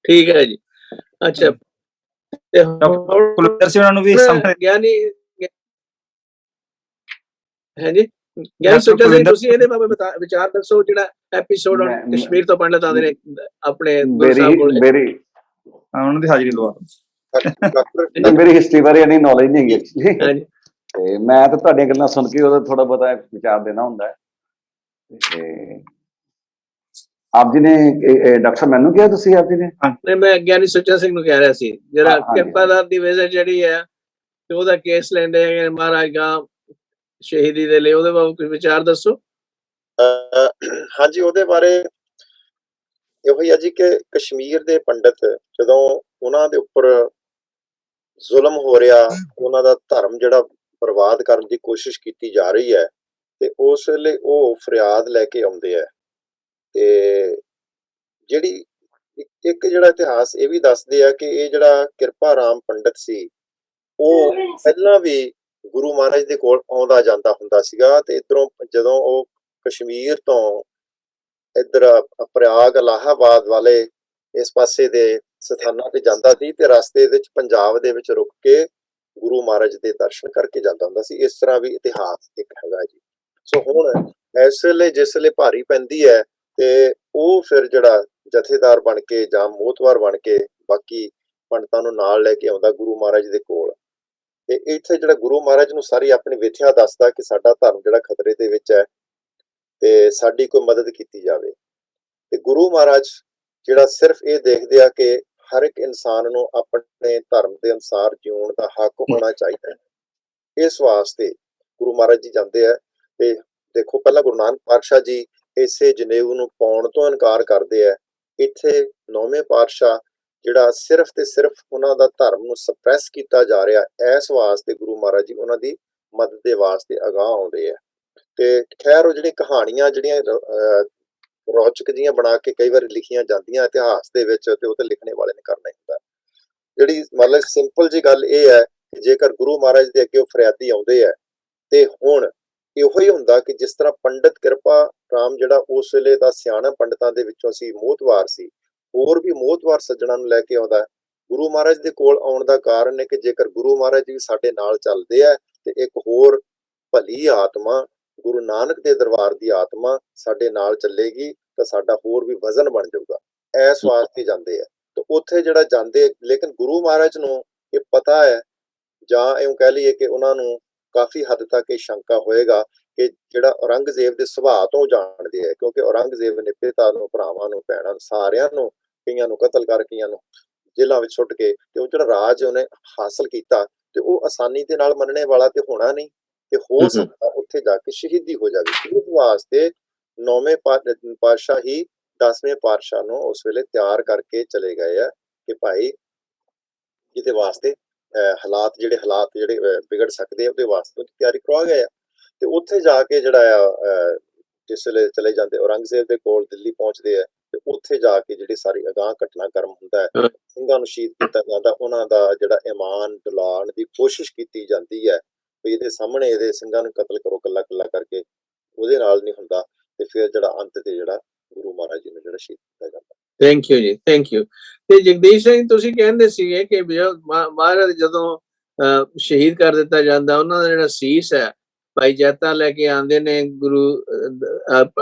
ਠੀਕ ਹੈ ਜੀ। ਅੱਛਾ, ਤੇ ਡਾਕਟਰ ਕੁਲਵਿੰਦਰ ਸਿੰਘ ਉਹਨਾਂ ਨੂੰ ਵੀ ਸਾਹਮਣੇ ਗਿਆਨੀ ਹੈ ਜੀ, ਗਿਆਨੀ ਡਾਕਟਰ ਸੁੱਚਾ ਸਿੰਘ, ਕੁਲਵਿੰਦਰ ਤੁਸੀਂ ਇਹਦੇ ਬਾਰੇ ਵਿਚਾਰ ਦੱਸੋ, ਜਿਹੜਾ ਐਪੀਸੋਡ ਹੁਣ ਮੈਂ- ਕਸ਼ਮੀਰ ਤੋਂ ਪੰਡਤ ਆਉਂਦੇ ਨੇ ਆਪਣੇ ਗੁਰੂ ਮੇਰੀ ਸਾਹਿਬ ਕੋਲ। ਮੇਰੀ ਉਹਨਾਂ ਦੀ ਹਾਜ਼ਰੀ ਲਵਾ ਡਾਕਟਰ ਮੇਰੀ ਹਿਸਟਰੀ ਬਾਰੇ ਇੰਨੀ ਨੌਲੇਜ ਨਹੀਂ ਹੈਗੀ ਐਕਚੁਅਲੀ, ਹਾਂਜੀ, ਤੇ ਮੈਂ ਤਾਂ ਤੁਹਾਡੀਆਂ ਗੱਲਾਂ ਸੁਣ ਕੇ ਉਹਦਾ ਥੋੜਾ ਬਹੁਤਾ ਵਿਚਾਰ ਦੇਣਾ ਹੁੰਦਾ ਹੈ। ਤੇ ਆਪ ਜੀ ਨੇ ਡਾਕਟਰ ਸਾਹਿਬ ਮੈਨੂੰ ਕਿਹਾ, ਤੁਸੀਂ ਆਪ ਜੀ ਨੇ? ਨਹੀਂ, ਮੈਂ ਗਿਆਨੀ ਸੁੱਚਾ ਸਿੰਘ ਨੂੰ ਕਹਿ ਰਿਹਾ ਸੀ, ਜਿਹੜਾ ਹਾਂ, ਹਾਂਜੀ, ਕਿਰਪਾਦਾਸ ਦੀ ਵਿਜ਼ਿਟ ਜਿਹੜੀ ਹੈ ਤੇ ਉਹਦਾ ਕੇਸ ਲੈਂਦੇ ਹੈਗੇ ਮਹਾਰਾਜ ਗਾਂ ਸ਼ਹੀਦੀ ਦੇ ਲਈ, ਉਹਦੇ ਬਾਰੇ ਕੁਝ ਵਿਚਾਰ ਦੱਸੋ। ਹਾਂਜੀ, ਉਹਦੇ ਬਾਰੇ ਇਹੋ ਹੀ ਆ ਜੀ ਕਿ ਕਸ਼ਮੀਰ ਦੇ ਪੰਡਤ ਜਦੋਂ ਉਹਨਾਂ ਦੇ ਉੱਪਰ ਜ਼ੁਲਮ ਹੋ ਰਿਹਾ, ਉਹਨਾਂ ਦਾ ਧਰਮ ਜਿਹੜਾ ਬਰਬਾਦ ਕਰਨ ਦੀ ਕੋਸ਼ਿਸ਼ ਕੀਤੀ ਜਾ ਰਹੀ ਹੈ, ਤੇ ਉਸ ਵੇਲੇ ਉਹ ਫਰਿਆਦ ਲੈ ਕੇ ਆਉਂਦੇ ਆ। ਤੇ ਜਿਹੜੀ ਇੱਕ ਜਿਹੜਾ ਇਤਿਹਾਸ ਇਹ ਵੀ ਦੱਸਦੇ ਆ ਕਿ ਇਹ ਜਿਹੜਾ ਕਿਰਪਾ ਰਾਮ ਪੰਡਤ ਸੀ, ਉਹ ਪਹਿਲਾਂ ਵੀ ਗੁਰੂ ਮਹਾਰਾਜ ਦੇ ਕੋਲ ਆਉਂਦਾ ਜਾਂਦਾ ਹੁੰਦਾ ਸੀਗਾ। ਤੇ ਇਧਰੋਂ ਜਦੋਂ ਉਹ ਕਸ਼ਮੀਰ ਤੋਂ ਇੱਧਰ ਪ੍ਰਯਾਗ ਇਲਾਹਾਬਾਦ ਵਾਲੇ ਇਸ ਪਾਸੇ ਦੇ ਸਥਾਨਾਂ ਤੇ ਜਾਂਦਾ ਸੀ, ਤੇ ਰਸਤੇ ਵਿੱਚ ਪੰਜਾਬ ਦੇ ਵਿੱਚ ਰੁਕ ਕੇ ਗੁਰੂ ਮਹਾਰਾਜ ਦੇ ਦਰਸ਼ਨ ਕਰਕੇ ਜਾਂਦਾ ਹੁੰਦਾ ਸੀ। ਇਸ ਤਰ੍ਹਾਂ ਵੀ ਇਤਿਹਾਸ ਇੱਕ ਹੈਗਾ ਜੀ। ਸੋ ਹੁਣ ਇਸ ਵੇਲੇ ਜਿਸ ਵੇਲੇ ਭਾਰੀ ਪੈਂਦੀ ਹੈ, ਤੇ ਉਹ ਫਿਰ ਜਿਹੜਾ ਜਥੇਦਾਰ ਬਣ ਕੇ ਜਾਂ ਮੋਹਤਵਾਰ ਬਣ ਕੇ ਬਾਕੀ ਪੰਡਤਾਂ ਨੂੰ ਨਾਲ ਲੈ ਕੇ ਆਉਂਦਾ ਗੁਰੂ ਮਹਾਰਾਜ ਦੇ ਕੋਲ। ਤੇ ਇੱਥੇ ਜਿਹੜਾ ਗੁਰੂ ਮਹਾਰਾਜ ਨੂੰ ਸਾਰੀ ਆਪਣੀ ਵਿਥਿਆ ਦੱਸਦਾ ਕਿ ਸਾਡਾ ਧਰਮ ਜਿਹੜਾ ਖਤਰੇ ਦੇ ਵਿੱਚ ਹੈ, ਤੇ ਸਾਡੀ ਕੋਈ ਮਦਦ ਕੀਤੀ ਜਾਵੇ। ਤੇ ਗੁਰੂ ਮਹਾਰਾਜ ਜਿਹੜਾ ਸਿਰਫ ਇਹ ਦੇਖਦੇ ਆ ਕਿ ਹਰ ਇੱਕ ਇਨਸਾਨ ਨੂੰ ਆਪਣੇ ਧਰਮ ਦੇ ਅਨੁਸਾਰ ਜਿਉਣ ਦਾ ਹੱਕ ਹੋਣਾ ਚਾਹੀਦਾ ਹੈ। ਇਸ ਵਾਸਤੇ ਗੁਰੂ ਮਹਾਰਾਜ ਜੀ ਜਾਂਦੇ ਆ। ਤੇ ਦੇਖੋ, ਪਹਿਲਾਂ ਗੁਰੂ ਨਾਨਕ ਪਾਤਸ਼ਾਹ ਜੀ ਇਸੇ ਜਨੇਊ ਨੂੰ ਪਾਉਣ ਤੋਂ ਇਨਕਾਰ ਕਰਦੇ ਆ। ਇੱਥੇ 9ਵੇਂ ਪਾਤਸ਼ਾਹ ਜਿਹੜਾ ਸਿਰਫ ਤੇ ਸਿਰਫ ਉਹਨਾਂ ਦਾ ਧਰਮ ਨੂੰ ਸਪਰੈਸ ਕੀਤਾ ਜਾ ਰਿਹਾ, ਇਸ ਵਾਸਤੇ ਗੁਰੂ ਮਹਾਰਾਜ ਜੀ ਉਹਨਾਂ ਦੀ ਮਦਦ ਦੇ ਵਾਸਤੇ ਅਗਾਹ ਆਉਂਦੇ ਆ। ਤੇ ਖੈਰ, ਉਹ ਜਿਹੜੀਆਂ ਕਹਾਣੀਆਂ ਜਿਹੜੀਆਂ ਰੌਚਕ ਜੀਆਂ ਬਣਾ ਕੇ ਕਈ ਵਾਰੀ ਲਿਖੀਆਂ ਜਾਂਦੀਆਂ ਇਤਿਹਾਸ ਦੇ ਵਿੱਚ, ਤੇ ਉਹ ਤਾਂ ਲਿਖਣੇ ਵਾਲੇ ਨੇ ਕਰਨਾ ਹੀ ਹੁੰਦਾ। ਜਿਹੜੀ ਮਤਲਬ ਸਿੰਪਲ ਜੀ ਗੱਲ ਇਹ ਹੈ ਕਿ ਜੇਕਰ ਗੁਰੂ ਮਹਾਰਾਜ ਦੇ ਅੱਗੇ ਉਹ ਫਰਿਆਦੀ ਆਉਂਦੇ ਆ, ਤੇ ਹੁਣ ਇਹੋ ਹੀ ਹੁੰਦਾ ਕਿ ਜਿਸ ਤਰ੍ਹਾਂ ਪੰਡਤ ਕਿਰਪਾ ਰਾਮ ਜਿਹੜਾ ਉਸ ਵੇਲੇ ਦਾ ਸਿਆਣਾ ਪੰਡਤਾਂ ਦੇ ਵਿੱਚੋਂ ਸੀ, ਮੋਹਤਵਾਰ ਸੀ, ਹੋਰ ਵੀ ਮੋਹਤਵਾਰ ਸੱਜਣਾ ਨੂੰ ਲੈ ਕੇ ਆਉਂਦਾ। ਗੁਰੂ ਮਹਾਰਾਜ ਦੇ ਕੋਲ ਆਉਣ ਦਾ ਕਾਰਨ ਹੈ ਕਿ ਜੇਕਰ ਗੁਰੂ ਮਹਾਰਾਜ ਵੀ ਸਾਡੇ ਨਾਲ ਚੱਲਦੇ ਆ, ਤੇ ਇੱਕ ਹੋਰ ਭਲੀ ਆਤਮਾ, ਗੁਰੂ ਨਾਨਕ ਦੇ ਦਰਬਾਰ ਦੀ ਆਤਮਾ ਸਾਡੇ ਨਾਲ ਚੱਲੇਗੀ, ਤਾਂ ਸਾਡਾ ਹੋਰ ਵੀ ਵਜ਼ਨ ਬਣ ਜਾਊਗਾ। ਇਸ ਵਾਸਤੇ ਜਾਂਦੇ ਆ। ਤੇ ਉੱਥੇ ਜਿਹੜਾ ਜਾਂਦੇ, ਲੇਕਿਨ ਗੁਰੂ ਮਹਾਰਾਜ ਨੂੰ ਇਹ ਪਤਾ ਹੈ, ਜਾਂ ਇਉਂ ਕਹਿ ਲਈਏ ਕਿ ਉਹਨਾਂ ਨੂੰ ਕਾਫੀ ਹੱਦ ਤੱਕ ਇਹ ਸ਼ੰਕਾ ਹੋਏਗਾ ਕਿ ਜਿਹੜਾ ਔਰੰਗਜ਼ੇਬ ਦੇ ਸੁਭਾਅ ਤੋਂ ਜਾਣਦੇ ਆ, ਕਿਉਂਕਿ ਔਰੰਗਜ਼ੇਬ ਨੇ ਪਿਤਾ ਨੂੰ, ਭਰਾਵਾਂ ਨੂੰ, ਭੈਣਾਂ ਨੂੰ, ਸਾਰਿਆਂ ਨੂੰ, ਕਈਆਂ ਨੂੰ ਕਤਲ ਕਰ, ਕਈਆਂ ਨੂੰ ਜੇਲ੍ਹਾਂ ਵਿੱਚ ਸੁੱਟ ਕੇ, ਤੇ ਉਹ ਜਿਹੜਾ ਰਾਜ ਉਹਨੇ ਹਾਸਲ ਕੀਤਾ, ਤੇ ਉਹ ਆਸਾਨੀ ਦੇ ਨਾਲ ਮੰਨਣੇ ਵਾਲਾ ਤੇ ਹੋਣਾ ਨਹੀਂ। ਤੇ ਹੋ ਸਕਦਾ ਉੱਥੇ ਜਾ ਕੇ ਸ਼ਹੀਦੀ ਹੋ ਜਾਵੇ। ਇਸ ਵਾਸਤੇ 9ਵੇਂ ਪਾਤਸ਼ਾਹ ਹੀ 10ਵੇਂ ਪਾਤਸ਼ਾਹ ਨੂੰ ਉਸ ਵੇਲੇ ਤਿਆਰ ਕਰਕੇ ਚਲੇ ਗਏ ਆ ਕਿ ਭਾਈ ਇਹਦੇ ਵਾਸਤੇ ਹਾਲਾਤ ਜਿਹੜੇ ਵਿਗੜ ਸਕਦੇ ਆ, ਉਹਦੇ ਵਾਸਤੇ ਤਿਆਰੀ ਕਰਵਾ ਗਏ ਆ। ਤੇ ਉੱਥੇ ਜਾ ਕੇ ਜਿਹੜਾ ਆ ਜਿਸ ਵੇਲੇ ਚਲੇ ਜਾਂਦੇ ਔਰੰਗਜ਼ੇਬ ਦੇ ਕੋਲ, ਦਿੱਲੀ ਪਹੁੰਚਦੇ ਆ, ਤੇ ਉੱਥੇ ਜਾ ਕੇ ਜਿਹੜੀ ਸਾਰੀ ਅਗਾਂਹ ਘਟਨਾਕ੍ਰਮ ਹੁੰਦਾ ਹੈ, ਸਿੰਘਾਂ ਨੂੰ ਸ਼ਹੀਦ ਕੀਤਾ ਜਾਂਦਾ, ਉਹਨਾਂ ਦਾ ਜਿਹੜਾ ਈਮਾਨ ਦੁਲਾਉਣ ਦੀ ਕੋਸ਼ਿਸ਼ ਕੀਤੀ ਜਾਂਦੀ ਹੈ ਵੀ ਇਹਦੇ ਸਾਹਮਣੇ ਇਹਦੇ ਸਿੰਘਾਂ ਨੂੰ ਕਤਲ ਕਰੋ ਕੱਲਾ ਕੱਲਾ ਕਰਕੇ, ਉਹਦੇ ਨਾਲ ਨਹੀਂ ਹੁੰਦਾ। ਤੇ ਫਿਰ ਜਿਹੜਾ ਅੰਤ ਤੇ ਜਿਹੜਾ ਗੁਰੂ ਮਹਾਰਾਜ ਜੀ ਨੂੰ ਜਿਹੜਾ ਸ਼ਹੀਦ ਕੀਤਾ ਜਾਂਦਾ। ਥੈਂਕ ਯੂ ਜੀ, ਥੈਂਕ ਯੂ। ਤੇ ਜਗਦੀਸ਼ ਸਿੰਘ, ਤੁਸੀਂ ਕਹਿੰਦੇ ਸੀਗੇ ਕਿ ਮਹਾਰਾਜ ਜਦੋਂ ਸ਼ਹੀਦ ਕਰ ਦਿੱਤਾ ਜਾਂਦਾ, ਉਹਨਾਂ ਦਾ ਜਿਹੜਾ ਸੀਸ ਹੈ ਭਾਈ ਜੈਤਾ ਲੈ ਕੇ ਆਉਂਦੇ ਨੇ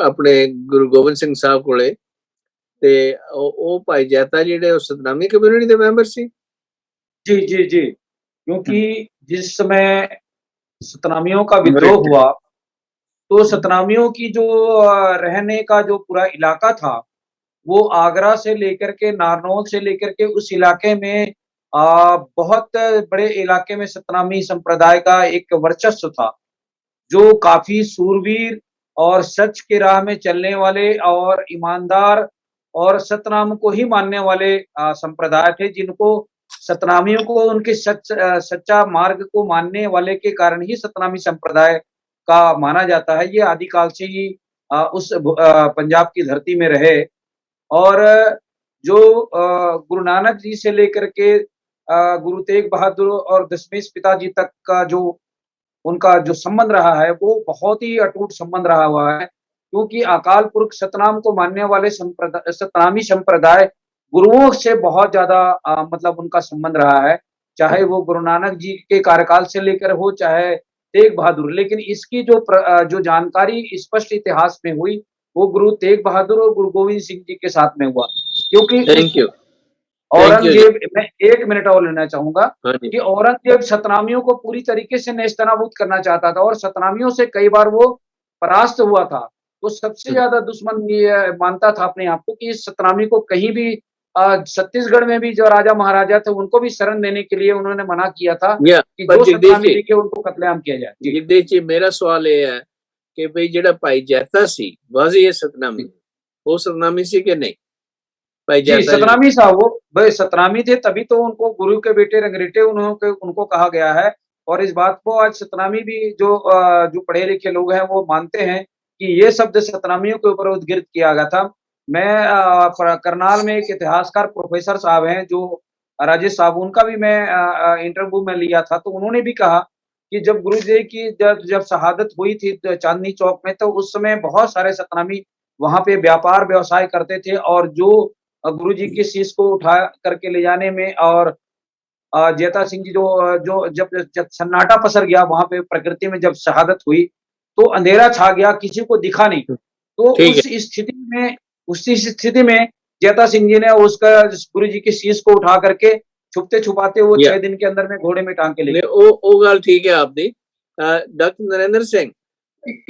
ਆਪਣੇ ਗੁਰੂ ਗੋਬਿੰਦ ਸਿੰਘ ਸਾਹਿਬ ਕੋਲੇ, ਤੇ ਉਹ ਭਾਈ ਜੈਤਾ ਜਿਹੜੇ ਉਹ ਸਤਨਾਮੀ कम्युनिटी ਦੇ ਮੈਂਬਰ ਸੀ। जी जी जी, क्योंकि जिस समय सतनामियों का विद्रोह हुआ, तो सतनामियों की जो रहने का जो पूरा इलाका था, वो आगरा से लेकर के नारनौल से लेकर के उस इलाके में बहुत बड़े इलाके में सतनामी संप्रदाय का एक वर्चस्व था, जो काफी सूरवीर और सच के राह में चलने वाले और ईमानदार और सतनाम को ही मानने वाले संप्रदाय थे, जिनको सतनामियों को उनके सच्चा मार्ग को मानने वाले के कारण ही सतनामी संप्रदाय का माना जाता है। ये आदिकाल से ही उस पंजाब की धरती में रहे और जो गुरु नानक जी से लेकर के गुरु तेग बहादुर और दशमेश पिताजी तक का जो उनका जो संबंध रहा है वो बहुत ही अटूट संबंध रहा हुआ है, क्योंकि अकाल पुरख सतनाम को मानने वाले सतनामी संप्रदाय गुरुओं से बहुत ज्यादा मतलब उनका संबंध रहा है, चाहे वो गुरु नानक जी के कार्यकाल से लेकर हो चाहे तेग बहादुर। लेकिन इसकी जो जानकारी स्पष्ट इतिहास में हुई वो गुरु तेग बहादुर और गुरु गोविंद सिंह जी के साथ में हुआ, क्योंकि थैंक यू। औरंगजेब, मैं 1 मिनट और लेना चाहूंगा हाँ जी। कि औरंगजेब सतनामियों को पूरी तरीके से नेस्तनाबूद करना चाहता था और सतनामियों से कई बार वो परास्त हुआ था। तो सबसे ज्यादा दुश्मन ये मानता था अपने आप को कि इस सतनामी को कहीं भी छत्तीसगढ़ में भी जो राजा महाराजा थे उनको भी शरण देने के लिए उन्होंने मना किया था कि पर जो जगदीश सतनामी जी, दिखे उनको कत्लेआम किया जाए। जी जगदीश जी, मेरा सवाल ये है कि भाई जेड़ा भाई जैता सी वाज ये सतनामी, वो सतनामी सी कि नहीं? भाई जी, जैता सतनामी साहब वो भाई सतनामी थे, तभी तो उनको गुरु के बेटे रंगरेटे उनको कहा गया है। और इस बात को आज सतनामी भी जो पढ़े लिखे लोग हैं वो मानते हैं कि ये शब्द सतनामियों के ऊपर उद्गित किया गया था। मैं करनाल में एक इतिहासकार प्रोफेसर साहब हैं जो राजेश साहब, उनका भी मैं इंटरव्यू में लिया था, तो उन्होंने भी कहा कि जब गुरुजी की जब शहादत हुई थी चांदनी चौक में, तो उस समय बहुत सारे सतनामी वहां पे व्यापार व्यवसाय करते थे और जो गुरुजी के शीश को उठा करके ले जाने में और जैता सिंह जी जो जब सन्नाटा पसर गया वहां पे प्रकृति में, जब शहादत हुई तो अंधेरा छा गया, किसी को दिखा नहीं। तो ठीक उस स्थिति में जैता सिंह जी ने उसका गुरुजी के शीश को उठा करके छुपते छुपाते वो 6 दिन के अंदर में घोड़े में टांग के ले है। गए। ਉਹ ਗੱਲ ਠੀਕ ਹੈ ਆਪਦੀ। ਡਾਕਟਰ ਨਰਿੰਦਰ ਸਿੰਘ,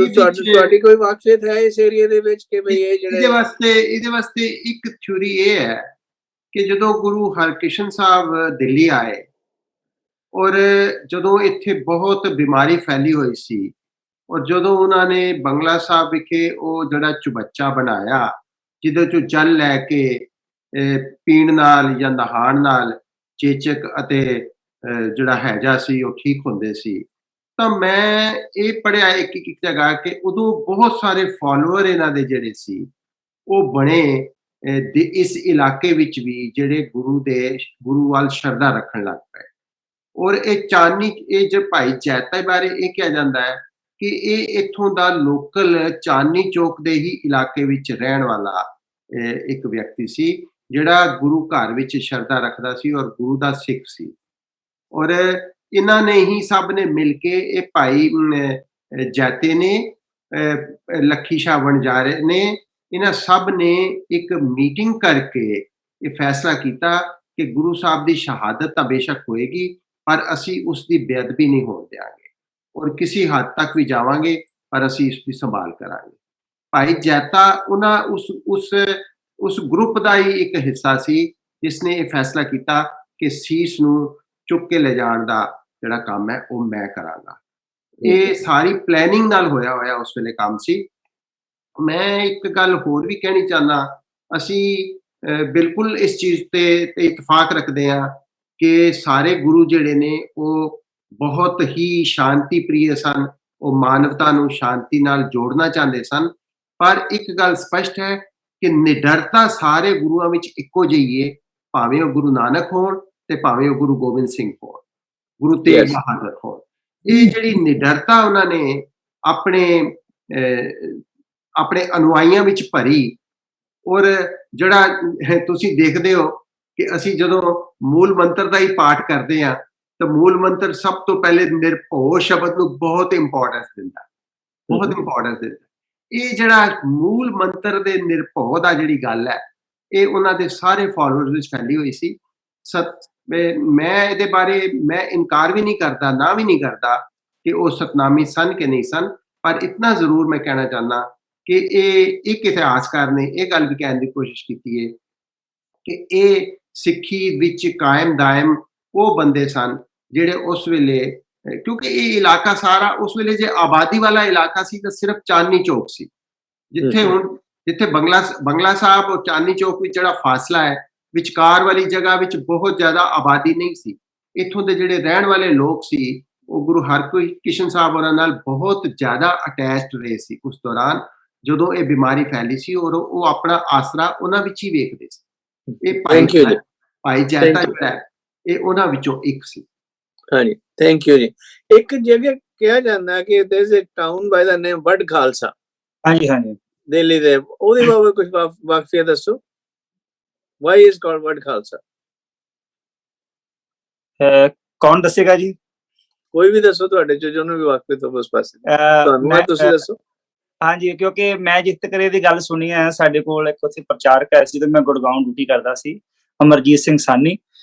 ਤੁਹਾਡੀ ਕੋਈ ਵਾਕਫੀਅਤ ਹੈ ਇਸ ਏਰੀਆ ਦੇ ਵਿੱਚ ਕਿ ਭਈ ਇਹ ਜਿਹੜੇ ਇਹਦੇ ਵਾਸਤੇ ਇੱਕ ਥਿਊਰੀ ਇਹ ਹੈ ਕਿ ਜਦੋਂ ਗੁਰੂ ਹਰਕ੍ਰਿਸ਼ਨ ਸਾਹਿਬ ਦਿੱਲੀ ਆਏ ਔਰ ਜਦੋਂ ਇੱਥੇ ਬਹੁਤ ਬਿਮਾਰੀ ਫੈਲੀ ਹੋਈ ਸੀ ਔਰ ਜਦੋਂ ਉਹਨਾਂ ਨੇ ਬੰਗਲਾ ਸਾਹਿਬ ਵਿਖੇ ਉਹ ਜਿਹੜਾ ਚੁਬੱਚਾ ਬਣਾਇਆ ਜਿਹਦੇ ਚੋਂ ਜਲ ਲੈ ਕੇ ਪੀਣ ਨਾਲ ਜਾਂ ਨਹਾਣ ਨਾਲ ਚੇਚਕ ਅਤੇ ਜਿਹੜਾ ਹੈਜਾ ਸੀ ਉਹ ਠੀਕ ਹੁੰਦੇ ਸੀ। ਤਾਂ ਮੈਂ ਇਹ ਪੜ੍ਹਿਆ ਇੱਕ ਜਗ੍ਹਾ ਕਿ ਉਦੋਂ ਬਹੁਤ ਸਾਰੇ ਫਾਲੋਅਰ ਇਹਨਾਂ ਦੇ ਜਿਹੜੇ ਸੀ ਉਹ ਬਣੇ ਇਸ ਇਲਾਕੇ ਵਿੱਚ ਵੀ ਜਿਹੜੇ ਗੁਰੂ ਵੱਲ ਸ਼ਰਧਾ ਰੱਖਣ ਲੱਗ ਪਏ। ਔਰ ਇਹ ਚਾਨਣੀ ਇਹ ਜੋ ਭਾਈ ਜੈਤਾ ਬਾਰੇ ਇਹ ਕਿਹਾ ਜਾਂਦਾ ਹੈ ਕਿ ਇਹ ਇੱਥੋਂ ਦਾ ਲੋਕਲ ਚਾਨਣੀ ਚੌਕ ਦੇ ਹੀ ਇਲਾਕੇ ਵਿੱਚ ਰਹਿਣ ਵਾਲਾ ਇੱਕ ਵਿਅਕਤੀ ਸੀ ਜਿਹੜਾ ਗੁਰੂ ਘਰ ਵਿੱਚ ਸ਼ਰਧਾ ਰੱਖਦਾ ਸੀ ਔਰ ਗੁਰੂ ਦਾ ਸਿੱਖ ਸੀ। ਔਰ ਇਹਨਾਂ ਨੇ ਹੀ ਸਭ ਨੇ ਮਿਲ ਕੇ ਇਹ ਭਾਈ ਜੈਤੇ ਨੇ ਲੱਖੀ ਸ਼ਾਹ ਵਣਜਾਰੇ ਨੇ ਇਹਨਾਂ ਸਭ ਨੇ ਇੱਕ ਮੀਟਿੰਗ ਕਰਕੇ ਇਹ ਫੈਸਲਾ ਕੀਤਾ ਕਿ ਗੁਰੂ ਸਾਹਿਬ ਦੀ ਸ਼ਹਾਦਤ ਤਾਂ ਬੇਸ਼ੱਕ ਹੋਏਗੀ ਪਰ ਅਸੀਂ ਉਸ ਦੀ ਬੇਅਦਬੀ ਨਹੀਂ ਹੋਣ ਦਿਆਂਗੇ ਔਰ ਕਿਸੇ ਹੱਦ ਤੱਕ ਵੀ ਜਾਵਾਂਗੇ ਪਰ ਅਸੀਂ ਇਸ ਦੀ ਸੰਭਾਲ ਕਰਾਂਗੇ। ਭਾਈ ਜੈਤਾ ਉਹਨਾਂ ਉਸ ਗਰੁੱਪ ਦਾ ਹੀ ਇੱਕ ਹਿੱਸਾ ਸੀ ਜਿਸ ਨੇ ਇਹ ਫੈਸਲਾ ਕੀਤਾ ਕਿ ਸੀਸ ਨੂੰ ਚੁੱਕ ਕੇ ਲੈ ਜਾਣ ਦਾ ਜਿਹੜਾ ਕੰਮ ਹੈ ਉਹ ਮੈਂ ਕਰਾਂਗਾ। ਇਹ ਸਾਰੀ ਪਲੈਨਿੰਗ ਨਾਲ ਹੋਇਆ ਉਸ ਵੇਲੇ ਕੰਮ ਸੀ। ਮੈਂ ਇੱਕ ਗੱਲ ਹੋਰ ਵੀ ਕਹਿਣੀ ਚਾਹੁੰਦਾ, ਅਸੀਂ ਬਿਲਕੁਲ ਇਸ ਚੀਜ਼ ਤੇ ਇਤਫਾਕ ਰੱਖਦੇ ਹਾਂ ਕਿ ਸਾਰੇ ਗੁਰੂ ਜਿਹੜੇ ਨੇ ਉਹ ਬਹੁਤ ਹੀ ਸ਼ਾਂਤੀ ਪ੍ਰਿਯ ਸਨ, ਉਹ ਮਾਨਵਤਾ ਨੂੰ ਸ਼ਾਂਤੀ ਨਾਲ ਜੋੜਨਾ ਚਾਹੁੰਦੇ ਸਨ। ਪਰ ਇੱਕ ਗੱਲ ਸਪਸ਼ਟ ਹੈ ਕਿ ਨਿਡਰਤਾ ਸਾਰੇ ਗੁਰੂਆਂ ਵਿੱਚ ਇੱਕੋ ਜਿਹੀ ਹੈ, ਭਾਵੇਂ ਉਹ ਗੁਰੂ ਨਾਨਕ ਹੋਣ ਤੇ ਭਾਵੇਂ ਉਹ ਗੁਰੂ ਗੋਬਿੰਦ ਸਿੰਘ ਹੋਣ, ਗੁਰੂ ਤੇਗ ਬਹਾਦਰ ਹੋਣ। ਇਹ ਜਿਹੜੀ ਨਿਡਰਤਾ ਉਹਨਾਂ ਨੇ ਆਪਣੇ ਅਨੁਆਈਆਂ ਵਿੱਚ ਭਰੀ ਔਰ ਜਿਹੜਾ ਤੁਸੀਂ ਦੇਖਦੇ ਹੋ ਕਿ ਅਸੀਂ ਜਦੋਂ ਮੂਲ ਮੰਤਰ ਦਾ ਹੀ ਪਾਠ ਕਰਦੇ ਹਾਂ ਤਾਂ ਮੂਲ ਮੰਤਰ ਸਭ ਤੋਂ ਪਹਿਲੇ ਨਿਰਭਉ ਸ਼ਬਦ ਨੂੰ ਬਹੁਤ ਇੰਪੋਰਟੈਂਸ ਦਿੰਦਾ, ਬਹੁਤ ਇੰਪੋਰਟੈਂਸ ਦਿੰਦਾ। ਇਹ ਜਿਹੜਾ ਮੂਲ ਮੰਤਰ ਦੇ ਨਿਰਭਉ ਦਾ ਜਿਹੜੀ ਗੱਲ ਹੈ ਇਹ ਉਹਨਾਂ ਦੇ ਸਾਰੇ ਫਾਲੋਅਰਸ ਵਿੱਚ ਫੈਲੀ ਹੋਈ ਸੀ। ਮੈਂ ਇਹਦੇ ਬਾਰੇ ਮੈਂ ਇਨਕਾਰ ਵੀ ਨਹੀਂ ਕਰਦਾ, ਨਾ ਵੀ ਨਹੀਂ ਕਰਦਾ ਕਿ ਉਹ ਸਤਨਾਮੀ ਸਨ ਕਿ ਨਹੀਂ ਸਨ, ਪਰ ਇਤਨਾ ਜ਼ਰੂਰ ਮੈਂ ਕਹਿਣਾ ਚਾਹੁੰਦਾ ਕਿ ਇਹ ਇੱਕ ਇਤਿਹਾਸਕਾਰ ਨੇ ਇਹ ਗੱਲ ਵੀ ਕਹਿਣ ਦੀ ਕੋਸ਼ਿਸ਼ ਕੀਤੀ ਹੈ ਕਿ ਇਹ ਸਿੱਖੀ ਵਿੱਚ ਕਾਇਮ ਦਾਇਮ ਉਹ ਬੰਦੇ ਸਨ ਜਿਹੜੇ ਉਸ ਵੇਲੇ, ਕਿਉਂਕਿ ਇਹ ਇਲਾਕਾ ਸਾਰਾ ਉਸ ਵੇਲੇ ਜੇ ਆਬਾਦੀ ਵਾਲਾ ਇਲਾਕਾ ਸੀ ਤਾਂ ਸਿਰਫ ਚਾਂਦਨੀ ਚੌਕ ਸੀ, ਜਿੱਥੇ ਬੰਗਲਾ ਸਾਹਿਬ ਔਰ ਚਾਂਦਨੀ ਚੌਕ ਵਿੱਚ ਜਿਹੜਾ ਫਾਸਲਾ ਹੈ ਵਿਚਕਾਰ ਵਾਲੀ ਜਗ੍ਹਾ ਵਿੱਚ ਬਹੁਤ ਜ਼ਿਆਦਾ ਆਬਾਦੀ ਨਹੀਂ ਸੀ। ਇੱਥੋਂ ਦੇ ਜਿਹੜੇ ਰਹਿਣ ਵਾਲੇ ਲੋਕ ਸੀ ਉਹ ਗੁਰੂ ਹਰਕ੍ਰਿਸ਼ਨ ਸਾਹਿਬ ਉਹਨਾਂ ਨਾਲ ਬਹੁਤ ਜ਼ਿਆਦਾ ਅਟੈਚਡ ਰਹੇ ਸੀ ਉਸ ਦੌਰਾਨ ਜਦੋਂ ਇਹ ਬਿਮਾਰੀ ਫੈਲੀ ਸੀ, ਔਰ ਉਹ ਆਪਣਾ ਆਸਰਾ ਉਹਨਾਂ ਵਿੱਚ ਹੀ ਵੇਖਦੇ ਸੀ। ਇਹ Thank you ਜੀ। ਭਾਈ ਜੈਤਾ Thank you। ਜਿਹੜਾ ਹੈ, ਇਹ ਉਹਨਾਂ ਵਿੱਚੋਂ ਇੱਕ ਸੀ। ਹਾਂਜੀ, ਥੈਂਕ ਯੂ ਜੀ। ਇੱਕ ਜਗ੍ਹਾ ਕਿਹਾ ਜਾਂਦਾ ਕਿ there is a town by the name ਵਡ ਖਾਲਸਾ ਹਾਂਜੀ ਹਾਂਜੀ ਦਿੱਲੀ ਦੇ, ਉਹਦੇ ਬਾਰੇ ਕੁਝ ਵਾਕਫੀਆ ਦੱਸੋ। why is called ਵਡ ਖਾਲਸਾ? ਕੌਣ ਦੱਸੇਗਾ ਜੀ? ਕੋਈ ਵੀ ਦੱਸੋ ਤੁਹਾਡੇ ਚੋਂ ਜਿਹਨੂੰ ਵੀ ਵਾਕਫੀਅਤ ਹੋਵੇ ਉਸ ਪਾਸੇ। ਤੁਹਾਨੂੰ ਹੈ, ਤੁਸੀਂ ਦੱਸੋ। ਹਾਂਜੀ, ਕਿਉਂਕਿ ਮੈਂ ਜਿੱਤ ਕਰੇ ਦੀ ਗੱਲ ਸੁਣੀ ਹੈ, ਸਾਡੇ ਕੋਲ ਇੱਕ ਉੱਥੇ ਪ੍ਰਚਾਰਕ ਆਇਆ ਸੀ ਤੇ ਮੈਂ ਗੁੜਗਾਉਂ ਡਿਊਟੀ ਕਰਦਾ ਸੀ, ਅਮਰਜੀਤ ਸਿੰਘ ਸਾਨੀ।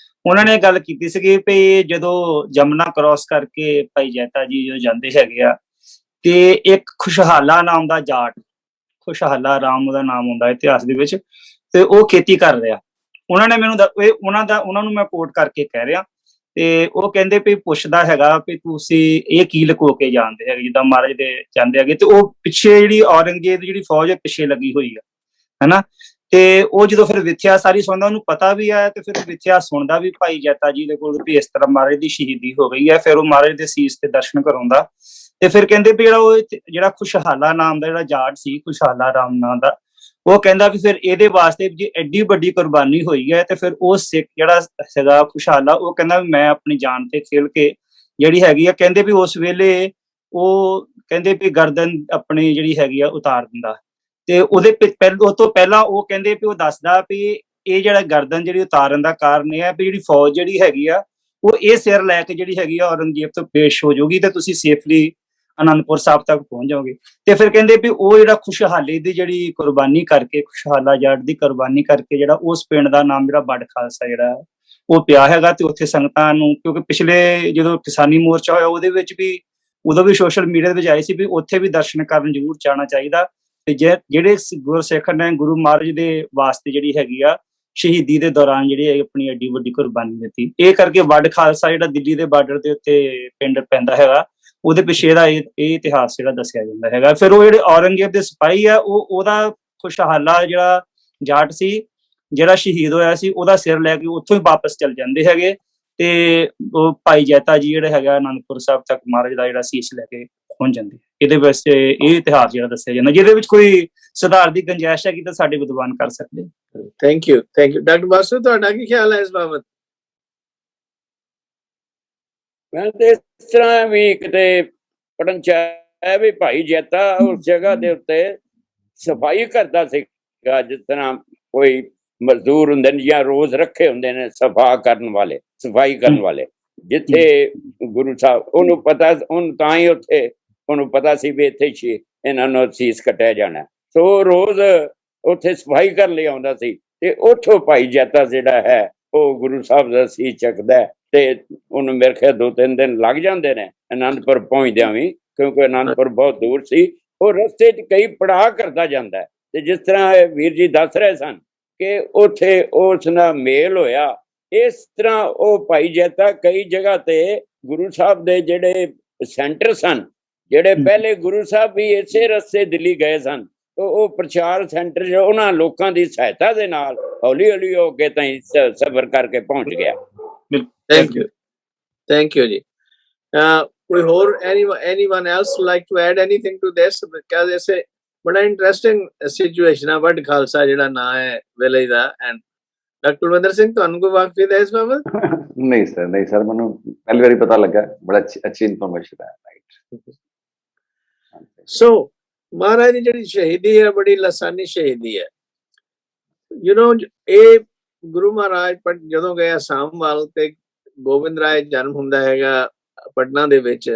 ਉਹਨਾਂ ਨੇ ਗੱਲ ਕੀਤੀ ਸੀਗੀ ਵੀ ਜਦੋਂ ਜਮਨਾ ਕ੍ਰਾਸ ਕਰਕੇ ਭਾਈ ਜੈਤਾ ਜੀ ਜੋ ਜਾਂਦੇ ਹੈਗੇ ਆ ਤੇ ਇੱਕ ਖੁਸ਼ਹਾਲਾ ਨਾਮ ਦਾ ਜਾਟ, ਖੁਸ਼ਹਾਲਾ ਰਾਮ ਉਹਦਾ ਨਾਮ ਹੁੰਦਾ ਇਤਿਹਾਸ ਦੇ ਵਿੱਚ, ਤੇ ਉਹ ਖੇਤੀ ਕਰ ਰਿਹਾ। ਉਹਨਾਂ ਨੇ ਮੈਨੂੰ ਉਹਨਾਂ ਨੂੰ ਮੈਂ ਕੋਟ ਕਰਕੇ ਕਹਿ ਰਿਹਾ, ਤੇ ਉਹ ਕਹਿੰਦੇ ਵੀ ਪੁੱਛਦਾ ਹੈਗਾ ਵੀ ਤੁਸੀਂ ਇਹ ਕੀ ਲੁਕੋ ਕੇ ਜਾਣਦੇ ਹੈਗੇ ਜਿੱਦਾਂ ਮਹਾਰਾਜ ਦੇ ਜਾਂਦੇ ਹੈਗੇ। ਤੇ ਉਹ ਪਿੱਛੇ ਜਿਹੜੀ ਔਰੰਗਜ਼ੇਬ ਦੀ ਜਿਹੜੀ ਫੌਜ ਹੈ ਪਿੱਛੇ ਲੱਗੀ ਹੋਈ ਆ, ਹਨਾ। ਤੇ ਉਹ ਜਦੋਂ ਫਿਰ ਵਿਥਿਆ ਸਾਰੀ ਸੁਣਦਾ, ਉਹਨੂੰ ਪਤਾ ਵੀ ਆ, ਤੇ ਫਿਰ ਵਿਥਿਆ ਸੁਣਦਾ ਵੀ ਭਾਈ ਜੈਤਾ ਜੀ ਦੇ ਕੋਲ ਵੀ ਇਸ ਤਰ੍ਹਾਂ ਮਹਾਰਾਜ ਦੀ ਸ਼ਹੀਦੀ ਹੋ ਗਈ ਹੈ। ਫਿਰ ਉਹ ਮਹਾਰਾਜ ਦੇ ਸੀਸ ਤੇ ਦਰਸ਼ਨ ਕਰਾਉਂਦਾ, ਤੇ ਫਿਰ ਕਹਿੰਦੇ ਵੀ ਜਿਹੜਾ ਖੁਸ਼ਹਾਲਾ ਨਾਮ ਦਾ ਜਿਹੜਾ ਜਾਟ ਸੀ, ਖੁਸ਼ਹਾਲਾ ਰਾਮ ਨਾਮ ਦਾ, ਉਹ ਕਹਿੰਦਾ ਵੀ ਫਿਰ ਇਹਦੇ ਵਾਸਤੇ ਜੇ ਐਡੀ ਵੱਡੀ ਕੁਰਬਾਨੀ ਹੋਈ ਹੈ ਤੇ ਫਿਰ ਉਹ ਸਿੱਖ ਜਿਹੜਾ ਸੀਗਾ ਖੁਸ਼ਹਾਲਾ, ਉਹ ਕਹਿੰਦਾ ਵੀ ਮੈਂ ਆਪਣੀ ਜਾਨ ਤੇ ਖੇਲ ਕੇ ਜਿਹੜੀ ਹੈਗੀ ਆ, ਕਹਿੰਦੇ ਵੀ ਉਸ ਵੇਲੇ ਉਹ ਕਹਿੰਦੇ ਵੀ ਗਰਦਨ ਆਪਣੀ ਜਿਹੜੀ ਹੈਗੀ ਆ ਉਤਾਰ ਦਿੰਦਾ। ਤੇ ਉਹਦੇ ਉਹ ਤੋਂ ਪਹਿਲਾਂ ਉਹ ਕਹਿੰਦੇ ਵੀ ਉਹ ਦੱਸਦਾ ਵੀ ਇਹ ਜਿਹੜਾ ਗਰਦਨ ਜਿਹੜੀ ਉਤਾਰਨ ਦਾ ਕਾਰਨ ਇਹ ਹੈ ਵੀ ਜਿਹੜੀ ਫੌਜ ਜਿਹੜੀ ਹੈਗੀ ਆ ਉਹ ਇਹ ਸਿਰ ਲੈ ਕੇ ਜਿਹੜੀ ਹੈਗੀ ਆ ਔਰੰਗਜ਼ੇਬ ਤੋਂ ਪੇਸ਼ ਹੋ ਜਾਊਗੀ ਤੇ ਤੁਸੀਂ ਸੇਫਲੀ ਅਨੰਦਪੁਰ ਸਾਹਿਬ ਤੱਕ ਪਹੁੰਚ ਜਾਓਗੇ। ਤੇ ਫਿਰ ਕਹਿੰਦੇ ਵੀ ਉਹ ਜਿਹੜਾ ਖੁਸ਼ਹਾਲੀ ਦੀ ਜਿਹੜੀ ਕੁਰਬਾਨੀ ਕਰਕੇ, ਖੁਸ਼ਹਾਲਾ ਜਾਟ ਦੀ ਕੁਰਬਾਨੀ ਕਰਕੇ ਜਿਹੜਾ ਉਸ ਪਿੰਡ ਦਾ ਨਾਮ ਜਿਹੜਾ ਵਡ ਖਾਲਸਾ ਜਿਹੜਾ ਉਹ ਪਿਆ ਹੈਗਾ। ਤੇ ਉੱਥੇ ਸੰਗਤਾਂ ਨੂੰ, ਕਿਉਂਕਿ ਪਿਛਲੇ ਜਦੋਂ ਕਿਸਾਨੀ ਮੋਰਚਾ ਹੋਇਆ ਉਹਦੇ ਵਿੱਚ ਵੀ ਉਦੋਂ ਵੀ ਸੋਸ਼ਲ ਮੀਡੀਆ ਦੇ ਵਿੱਚ ਆਏ ਸੀ ਵੀ ਉੱਥੇ ਵੀ ਦਰਸ਼ਨ ਕਰਨ ਜ਼ਰੂਰ ਜਾਣਾ ਚਾਹੀਦਾ। ਤੇ ਜਿਹੜੇ ਗੁਰਸਿੱਖ ਨੇ ਗੁਰੂ ਮਹਾਰਾਜ ਦੇ ਵਾਸਤੇ ਜਿਹੜੀ ਹੈਗੀ ਆ ਸ਼ਹੀਦੀ ਦੇ ਦੌਰਾਨ ਜਿਹੜੀ ਆਪਣੀ ਐਡੀ ਵੱਡੀ ਕੁਰਬਾਨੀ ਦਿੱਤੀ, ਇਹ ਕਰਕੇ ਵਡ ਖਾਲਸਾ ਜਿਹੜਾ ਦਿੱਲੀ ਦੇ ਬਾਰਡਰ ਦੇ ਉੱਤੇ ਪਿੰਡ ਪੈਂਦਾ ਹੈਗਾ, ਉਹਦੇ ਪਿੱਛੇ ਇਹਦਾ ਇਹ ਇਤਿਹਾਸ ਜਿਹੜਾ ਦੱਸਿਆ ਜਾਂਦਾ ਹੈਗਾ। ਫਿਰ ਉਹ ਜਿਹੜੇ ਔਰੰਗਜ਼ੇਬ ਦੇ ਸਿਪਾਹੀ ਆ, ਉਹਦਾ ਖੁਸ਼ਹਾਲਾ ਜਿਹੜਾ ਜਾਟ ਸੀ ਜਿਹੜਾ ਸ਼ਹੀਦ ਹੋਇਆ ਸੀ, ਉਹਦਾ ਸਿਰ ਲੈ ਕੇ ਉੱਥੋਂ ਹੀ ਵਾਪਸ ਚਲ ਜਾਂਦੇ ਹੈਗੇ। ਤੇ ਉਹ ਭਾਈ ਜੈਤਾ ਜੀ ਜਿਹੜਾ ਹੈਗਾ ਅਨੰਦਪੁਰ ਸਾਹਿਬ ਤੱਕ ਮਹਾਰਾਜ ਦਾ ਜਿਹੜਾ ਸੀਸ ਲੈ ਕੇ ਪਹੁੰਚ ਜਾਂਦੇ। ਇਹਦੇ ਵਿੱਚ ਇਹ ਇਤਿਹਾਸ ਜਿਹੜਾ ਦੱਸਿਆ ਜਾਂਦਾ, ਜਿਹਦੇ ਵਿੱਚ ਕੋਈ ਸੁਧਾਰ ਦੀ ਗੁੰਜਾਇਸ਼ ਹੈਗੀ ਤਾਂ ਸਾਡੇ ਵਿਦਵਾਨ ਕਰ ਸਕਦੇ। ਥੈਂਕ ਯੂ ਡਾਕਟਰ ਬਾਸੂ, ਤੁਹਾਡਾ ਕੀ ਖਿਆਲ ਹੈ ਇਸ ਬਾਬਤ? ਮੈਂ ਤੇ ਇਸ ਤਰ੍ਹਾਂ ਵੀ ਕਿਤੇ ਪੜਨ ਚ ਆਇਆ ਵੀ ਭਾਈ ਜੈਤਾ ਉਸ ਜਗ੍ਹਾ ਦੇ ਉੱਤੇ ਸਫਾਈ ਕਰਦਾ ਸੀਗਾ, ਜਿਸ ਤਰ੍ਹਾਂ ਕੋਈ ਮਜ਼ਦੂਰ ਹੁੰਦੇ ਨੇ ਜਾਂ ਰੋਜ਼ ਰੱਖੇ ਹੁੰਦੇ ਨੇ ਸਫਾਈ ਕਰਨ ਵਾਲੇ, ਜਿੱਥੇ ਗੁਰੂ ਸਾਹਿਬ ਉਹਨੂੰ ਪਤਾ, ਉਹਨੂੰ ਤਾਂ ਹੀ ਉੱਥੇ ਉਹਨੂੰ ਪਤਾ ਸੀ ਵੀ ਇੱਥੇ ਇਹਨਾਂ ਨੂੰ ਸੀਸ ਕੱਟਿਆ ਜਾਣਾ, ਸੋ ਰੋਜ਼ ਉੱਥੇ ਸਫਾਈ ਕਰਨ ਲਈ ਆਉਂਦਾ ਸੀ। ਤੇ ਉੱਥੋਂ ਭਾਈ ਜੈਤਾ ਜਿਹੜਾ ਹੈ ਉਹ ਗੁਰੂ ਸਾਹਿਬ ਦਾ ਸੀਸ ਚੱਕਦਾ, ਤੇ ਉਹਨੂੰ ਮੇਰੇ ਖਿਆਲ 2-3 ਦਿਨ ਲੱਗ ਜਾਂਦੇ ਨੇ ਅਨੰਦਪੁਰ ਪਹੁੰਚਦਿਆਂ ਵੀ, ਕਿਉਂਕਿ ਅਨੰਦਪੁਰ ਬਹੁਤ ਦੂਰ ਸੀ। ਉਹ ਰਸਤੇ 'ਚ ਕਈ ਪੜਾਅ ਕਰਦਾ ਜਾਂਦਾ, ਤੇ ਜਿਸ ਤਰ੍ਹਾਂ ਵੀਰ ਜੀ ਦੱਸ ਰਹੇ ਸਨ ਕਿ ਉੱਥੇ ਉਸ ਨਾਲ ਮੇਲ ਹੋਇਆ, ਇਸ ਤਰ੍ਹਾਂ ਉਹ ਭਾਈ ਜੈਤਾ ਕਈ ਜਗ੍ਹਾ ਤੇ ਗੁਰੂ ਸਾਹਿਬ ਦੇ ਜਿਹੜੇ ਸੈਂਟਰ ਸਨ, ਜਿਹੜੇ ਪਹਿਲੇ ਗੁਰੂ ਸਾਹਿਬ ਵੀ ਇਸੇ ਰਸਤੇ ਦਿੱਲੀ ਗਏ ਸਨ, ਉਹ ਪ੍ਰਚਾਰ ਸੈਂਟਰ ਜੋ ਉਹਨਾਂ ਲੋਕਾਂ ਦੀ ਸਹਾਇਤਾ ਦੇ ਨਾਲ ਹੌਲੀ ਹੌਲੀ ਹੋ ਕੇ ਤਾਈਂ ਸਫ਼ਰ ਕਰਕੇ ਪਹੁੰਚ ਗਿਆ। Thank you ਜੀ। ਕੋਈ ਹੋਰ anyone else like to add anything to this? Because ਇਸੇ ਬੜਾ ਇੰਟਰਸਟਿੰਗ ਸਿਚੁਏਸ਼ਨ ਆ ਵਡ ਖਾਲਸਾ ਜਿਹੜਾ ਨਾਂ ਹੈ ਵੇਲੇ ਦਾ। ਐਂਡ ਡਾਕਟਰ ਬਲਵਿੰਦਰ ਸਿੰਘ, ਤੁਹਾਨੂੰ ਕੋਈ ਵਾਕਫੀਅਤ ਹੈ ਇਸ ਬਾਬਤ? ਨਹੀਂ ਸਰ, ਮੈਨੂੰ ਪਹਿਲੀ ਵਾਰੀ ਪਤਾ ਲੱਗਾ, ਬੜਾ ਅੱਛੀ ਇਨਫੋਰਮੇਸ਼ਨ ਹੈ। ਸੋ ਮਹਾਰਾਜ ਦੀ ਜਿਹੜੀ ਸ਼ਹੀਦੀ ਹੈ ਬੜੀ ਲਾਸਾਨੀ ਸ਼ਹੀਦੀ ਹੈ। ਇਹ ਗੁਰੂ ਮਹਾਰਾਜ ਜਦੋਂ ਗਏ ਅਸਾਮ ਵੱਲ ਤੇ ਗੋਬਿੰਦ ਰਾਏ ਜਨਮ ਹੁੰਦਾ ਹੈਗਾ ਪਟਨਾ ਦੇ ਵਿੱਚ,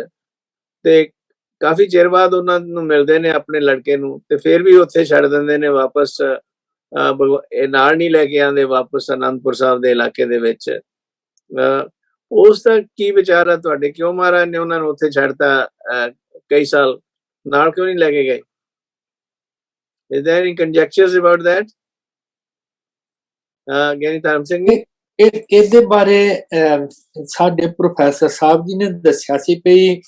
ਤੇ ਕਾਫੀ ਚਿਰ ਬਾਅਦ ਉਹਨਾਂ ਨੂੰ ਮਿਲਦੇ ਨੇ ਆਪਣੇ ਲੜਕੇ ਨੂੰ, ਤੇ ਫਿਰ ਵੀ ਉੱਥੇ ਛੱਡ ਦਿੰਦੇ ਨੇ ਵਾਪਸ, ਇਹ ਨਾਲ ਨਹੀਂ ਲੈ ਕੇ ਆਉਂਦੇ ਵਾਪਸ ਅਨੰਦਪੁਰ ਸਾਹਿਬ ਦੇ ਇਲਾਕੇ ਦੇ ਵਿੱਚ। ਉਸ ਦਾ ਕੀ ਵਿਚਾਰ ਹੈ ਤੁਹਾਡੇ? ਕਿਉਂ ਮਹਾਰਾਜ ਨੇ ਉਹਨਾਂ ਨੂੰ ਉੱਥੇ ਛੱਡਤਾ? ਕਈ ਸਾਲ ਨਾਲ ਕਿਉਂ ਨਹੀਂ ਲੈ ਕੇ ਗਏ? Is there any conjectures about that? ਗਿਆਨੀ ਧਰਮ ਸਿੰਘ ਜੀ, ਇਹਦੇ ਬਾਰੇ ਸਾਡੇ ਪ੍ਰੋਫੈਸਰ ਸਾਹਿਬ ਜੀ ਨੇ ਦੱਸਿਆ ਸੀ ਵੀ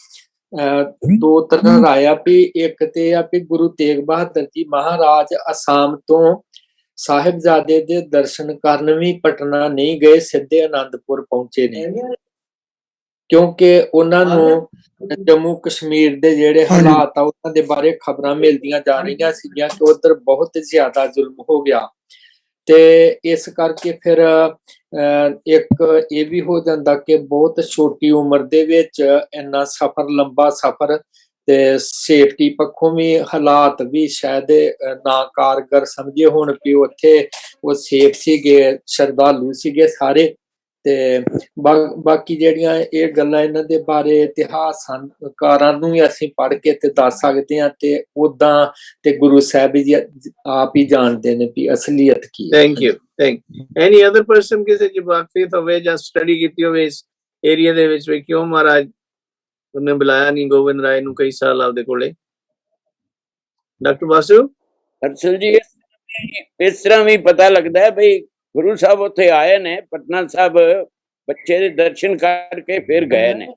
2 ਤਰ੍ਹਾਂ ਰਾਇਆ ਵੀ ਇੱਕ ਤੇ ਆ ਵੀ ਗੁਰੂ ਤੇਗ ਬਹਾਦਰ ਜੀ ਮਹਾਰਾਜ ਅਸਾਮ ਤੋਂ ਸਾਹਿਬਜ਼ਾਦੇ ਦੇ ਦਰਸ਼ਨ ਕਰਨ ਵੀ ਪਟਨਾ ਨਹੀਂ ਗਏ, ਸਿੱਧੇ ਆਨੰਦਪੁਰ ਪਹੁੰਚੇ ਨੇ, ਕਿਉਂਕਿ ਉਹਨਾਂ ਨੂੰ ਜੰਮੂ ਕਸ਼ਮੀਰ ਦੇ ਜਿਹੜੇ ਹਾਲਾਤ ਆ ਉਹਨਾਂ ਦੇ ਬਾਰੇ ਖਬਰਾਂ ਮਿਲਦੀਆਂ ਜਾ ਰਹੀਆਂ ਸੀਗੀਆਂ ਕਿ ਉਧਰ ਬਹੁਤ ਜ਼ਿਆਦਾ ਜ਼ੁਲਮ ਹੋ ਗਿਆ, ਤੇ ਇਸ ਕਰਕੇ ਫਿਰ ਇੱਕ ਇਹ ਵੀ ਹੋ ਜਾਂਦਾ ਕਿ ਬਹੁਤ ਛੋਟੀ ਉਮਰ ਦੇ ਵਿੱਚ ਇੰਨਾ ਸਫ਼ਰ, ਲੰਬਾ ਸਫ਼ਰ, ਤੇ ਸੇਫਟੀ ਪੱਖੋਂ ਵੀ ਹਾਲਾਤ ਵੀ ਸ਼ਾਇਦ ਨਾ ਕਾਰਗਰ ਸਮਝੇ ਹੋਣ ਕਿ ਉੱਥੇ ਉਹ ਸੇਫ ਸੀਗੇ, ਸ਼ਰਧਾਲੂ ਸੀਗੇ ਸਾਰੇ। ਤੇ ਬਾਕੀ ਜਿਹੜੀਆਂ ਇਹ ਗੱਲਾਂ ਇਹਨਾਂ ਦੇ ਬਾਰੇ ਇਤਿਹਾਸਕਾਰਾਂ ਨੂੰ ਵੀ ਅਸੀਂ ਪੜ੍ਹ ਕੇ ਤੇ ਦੱਸ ਸਕਦੇ ਹਾਂ, ਤੇ ਉਦਾਂ ਤੇ ਗੁਰੂ ਸਾਹਿਬ ਜੀ ਆਪ ਹੀ ਜਾਣਦੇ ਨੇ ਵੀ ਅਸਲੀਅਤ ਕੀ ਹੈ। Thank you. Any other person ਕਿਸੇ ਦੀ ਵਾਕਫੀਅਤ ਹੋਵੇ ਜਾਂ ਸਟੱਡੀ ਕੀਤੀ ਹੋਵੇ ਇਸ ਏਰੀਆ ਦੇ ਵਿੱਚ ਵੀ ਕਿਉਂ ਮਹਾਰਾਜ ਉਹਨੇ ਬੁਲਾਇਆ ਨਹੀਂ ਗੋਬਿੰਦ ਰਾਏ ਨੂੰ ਕਈ ਸਾਲ ਆਪਦੇ ਕੋਲੇ? ਡਾਕਟਰ ਬਾਸੂ? ਅਰਸ਼ਲ ਜੀ, ਇਸ ਤਰ੍ਹਾਂ ਵੀ ਪਤਾ ਲੱਗਦਾ ਹੈ ਬਈ ਗੁਰੂ ਸਾਹਿਬ ਉੱਥੇ ਆਏ ਨੇ ਪਟਨਾ ਸਾਹਿਬ, ਬੱਚੇ ਦੇ ਦਰਸ਼ਨ ਕਰਕੇ ਫਿਰ ਗਏ ਨੇ।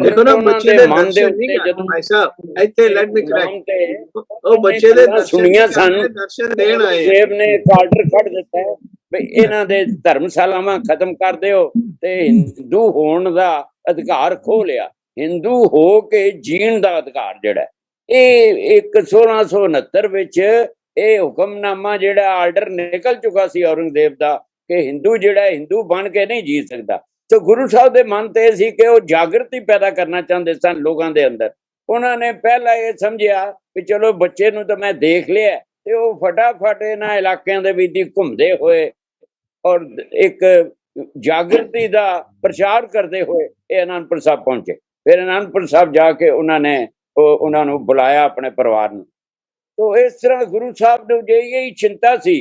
ਦੇਖੋ ਨਾ, ਬੱਚੇ ਦੇ ਮਨ ਦੇ ਉੱਤੇ ਜਦੋਂ ਐਸਾ ਇੱਥੇ ਲੈਟ ਮੀ ਕਰੈਕਟ, ਉਹ ਬੱਚੇ ਦੇ ਸੁਣੀਆਂ ਸਨ, ਦਰਸ਼ਨ ਦੇਣ ਆਏ, ਦੇਵ ਨੇ ਇੱਕ ਆਰਡਰ ਕੱਢ ਦਿੱਤਾ ਹੈ ਬਈ ਇਹਨਾਂ ਦੇ ਧਰਮਸ਼ਾਲਾਵਾਂ ਖਤਮ ਕਰ ਦਿਓ ਤੇ ਹਿੰਦੂ ਹੋਣ ਦਾ ਅਧਿਕਾਰ ਖੋਹ ਲਿਆ। ਹਿੰਦੂ ਹੋ ਕੇ ਜੀਣ ਦਾ ਅਧਿਕਾਰ ਜਿਹੜਾ ਇਹ 1669 ਵਿੱਚ ਇਹ ਹੁਕਮਨਾਮਾ ਜਿਹੜਾ ਆਰਡਰ ਨਿਕਲ ਚੁੱਕਾ ਸੀ ਔਰੰਗਜ਼ੇਬ ਦਾ ਕਿ ਹਿੰਦੂ ਜਿਹੜਾ ਹਿੰਦੂ ਬਣ ਕੇ ਨਹੀਂ ਜੀ ਸਕਦਾ। ਤੇ ਗੁਰੂ ਸਾਹਿਬ ਦੇ ਮਨ ਤੇ ਸੀ ਕਿ ਉਹ ਜਾਗਰਤੀ ਪੈਦਾ ਕਰਨਾ ਚਾਹੁੰਦੇ ਸਨ ਲੋਕਾਂ ਦੇ ਅੰਦਰ। ਉਹਨਾਂ ਨੇ ਪਹਿਲਾਂ ਇਹ ਸਮਝਿਆ ਕਿ ਚਲੋ ਬੱਚੇ ਨੂੰ ਤਾਂ ਮੈਂ ਦੇਖ ਲਿਆ, ਤੇ ਉਹ ਫਟਾਫਟ ਇਹਨਾਂ ਇਲਾਕਿਆਂ ਦੇ ਵਿੱਚ ਘੁੰਮਦੇ ਹੋਏ ਔਰ ਇੱਕ ਜਾਗਰਤੀ ਦਾ ਪ੍ਰਚਾਰ ਕਰਦੇ ਹੋਏ ਇਹ ਅਨੰਦਪੁਰ ਸਾਹਿਬ ਪਹੁੰਚੇ। ਫਿਰ ਅਨੰਦਪੁਰ ਸਾਹਿਬ ਜਾ ਕੇ ਉਹਨਾਂ ਨੂੰ ਬੁਲਾਇਆ ਆਪਣੇ ਪਰਿਵਾਰ ਨੂੰ। ਤੋ ਇਸ ਤਰ੍ਹਾਂ ਗੁਰੂ ਸਾਹਿਬ ਨੂੰ ਜੇ ਇਹੀ ਚਿੰਤਾ ਸੀ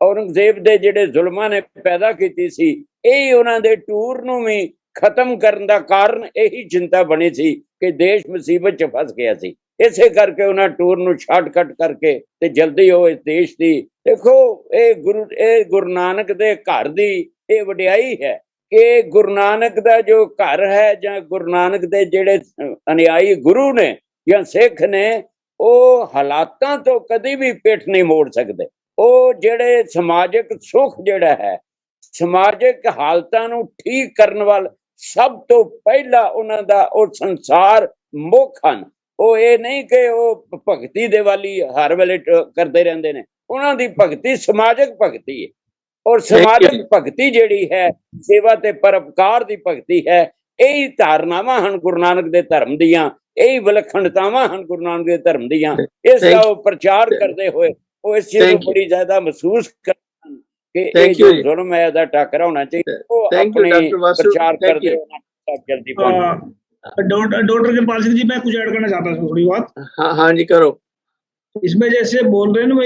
ਔਰੰਗਜ਼ੇਬ ਦੇ ਜਿਹੜੇ ਜ਼ੁਲਮਾਂ ਨੇ ਪੈਦਾ ਕੀਤੀ ਸੀ, ਇਹ ਉਹਨਾਂ ਦੇ ਟੂਰ ਨੂੰ ਵੀ ਖਤਮ ਕਰਨ ਦਾ ਕਾਰਨ ਇਹੀ ਚਿੰਤਾ ਬਣੀ ਸੀ ਕਿ ਦੇਸ਼ ਮੁਸੀਬਤ 'ਚ ਫਸ ਗਿਆ ਸੀ। ਇਸੇ ਕਰਕੇ ਉਹਨਾਂ ਟੂਰ ਨੂੰ ਸ਼ਾਰਟਕਟ ਕਰਕੇ ਤੇ ਜਲਦੀ ਉਹ ਇਸ ਦੇਸ਼ ਦੀ, ਦੇਖੋ ਇਹ ਗੁਰੂ ਨਾਨਕ ਦੇ ਘਰ ਦੀ ਇਹ ਵਡਿਆਈ ਹੈ ਕਿ ਗੁਰੂ ਨਾਨਕ ਦਾ ਜੋ ਘਰ ਹੈ ਜਾਂ ਗੁਰੂ ਨਾਨਕ ਦੇ ਜਿਹੜੇ ਅਨੁਯਾਈ ਗੁਰੂ ਨੇ ਜਾਂ ਸਿੱਖ ਨੇ, ਉਹ ਹਾਲਾਤਾਂ ਤੋਂ ਕਦੀ ਵੀ ਪਿੱਠ ਨਹੀਂ ਮੋੜ ਸਕਦੇ। ਉਹ ਜਿਹੜੇ ਸਮਾਜਿਕ ਸੁੱਖ ਜਿਹੜਾ ਹੈ, ਸਮਾਜਿਕ ਹਾਲਤਾਂ ਨੂੰ ਠੀਕ ਕਰਨ ਵੱਲ ਸਭ ਤੋਂ ਪਹਿਲਾਂ ਉਹਨਾਂ ਦਾ ਉਹ ਸੰਸਾਰ ਮੁੱਖ ਹਨ। ਉਹ ਇਹ ਨਹੀਂ ਕਿ ਉਹ ਭਗਤੀ ਦੇ ਵਾਲੀ ਹਰ ਵੇਲੇ ਕਰਦੇ ਰਹਿੰਦੇ ਨੇ, ਉਹਨਾਂ ਦੀ ਭਗਤੀ ਸਮਾਜਿਕ ਭਗਤੀ ਹੈ। ਔਰ ਸਮਾਜਿਕ ਭਗਤੀ ਜਿਹੜੀ ਹੈ ਸੇਵਾ ਤੇ ਪਰਉਪਕਾਰ ਦੀ ਭਗਤੀ ਹੈ। ਇਹੀ ਧਾਰਨਾਵਾਂ ਹਨ ਗੁਰੂ ਨਾਨਕ ਦੇ ਧਰਮ ਦੀਆਂ, ਇਹੀ ਵਿਲੱਖਣਤਾਵਾਂ ਹਨ ਗੁਰੂ ਨਾਨਕ ਦੇ ਧਰਮ ਦੀਆਂ। ਇਸ ਦਾ ਉਹ ਪ੍ਰਚਾਰ ਕਰਦੇ ਹੋਏ ਉਹ ਇਸ ਚੀਜ਼ ਨੂੰ ਬੜੀ ਜ਼ਿਆਦਾ ਮਹਿਸੂਸ ਕਰਨ ਕਿ ਇਹ ਜੋ ਜ਼ੁਲਮ ਹੈ ਇਹਦਾ ਟਾਕਰਾ ਹੋਣਾ ਚਾਹੀਦਾ। ਉਹ ਆਪਣੇ ਪ੍ਰਚਾਰ ਕਰਦੇ ਹੋਣਾ ਜਲਦੀ डॉक्टर कृपाल सिंह जी, मैं कुछ ऐड करना चाहता हूँ थोड़ी बात। हाँ जी करो। इसमें जैसे बोल रहे हैं ना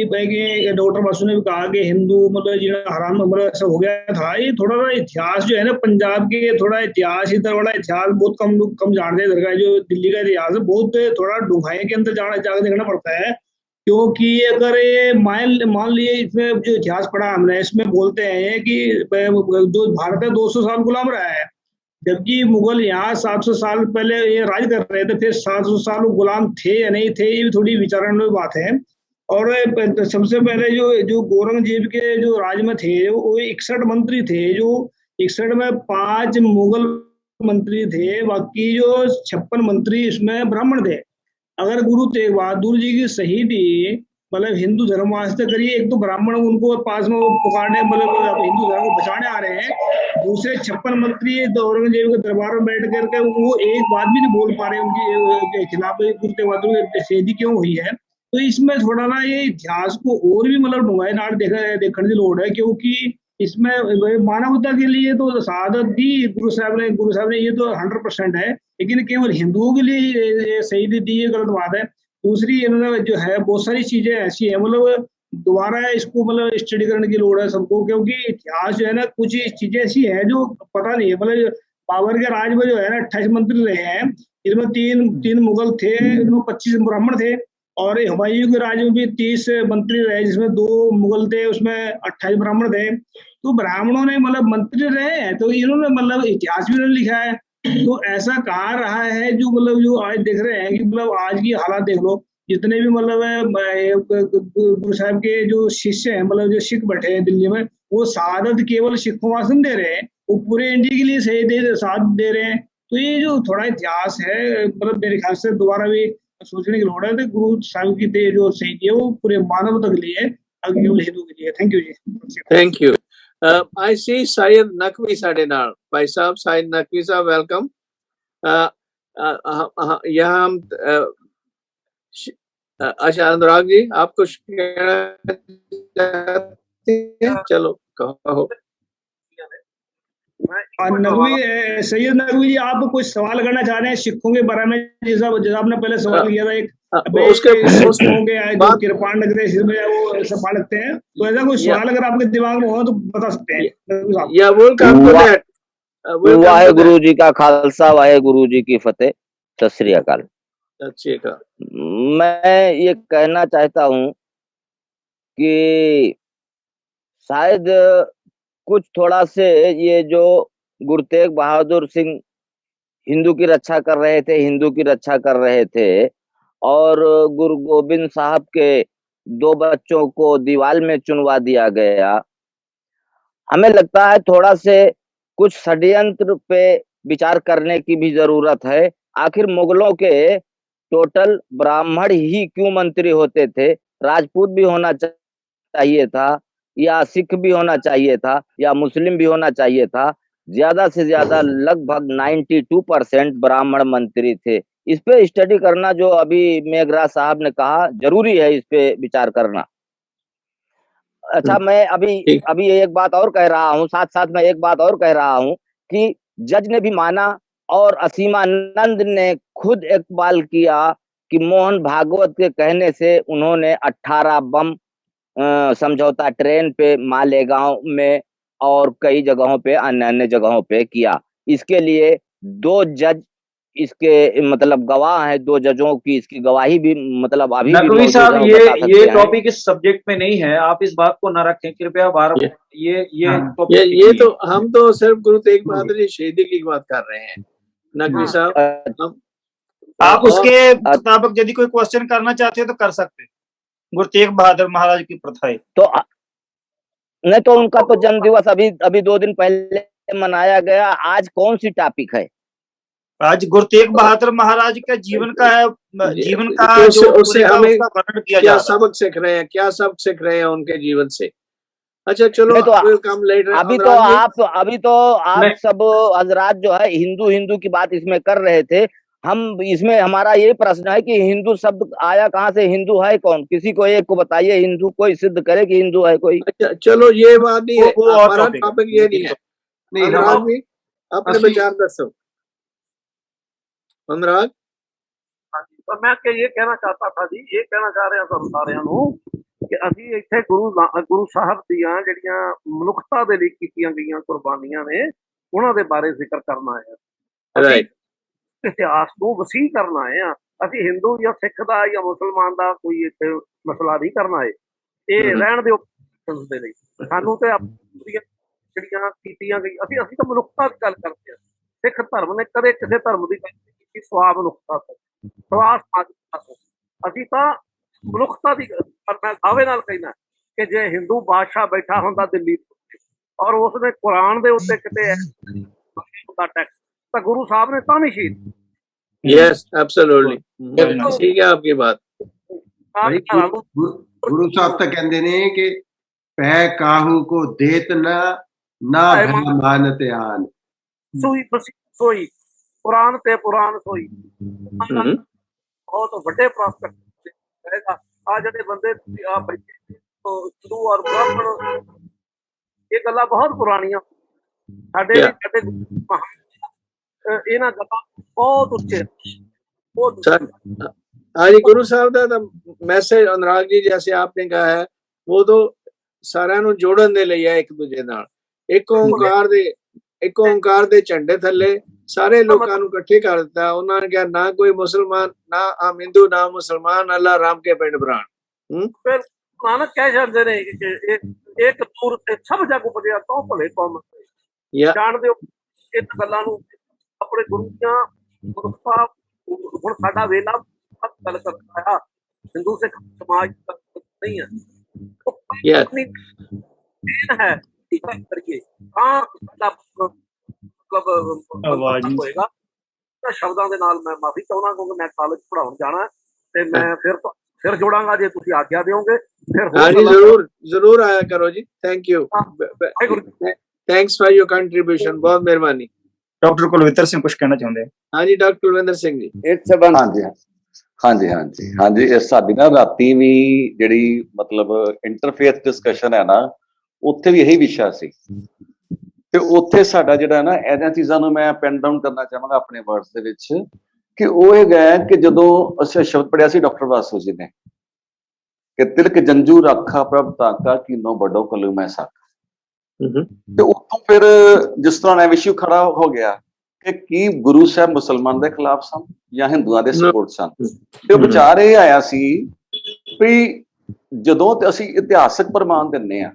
भाई डॉक्टर बासु ने भी कहा कि हिंदू मतलब जो हराम मतलब ऐसा हो गया था। ये थोड़ा सा इतिहास जो है ना पंजाब के, थोड़ा इतिहास इधर वाला इतिहास बहुत कम जानते हैं। इधर का जो दिल्ली का इतिहास है बहुत थोड़ा डूंघाई के अंदर जाकर देखना पड़ता है, क्योंकि अगर ये मान लिए इसमें जो इतिहास पढ़ा हमने, इसमें बोलते हैं कि जो भारत है 200 साल गुलाम रहा है, जबकि मुगल यहाँ 700 साल पहले ये राज कर रहे थे। फिर 700 साल गुलाम थे या नहीं थे, ये भी थोड़ी विचारण में बात है। और सबसे पहले जो औरंगजेब के जो राज में थे वो 61 मंत्री थे, जो 61 में 5 मुगल मंत्री थे, बाकी जो 56 मंत्री इसमें ब्राह्मण थे। अगर गुरु तेग बहादुर जी की शहीदी मतलब हिंदू धर्म वास्ते करिए, एक तो ब्राह्मण उनको पास में पुकारने मतलब हिंदू धर्म को बचाने आ रहे हैं, दूसरे 56 मंत्री औरंगजेब के दरबार में बैठ करके वो एक बात भी नहीं बोल पा रहे उनके खिलाफ गुरु तेग बहादुर की शहीदी क्यों हुई है। तो इसमें थोड़ा ना ये इतिहास को और भी मतलब डूंघाई नाल देखने की लोड़ है, क्योंकि इसमें मानवता के लिए तो शहादत दी गुरु साहब ने ये तो 100% है, लेकिन केवल हिंदुओं के लिए शहीदी दी ये गलत बात है। दूसरी इन्होंने जो है बहुत सारी चीजें ऐसी है, मतलब दोबारा इसको मतलब स्टडी करने की लोड़ है सबको, क्योंकि इतिहास जो है ना कुछ चीजें ऐसी है जो पता नहीं है। मतलब बाबर के राज में जो है ना 28 मंत्री रहे हैं, इनमें तीन मुगल थे, इनमें 25 ब्राह्मण थे, और हुमायूं के राज में भी 30 मंत्री रहे जिसमें 2 मुगल थे, उसमें 28 ब्राह्मण थे। तो ब्राह्मणों ने मतलब मंत्री रहे हैं, तो इन्होंने मतलब इतिहास भी लिखा है। तो ऐसा कहा रहा है जो मतलब जो आज देख रहे हैं कि मतलब आज की हालात देख लो, जितने भी मतलब गुरु साहब के जो शिष्य हैं, मतलब जो सिख बैठे हैं दिल्ली में, वो शहादत केवल सिखों वास्ते नहीं दे रहे हैं, वो पूरे इंडिया के लिए साथ दे रहे हैं। तो ये जो थोड़ा इतिहास है, मतलब मेरे ख्याल से दोबारा भी सोचने की लोड़ है। तो गुरु साहब की जो शहीदी है वो पूरे मानवता के लिए है, केवल हिंदू के लिए। Thank you ji. Thank you. I see Syed Naqvi ਸਾਡੇ ਨਾਲ। भाई साहब, Syed Naqvi साहब, वेलकम। यहाँ हम अच्छा, अनुराग जी, आप कुछ कहना चाहते हैं? चलो कहो। सैयद नकवी जी, आप कुछ सवाल करना चाह रहे हैं सिखों के बारे में, जैसा आपने पहले सवाल किया था एक सिखों के जो कृपाण नगरे में वो सफा लगते हैं, तो ऐसा कोई सवाल अगर आपके दिमाग में हो तो बता सकते हैं। या वाहेगुरु जी का खालसा, वाहेगुरु जी की फतेह, सत श्री अकाल। मैं ये कहना चाहता हूँ कि शायद कुछ थोड़ा से ये जो गुरु तेग बहादुर सिंह हिंदू की रक्षा कर रहे थे और गुरु गोविंद साहब के 2 बच्चों को दीवाल में चुनवा दिया गया, हमें लगता है थोड़ा से कुछ षड्यंत्र पे विचार करने की भी जरूरत है। आखिर मुगलों के टोटल ब्राह्मण ही क्यों मंत्री होते थे? राजपूत भी होना चाहिए था, या सिख भी होना चाहिए था, या मुस्लिम भी होना चाहिए था। ज्यादा से ज्यादा लगभग 92% ब्राह्मण मंत्री थे। इस पे स्टडी करना, जो अभी मेघराज साहब ने कहा, जरूरी है इस पे विचार करना। अच्छा, मैं अभी एक बात और कह रहा हूँ, साथ साथ में एक बात और कह रहा हूँ कि जज ने भी माना और असीमानंद ने खुद इकबाल किया कि मोहन भागवत के कहने से उन्होंने 18 बम समझौता ट्रेन पे, मालेगांव में और कई जगहों पे, अन्य जगहों पे किया। इसके लिए 2 जज इसके मतलब गवाह हैं, 2 जजों की इसकी गवाही भी मतलब अभी भी नकवी साहब, ये टॉपिक इस सब्जेक्ट में नहीं है, आप इस बात को न रखें कृपया। बार ये तो हम तो सिर्फ गुरु तेग बहादुर जी शहीदी की बात कर रहे हैं। नकवी साहब, आप उसके मुताबिक यदि कोई क्वेश्चन करना चाहते हो तो कर सकते हैं। गुरु तेग बहादुर महाराज की प्रथाएं तो नहीं, तो उनका तो जन्म दिवस अभी 2 दिन पहले मनाया गया। आज कौन सी टॉपिक है? आज गुरु तेग बहादुर महाराज का जीवन का है, जीवन का उससे हमें क्या सबक सीख रहे हैं, क्या सबक सीख रहे हैं उनके जीवन से। अच्छा चलो, कम लेटर। अभी तो आप सब हजरात जो है हिंदू की बात इसमें कर रहे थे। हम इसमें हमारा ये प्रश्न है कि हिंदू शब्द आया कहाँ से? हिंदू है कौन? किसी को एक को बताइए, हिंदू कोई सिद्ध करे कि हिंदू है कोई। अच्छा चलो, ये बात नहीं है, हमारा टॉपिक ये नहीं है। अनुराग भी अपने विचार दसो। अनुराग, तो मैं ये कहना चाहता था जी, ये कहना चाह रहा ਤੁਹਾਨੂੰ ਸਾਰਿਆਂ ਨੂੰ ਕਿ ਅਸੀਂ ਇੱਥੇ ਗੁਰੂ ਸਾਹਿਬ ਦੀਆਂ ਜਿਹੜੀਆਂ ਮਨੁੱਖਤਾ ਦੇ ਲਈ ਕੀਤੀਆਂ ਗਈਆਂ ਕੁਰਬਾਨੀਆਂ ਨੇ, ਉਹਨਾਂ ਦੇ ਬਾਰੇ ਜ਼ਿਕਰ ਕਰਨਾ ਹੈ। ਰਾਈਟ। ਇਤਿਹਾਸ ਨੂੰ ਵਸੀਹ ਕਰਨਾ ਹੈ। ਅਸੀਂ ਹਿੰਦੂ ਜਾਂ ਸਿੱਖ ਦਾ ਜਾਂ ਮੁਸਲਮਾਨ ਦਾ ਕੋਈ ਇੱਥੇ ਮਸਲਾ ਨਹੀਂ ਕਰਨਾ ਹੈ। ਇਹ ਰਹਿਣ ਦਿਓ ਦੇ ਲਈ। ਸਾਨੂੰ ਤੇ ਜਿਹੜੀਆਂ ਕੀਤੀਆਂ ਗਈਆਂ, ਅਸੀਂ ਤਾਂ ਮਨੁੱਖਤਾ ਦੀ ਗੱਲ ਕਰਦੇ ਹਾਂ। ਸਿੱਖ ਧਰਮ ਨੇ ਕਦੇ ਕਿਸੇ ਧਰਮ ਦੀ ਗੱਲ ਨਹੀਂ ਕੀਤੀ ਸਵਾ ਮਨੁੱਖਤਾ ਤੋਂ, ਸਵਾ ਸਮਾਜਿਕਤਾ ਤੋਂ। ਅਸੀਂ ਤਾਂ ਮਨੁੱਖਤਾ ਦੀ, ਪਰ ਮੈਂ ਦਾਅਵੇ ਨਾਲ ਕਹਿਣਾ ਕਿ ਜੇ ਹਿੰਦੂ ਬਾਦਸ਼ਾਹ ਬੈਠਾ ਹੁੰਦਾ ਦਿੱਲੀ ਔਰ ਉਸਨੇ ਕੁਰਾਨ ਦੇ ਉੱਤੇ ਕਿਤੇ ਹੁੰਦਾ ਟੈਕਸ, ਤਾਂ ਗੁਰੂ ਸਾਹਿਬ ਨੇ ਤਾਂ ਨਹੀਂ ਸ਼ਹੀਦ। यस, एब्सोल्युटली, ठीक है आपकी बात। गुरु साहब तो कहते ने कि पै काहू को देत ना भला मानत आन। सोई कुरान ते पुराण सोई। बहुत बड़े प्रॉस्पेक्ट रहेगा। आ जेडे बंदे आ बैठे तो हिंदू और ब्राह्मण, ये गल्लां बहुत पुरानियां साडे इन्हां गल्लां बहुत उच्चे। हाँ जी, गुरु साहब का मैसेज अनुराग जी जैसे आपने कहा है, वो तो सारिਆਂ ਨੂੰ जोड़न ਦੇ ਲਈ ਹੈ, ਇੱਕ ਦੂਜੇ ਨਾਲ। ਇੱਕ ਓਂਕਾਰ ਦੇ ਝੰਡੇ ਥੱਲੇ ਸਾਰੇ ਲੋਕਾਂ ਨੂੰ ਇਕੱਠੇ ਕਰ ਦਿੱਤਾ। ਉਹਨਾਂ ਨੇ ਕਿਹਾ ਨਾ ਕੋਈ ਮੁਸਲਮਾਨ, ਨਾ ਆਮ ਹਿੰਦੂ, ਨਾ ਮੁਸਲਮਾਨ, ਅੱਲਾ ਰਾਮ ਕੇ ਪਿੰਡ ਬਰਾਨ। ਫਿਰ ਨਾਨਕ ਕਹਿ ਜਾਂਦੇ ਨੇ ਕਿ ਇੱਕ ਤੂਰ ਤੇ ਸਭ ਜਗ ਉਪਜਿਆ ਤੋਂ ਭਲੇ ਕੌਮ ਜਾਣਦੇ ਹੋ। ਇਹ ਗੱਲਾਂ ਨੂੰ ਆਪਣੇ ਗੁਰੂ ਦੀਆਂ ਮਨੁੱਖਤਾ, ਹੁਣ ਸਾਡਾ ਵੇਲਾ ਗੱਲ ਕਰਦਾ ਆ हिंदू सिख समाज नहीं है, तो Yes. अपनी देन है कि क्या करिए। हाँ साਡਾ मतलब ਆਵਾਜ਼ ਨਹੀਂ होएगा ਤਾਂ ਸ਼ਬਦਾਂ ਦੇ ਨਾਲ। ਮੈਂ ਮਾਫੀ ਚਾਹੁੰਦਾ ਕਿਉਂਕਿ ਮੈਂ ਕਾਲਜ ਪੜਾਉਣ ਜਾਣਾ ਹੈ ਤੇ ਮੈਂ ਫਿਰ ਜੋੜਾਂਗਾ ਜੇ ਤੁਸੀਂ ਆਗਿਆ ਦਿਓਗੇ। ਫਿਰ हाँ जी, जरूर आया करो जी। Thank you, Waheguru. Thanks for your contribution, बहुत मेहरबानी। ਡਾਕਟਰ ਕੁਲਵਿੰਦਰ ਸਿੰਘ ਕੁਝ ਕਹਿਣਾ ਚਾਹੁੰਦੇ ਆ? हाँ जी, डॉक्टर कुलविंदर सिंह जी। ਇਸ ਸੰਬੰਧ ਹਾਂਜੀ ਇਹ ਸਾਡੀ ਨਾ ਰਾਤੀ ਵੀ ਜਿਹੜੀ ਮਤਲਬ ਇੰਟਰਫੇਥ ਡਿਸਕਸ਼ਨ ਹੈ ਨਾ, ਉੱਥੇ ਵੀ ਇਹੀ ਵਿਸ਼ਾ ਸੀ ਤੇ ਉੱਥੇ ਸਾਡਾ ਜਿਹੜਾ ਨਾ ਇਹਨਾਂ ਚੀਜ਼ਾਂ ਨੂੰ ਮੈਂ ਪੈਨ ਡਾਊਨ ਕਰਨਾ ਚਾਹਾਂਗਾ ਆਪਣੇ ਵਰਡਸ ਦੇ ਵਿੱਚ ਕਿ ਉਹ ਇਹ ਹੈ ਕਿ ਜਦੋਂ ਅਸੀਂ ਸ਼ਬਦ ਪੜਿਆ ਸੀ ਡਾਕਟਰ ਵਾਸੂ ਜੀ ਨੇ ਕਿ ਤਿਲਕ ਜੰਜੂ ਰਾਖਾ ਪ੍ਰਭ ਤਾਕਾ ਕੀਨੋ ਵੱਡੋ ਕਲੂ ਮੈਂ ਸਾਕਾ, ਤੇ ਉੱਥੋਂ ਫਿਰ ਜਿਸ ਤਰ੍ਹਾਂ ਇਹ ਵਿਸ਼ੂ ਖੜਾ ਹੋ ਗਿਆ ਕਿ ਕੀ ਗੁਰੂ ਸਾਹਿਬ ਮੁਸਲਮਾਨ ਦੇ ਖਿਲਾਫ ਸਨ ਜਾਂ ਹਿੰਦੂਆਂ ਦੇ ਸਪੋਰਟ ਸਨ, ਤੇ ਉਹ ਵਿਚਾਰ ਇਹ ਆਇਆ ਸੀ ਵੀ ਜਦੋਂ ਤੇ ਅਸੀਂ ਇਤਿਹਾਸਕ ਪ੍ਰਮਾਣ ਦਿੰਨੇ ਆ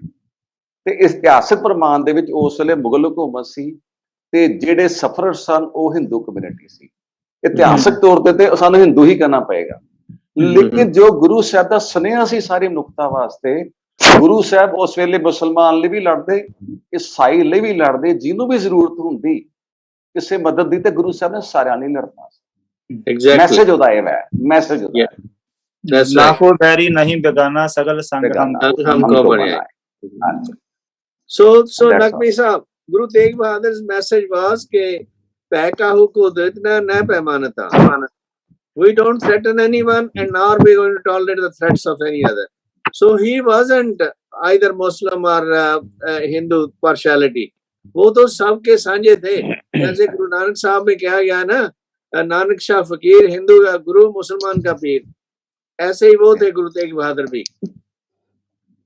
ਤੇ ਇਸ ਇਤਿਹਾਸਕ ਪ੍ਰਮਾਣ ਦੇ ਵਿੱਚ ਉਸ ਵੇਲੇ ਮੁਗਲ ਹਕੂਮਤ ਸੀ ਤੇ ਜਿਹੜੇ ਸਫਰਰ ਸਨ ਉਹ ਹਿੰਦੂ ਕਮਿਊਨਿਟੀ ਸੀ। ਇਤਿਹਾਸਕ ਤੌਰ ਤੇ ਸਾਨੂੰ ਹਿੰਦੂ ਹੀ ਕਹਿਣਾ ਪਏਗਾ, ਲੇਕਿਨ ਜੋ ਗੁਰੂ ਸਾਹਿਬ ਦਾ ਸੁਨੇਹਾ ਸੀ ਸਾਰੀ ਮਨੁੱਖਤਾ ਵਾਸਤੇ, ਗੁਰੂ ਸਾਹਿਬ ਉਸ ਵੇਲੇ ਮੁਸਲਮਾਨ ਲਈ ਵੀ ਲੜਦੇ, ਈਸਾਈ ਲਈ ਵੀ ਲੜਦੇ, ਜਿਹਨੂੰ ਵੀ ਜ਼ਰੂਰਤ ਹੁੰਦੀ ਕਿਸੇ ਮਦਦ ਦੀ ਤੇ ਗੁਰੂ ਸਾਹਿਬ ਨੇ ਸਾਰਿਆਂ ਲਈ ਲੜਨਾ ਸੀ। ਮੈਸੇਜ ਉਹਦਾ ਇਹ ਹੈ, ਮੈਸੇਜ ਉਹਦਾ लाखों बैरी नहीं बेगाना सगल संग हमको बढ़िया। So Naqvi साहब, Guru Tegh Bahadur's message was कि पैकाहू को इतना न पैमानता। We don't threaten anyone and nor we going to tolerate the threats of any other. So he wasn't either Muslim or Hindu partiality. वो तो सबके साझे थे। जैसे गुरु नानक साहब में कहा गया ना, नानक शाह फकीर हिंदू का गुरु मुसलमान का पीर, ऐसे ही वो थे गुरु तेग बहादुर भी।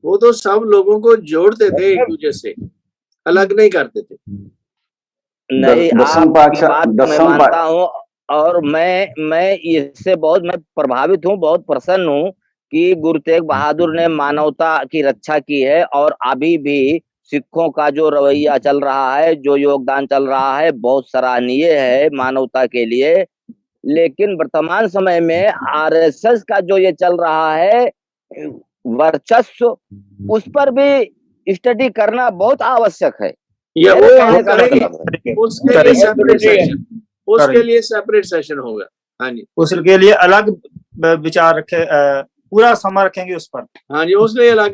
वो तो सब लोगों को जोड़ते थे, एक दूसरे से अलग नहीं करते थे। नहीं, आपकी बात मैं मानता हूँ और मैं इससे मैं प्रभावित हूँ, बहुत प्रसन्न हूँ कि गुरु तेग बहादुर ने मानवता की रक्षा की है और अभी भी सिखों का जो रवैया चल रहा है, जो योगदान चल रहा है, बहुत सराहनीय है मानवता के लिए। लेकिन वर्तमान समय में आरएसएस का जो ये चल रहा है वर्चस्व, उस पर भी स्टडी करना बहुत आवश्यक है। या वो हम करेंगे, उसके लिए सेपरेट सेशन होगा। हाँ जी, उसके लिए अलग विचार रखे, पूरा समय रखेंगे उस पर। हाँ जी, उसके लिए अलग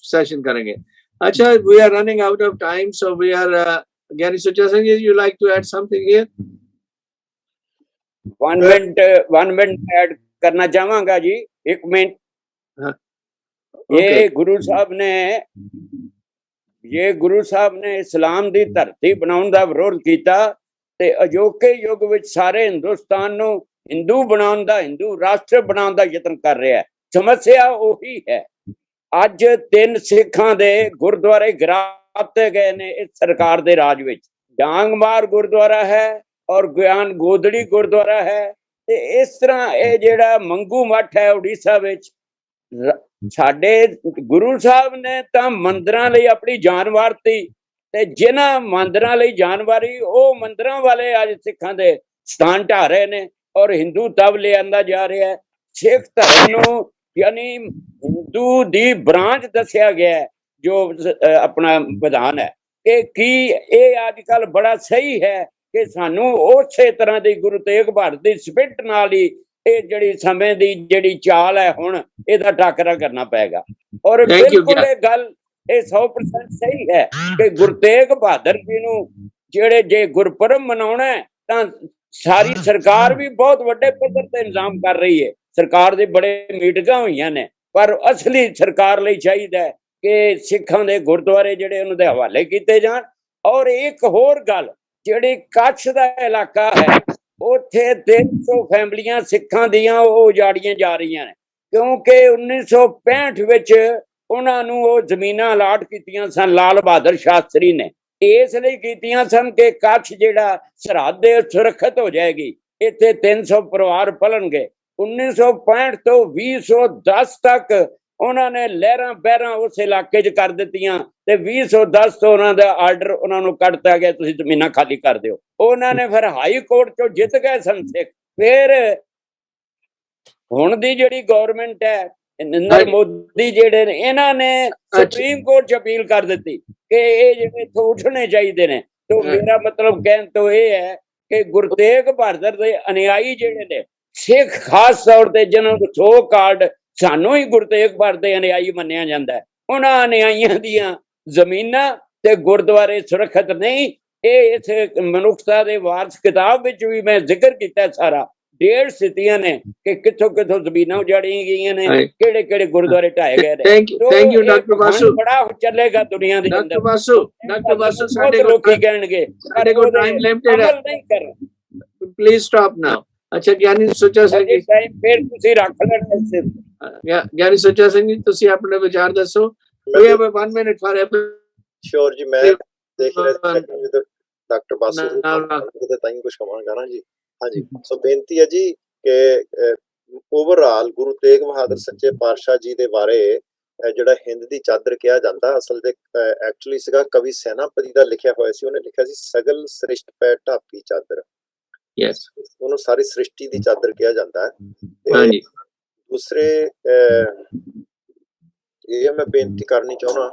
सेशन करेंगे। अच्छा, we are running out of time, so we are Gyani Sucheta Singh ji, you like to add something here? 1 minute add करना चाहूंगा जी, 1 मिनट। ये गुरु साहब ने इस्लाम दी धरती बनाउण दा विरोध कीता ते अजोके युग विच सारे हिंदुस्तान नूं हिंदू बनाउण दा, हिंदू राष्ट्र बनाउण दा यतन कर रहा है। समस्या ओही है, अज 3 सिखां दे गुरुद्वारे गिराते गए ने इस सरकार दे राज विच। डांगमार गुरुद्वारा है और ज्ञान गोदड़ी गुरुद्वारा है ते इस तरह ये जेड़ा मंगू मठ है उड़ीसा विच, साडे गुरु साहब ने तां मंदिरां लई अपनी जान वारती ते जिन्हां मंदिरां लई जान वारी ओ मंदिरां वाले अज सिखां दे स्थान ढा रहे ने और हिंदू तब लिआंदा जा रहा है। सिख धर्म नूं यानी हिंदू दी ब्रांच दसिया गया है जो अपना विधान है कि ये आजकल बड़ा सही है कि सानू उसे तरह की गुरु तेग बहादुर दी स्पिरिट नाल ही ये जिहड़ी समय दी जिहड़ी चाल है हुण इहदा टाकरा करना पेगा। और बिल्कुल ये गल 100% सही है कि गुरु तेग बहादुर जी नूं जिहड़े जे गुरपुरब मनाउणा है तां सारी सरकार भी बहुत वड्डे पद्धर ते इंतजाम कर रही है। सरकार दे बड़े मीटिंगां होईयां ने, पर असली सरकार लई चाहीदा है कि सिखां दे गुरुद्वारे जिहड़े उन्हां दे हवाले कीते जाण। और एक होर गल, जिहड़ी कच्छ दा इलाका है उत्थे 300 फैमिलियां सिखां दियां उजाड़ियां जा रहीआं ने क्योंकि 1965 विच उन्हां नूं ओह जमीनां अलाट कीतियां सन लाल बहादुर शास्त्री ने। इस लई कीतियां सन कि कच्छ जिहड़ा सरहद सुरक्षित हो जाएगी, इत्थे 300 परिवार पलणगे। 1965 तो 2010 तक उन्होंने लहरां बहरां उस इलाके च कर दित्तियां ते 2010 तो उन्हों दा आर्डर उन्होंने कटता गया, तुसीं जमीनां खाली कर दिओ। उन्होंने फिर हाई कोर्ट चो जित गए सन सिख, फिर ਹੁਣ ਦੀ ਜਿਹੜੀ ਗਵਰਨਮੈਂਟ ਹੈ ਨਰਿੰਦਰ ਹਾਂਜੀ। ਮੋਦੀ ਜਿਹੜੇ ਨੇ ਇਹਨਾਂ ਨੇ ਸੁਪਰੀਮ ਕੋਰਟ 'ਚ ਅਪੀਲ ਕਰ ਦਿੱਤੀ ਕਿ ਇਹ ਜਿਹੜੇ ਇੱਥੋਂ ਉੱਠਣੇ ਚਾਹੀਦੇ ਨੇ। तो मेरा मतलब कहना तो ये है कि गुरु तेग बहादुर दे अनुयायी ਜਿਹੜੇ ਨੇ ਸਿੱਖ ਖਾਸ ਤੌਰ ਤੇ ਜਿਹਨਾਂ ਨੂੰ ਸੋ ਕਾਰਡ ਸਾਨੂੰ ਹੀ ਗੁਰੂ ਤੇਗ ਬਹਾਦਰ ਦੇ ਅਨੁਯਾਈ ਮੰਨਿਆ ਜਾਂਦਾ ਹੈ, ਉਹਨਾਂ ਅਨੁਯਾਈਆਂ ਦੀਆਂ ਜ਼ਮੀਨਾਂ ਤੇ ਗੁਰਦੁਆਰੇ ਸੁਰੱਖਿਅਤ ਨਹੀਂ। ਇਹ ਇਸ ਮਨੁੱਖਤਾ ਦੇ ਵਾਰਸ ਕਿਤਾਬ ਵਿੱਚ ਵੀ ਮੈਂ ਜ਼ਿਕਰ ਕੀਤਾ ਸਾਰਾ 1.5 ਸਤੀਆਂ ਨੇ ਕਿ ਕਿੱਥੋਂ ਕਿੱਥੋਂ ਜ਼ਮੀਨਾਂ ਉਜਾੜੀਆਂ ਗਈਆਂ ਨੇ, ਕਿਹੜੇ ਕਿਹੜੇ ਗੁਰਦੁਆਰੇ ਢਾਏ ਗਏ ਨੇ। ਥੈਂਕ ਯੂ ਡਾਕਟਰ ਬਾਸੂ। ਬੜਾ ਚੱਲੇਗਾ ਦੁਨੀਆ ਦੇ ਅੰਦਰ। ਡਾਕਟਰ ਬਾਸੂ ਸਾਡੇ ਕੋਲ ਲੋਕੀ ਕਹਿਣਗੇ ਸਾਡੇ ਕੋਲ ਟਾਈਮ ਲਿਮਟਿਡ ਹੈ, ਨਹੀਂ ਕਰ। ਪਲੀਜ਼ ਸਟਾਪ ਨਾਓ। ਅੱਛਾ ਗਿਆਨੀ ਸੁੱਚਾ ਸਿੰਘ ਜੀ, ਟਾਈਮ ਫਿਰ ਤੁਸੀਂ ਰੱਖ ਲੈਣਾ। ਗਿਆਨੀ ਸੁੱਚਾ ਸਿੰਘ ਜੀ ਤੁਸੀਂ ਆਪਣੇ ਵਿਚਾਰ ਦੱਸੋ। We have 1 minute for sure जी, मैं देख रहा था डॉक्टर बासु तो ताई कुछ कमांगा ना जी। हाँ जी, सो बेनती है जी कि ओवरऑल गुरु तेग बहादुर सच्चे पातशाह जी दे बारे ਜਿਹੜਾ ਹਿੰਦ ਦੀ ਚਾਦਰ ਕਿਹਾ ਜਾਂਦਾ, ਅਸਲ ਦੇ ਐਕਚੁਅਲੀ ਸੀਗਾ ਕਵੀ ਸੈਨਾਪਤੀ ਦਾ ਲਿਖਿਆ ਹੋਇਆ ਸੀ। ਉਹਨੇ ਲਿਖਿਆ ਸੀ ਸਗਲ ਸ੍ਰਿਸ਼ਟ ਪੈ ਢਾਪੀ ਚਾਦਰ। ਯੈਸ, ਉਹਨੂੰ ਸਾਰੀ ਸ੍ਰਿਸ਼ਟੀ ਦੀ ਚਾਦਰ ਕਿਹਾ ਜਾਂਦਾ ਹੈ। ਹਾਂਜੀ। ਦੂਸਰੇ ਇਹ ਮੈਂ ਬੇਨਤੀ ਕਰਨੀ ਚਾਹੁੰਦਾ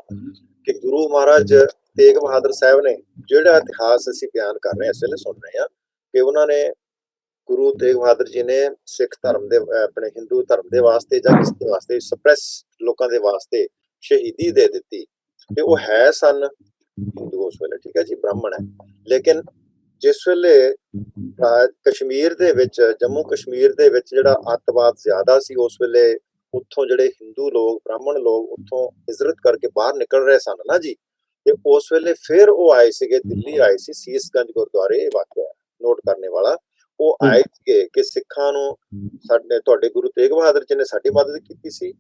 ਕਿ ਗੁਰੂ ਮਹਾਰਾਜ ਤੇਗ ਬਹਾਦਰ ਸਾਹਿਬ ਨੇ ਜਿਹੜਾ ਇਤਿਹਾਸ ਅਸੀਂ ਬਿਆਨ ਕਰ ਰਹੇ ਹਾਂ, ਇਸ ਵੇਲੇ ਸੁਣ ਰਹੇ ਹਾਂ ਕਿ ਉਹਨਾਂ ਨੇ ਗੁਰੂ ਤੇਗ ਬਹਾਦਰ ਜੀ ਨੇ ਸਿੱਖ ਧਰਮ ਦੇ ਆਪਣੇ ਹਿੰਦੂ ਧਰਮ ਦੇ ਵਾਸਤੇ ਜਾਂ ਕਿਸੇ ਦੇ ਵਾਸਤੇ ਸਪਰੈਸ ਲੋਕਾਂ ਦੇ ਵਾਸਤੇ ਸ਼ਹੀਦੀ ਦੇ ਦਿੱਤੀ। ਤੇ ਉਹ ਹੈ ਸਨ ਹਿੰਦੂ ਉਸ ਵੇਲੇ, ਠੀਕ ਹੈ ਜੀ, ਬ੍ਰਾਹਮਣ ਹੈ। ਲੇਕਿਨ ਜਿਸ ਵੇਲੇ ਕਸ਼ਮੀਰ ਦੇ ਵਿੱਚ, ਜੰਮੂ ਕਸ਼ਮੀਰ ਦੇ ਵਿੱਚ ਜਿਹੜਾ ਅੱਤਵਾਦ ਜ਼ਿਆਦਾ ਸੀ, ਉਸ ਵੇਲੇ ਉੱਥੋਂ ਜਿਹੜੇ ਹਿੰਦੂ ਲੋਕ, ਬ੍ਰਾਹਮਣ ਲੋਕ ਉੱਥੋਂ ਹਿਜਰਤ ਕਰਕੇ ਬਾਹਰ ਨਿਕਲ ਰਹੇ ਸਨ ਨਾ ਜੀ। ਤੇ ਉਸ ਵੇਲੇ ਫਿਰ ਉਹ ਆਏ ਸੀਗੇ, ਦਿੱਲੀ ਆਏ ਸੀ, ਸੀਸਗੰਜ ਗੁਰਦੁਆਰੇ ਵਾਕਿਆ ਨੋਟ ਕਰਨੇ ਵਾਲਾ। ਉਹ ਆਏ ਸੀਗੇ ਕਿ ਸਿੱਖਾਂ ਨੂੰ ਸਾਡੇ ਤੁਹਾਡੇ ਗੁਰੂ ਤੇਗ ਬਹਾਦਰ ਜੀ ਨੇ ਸਾਡੀ ਮਦਦ ਕੀਤੀ ਸੀ,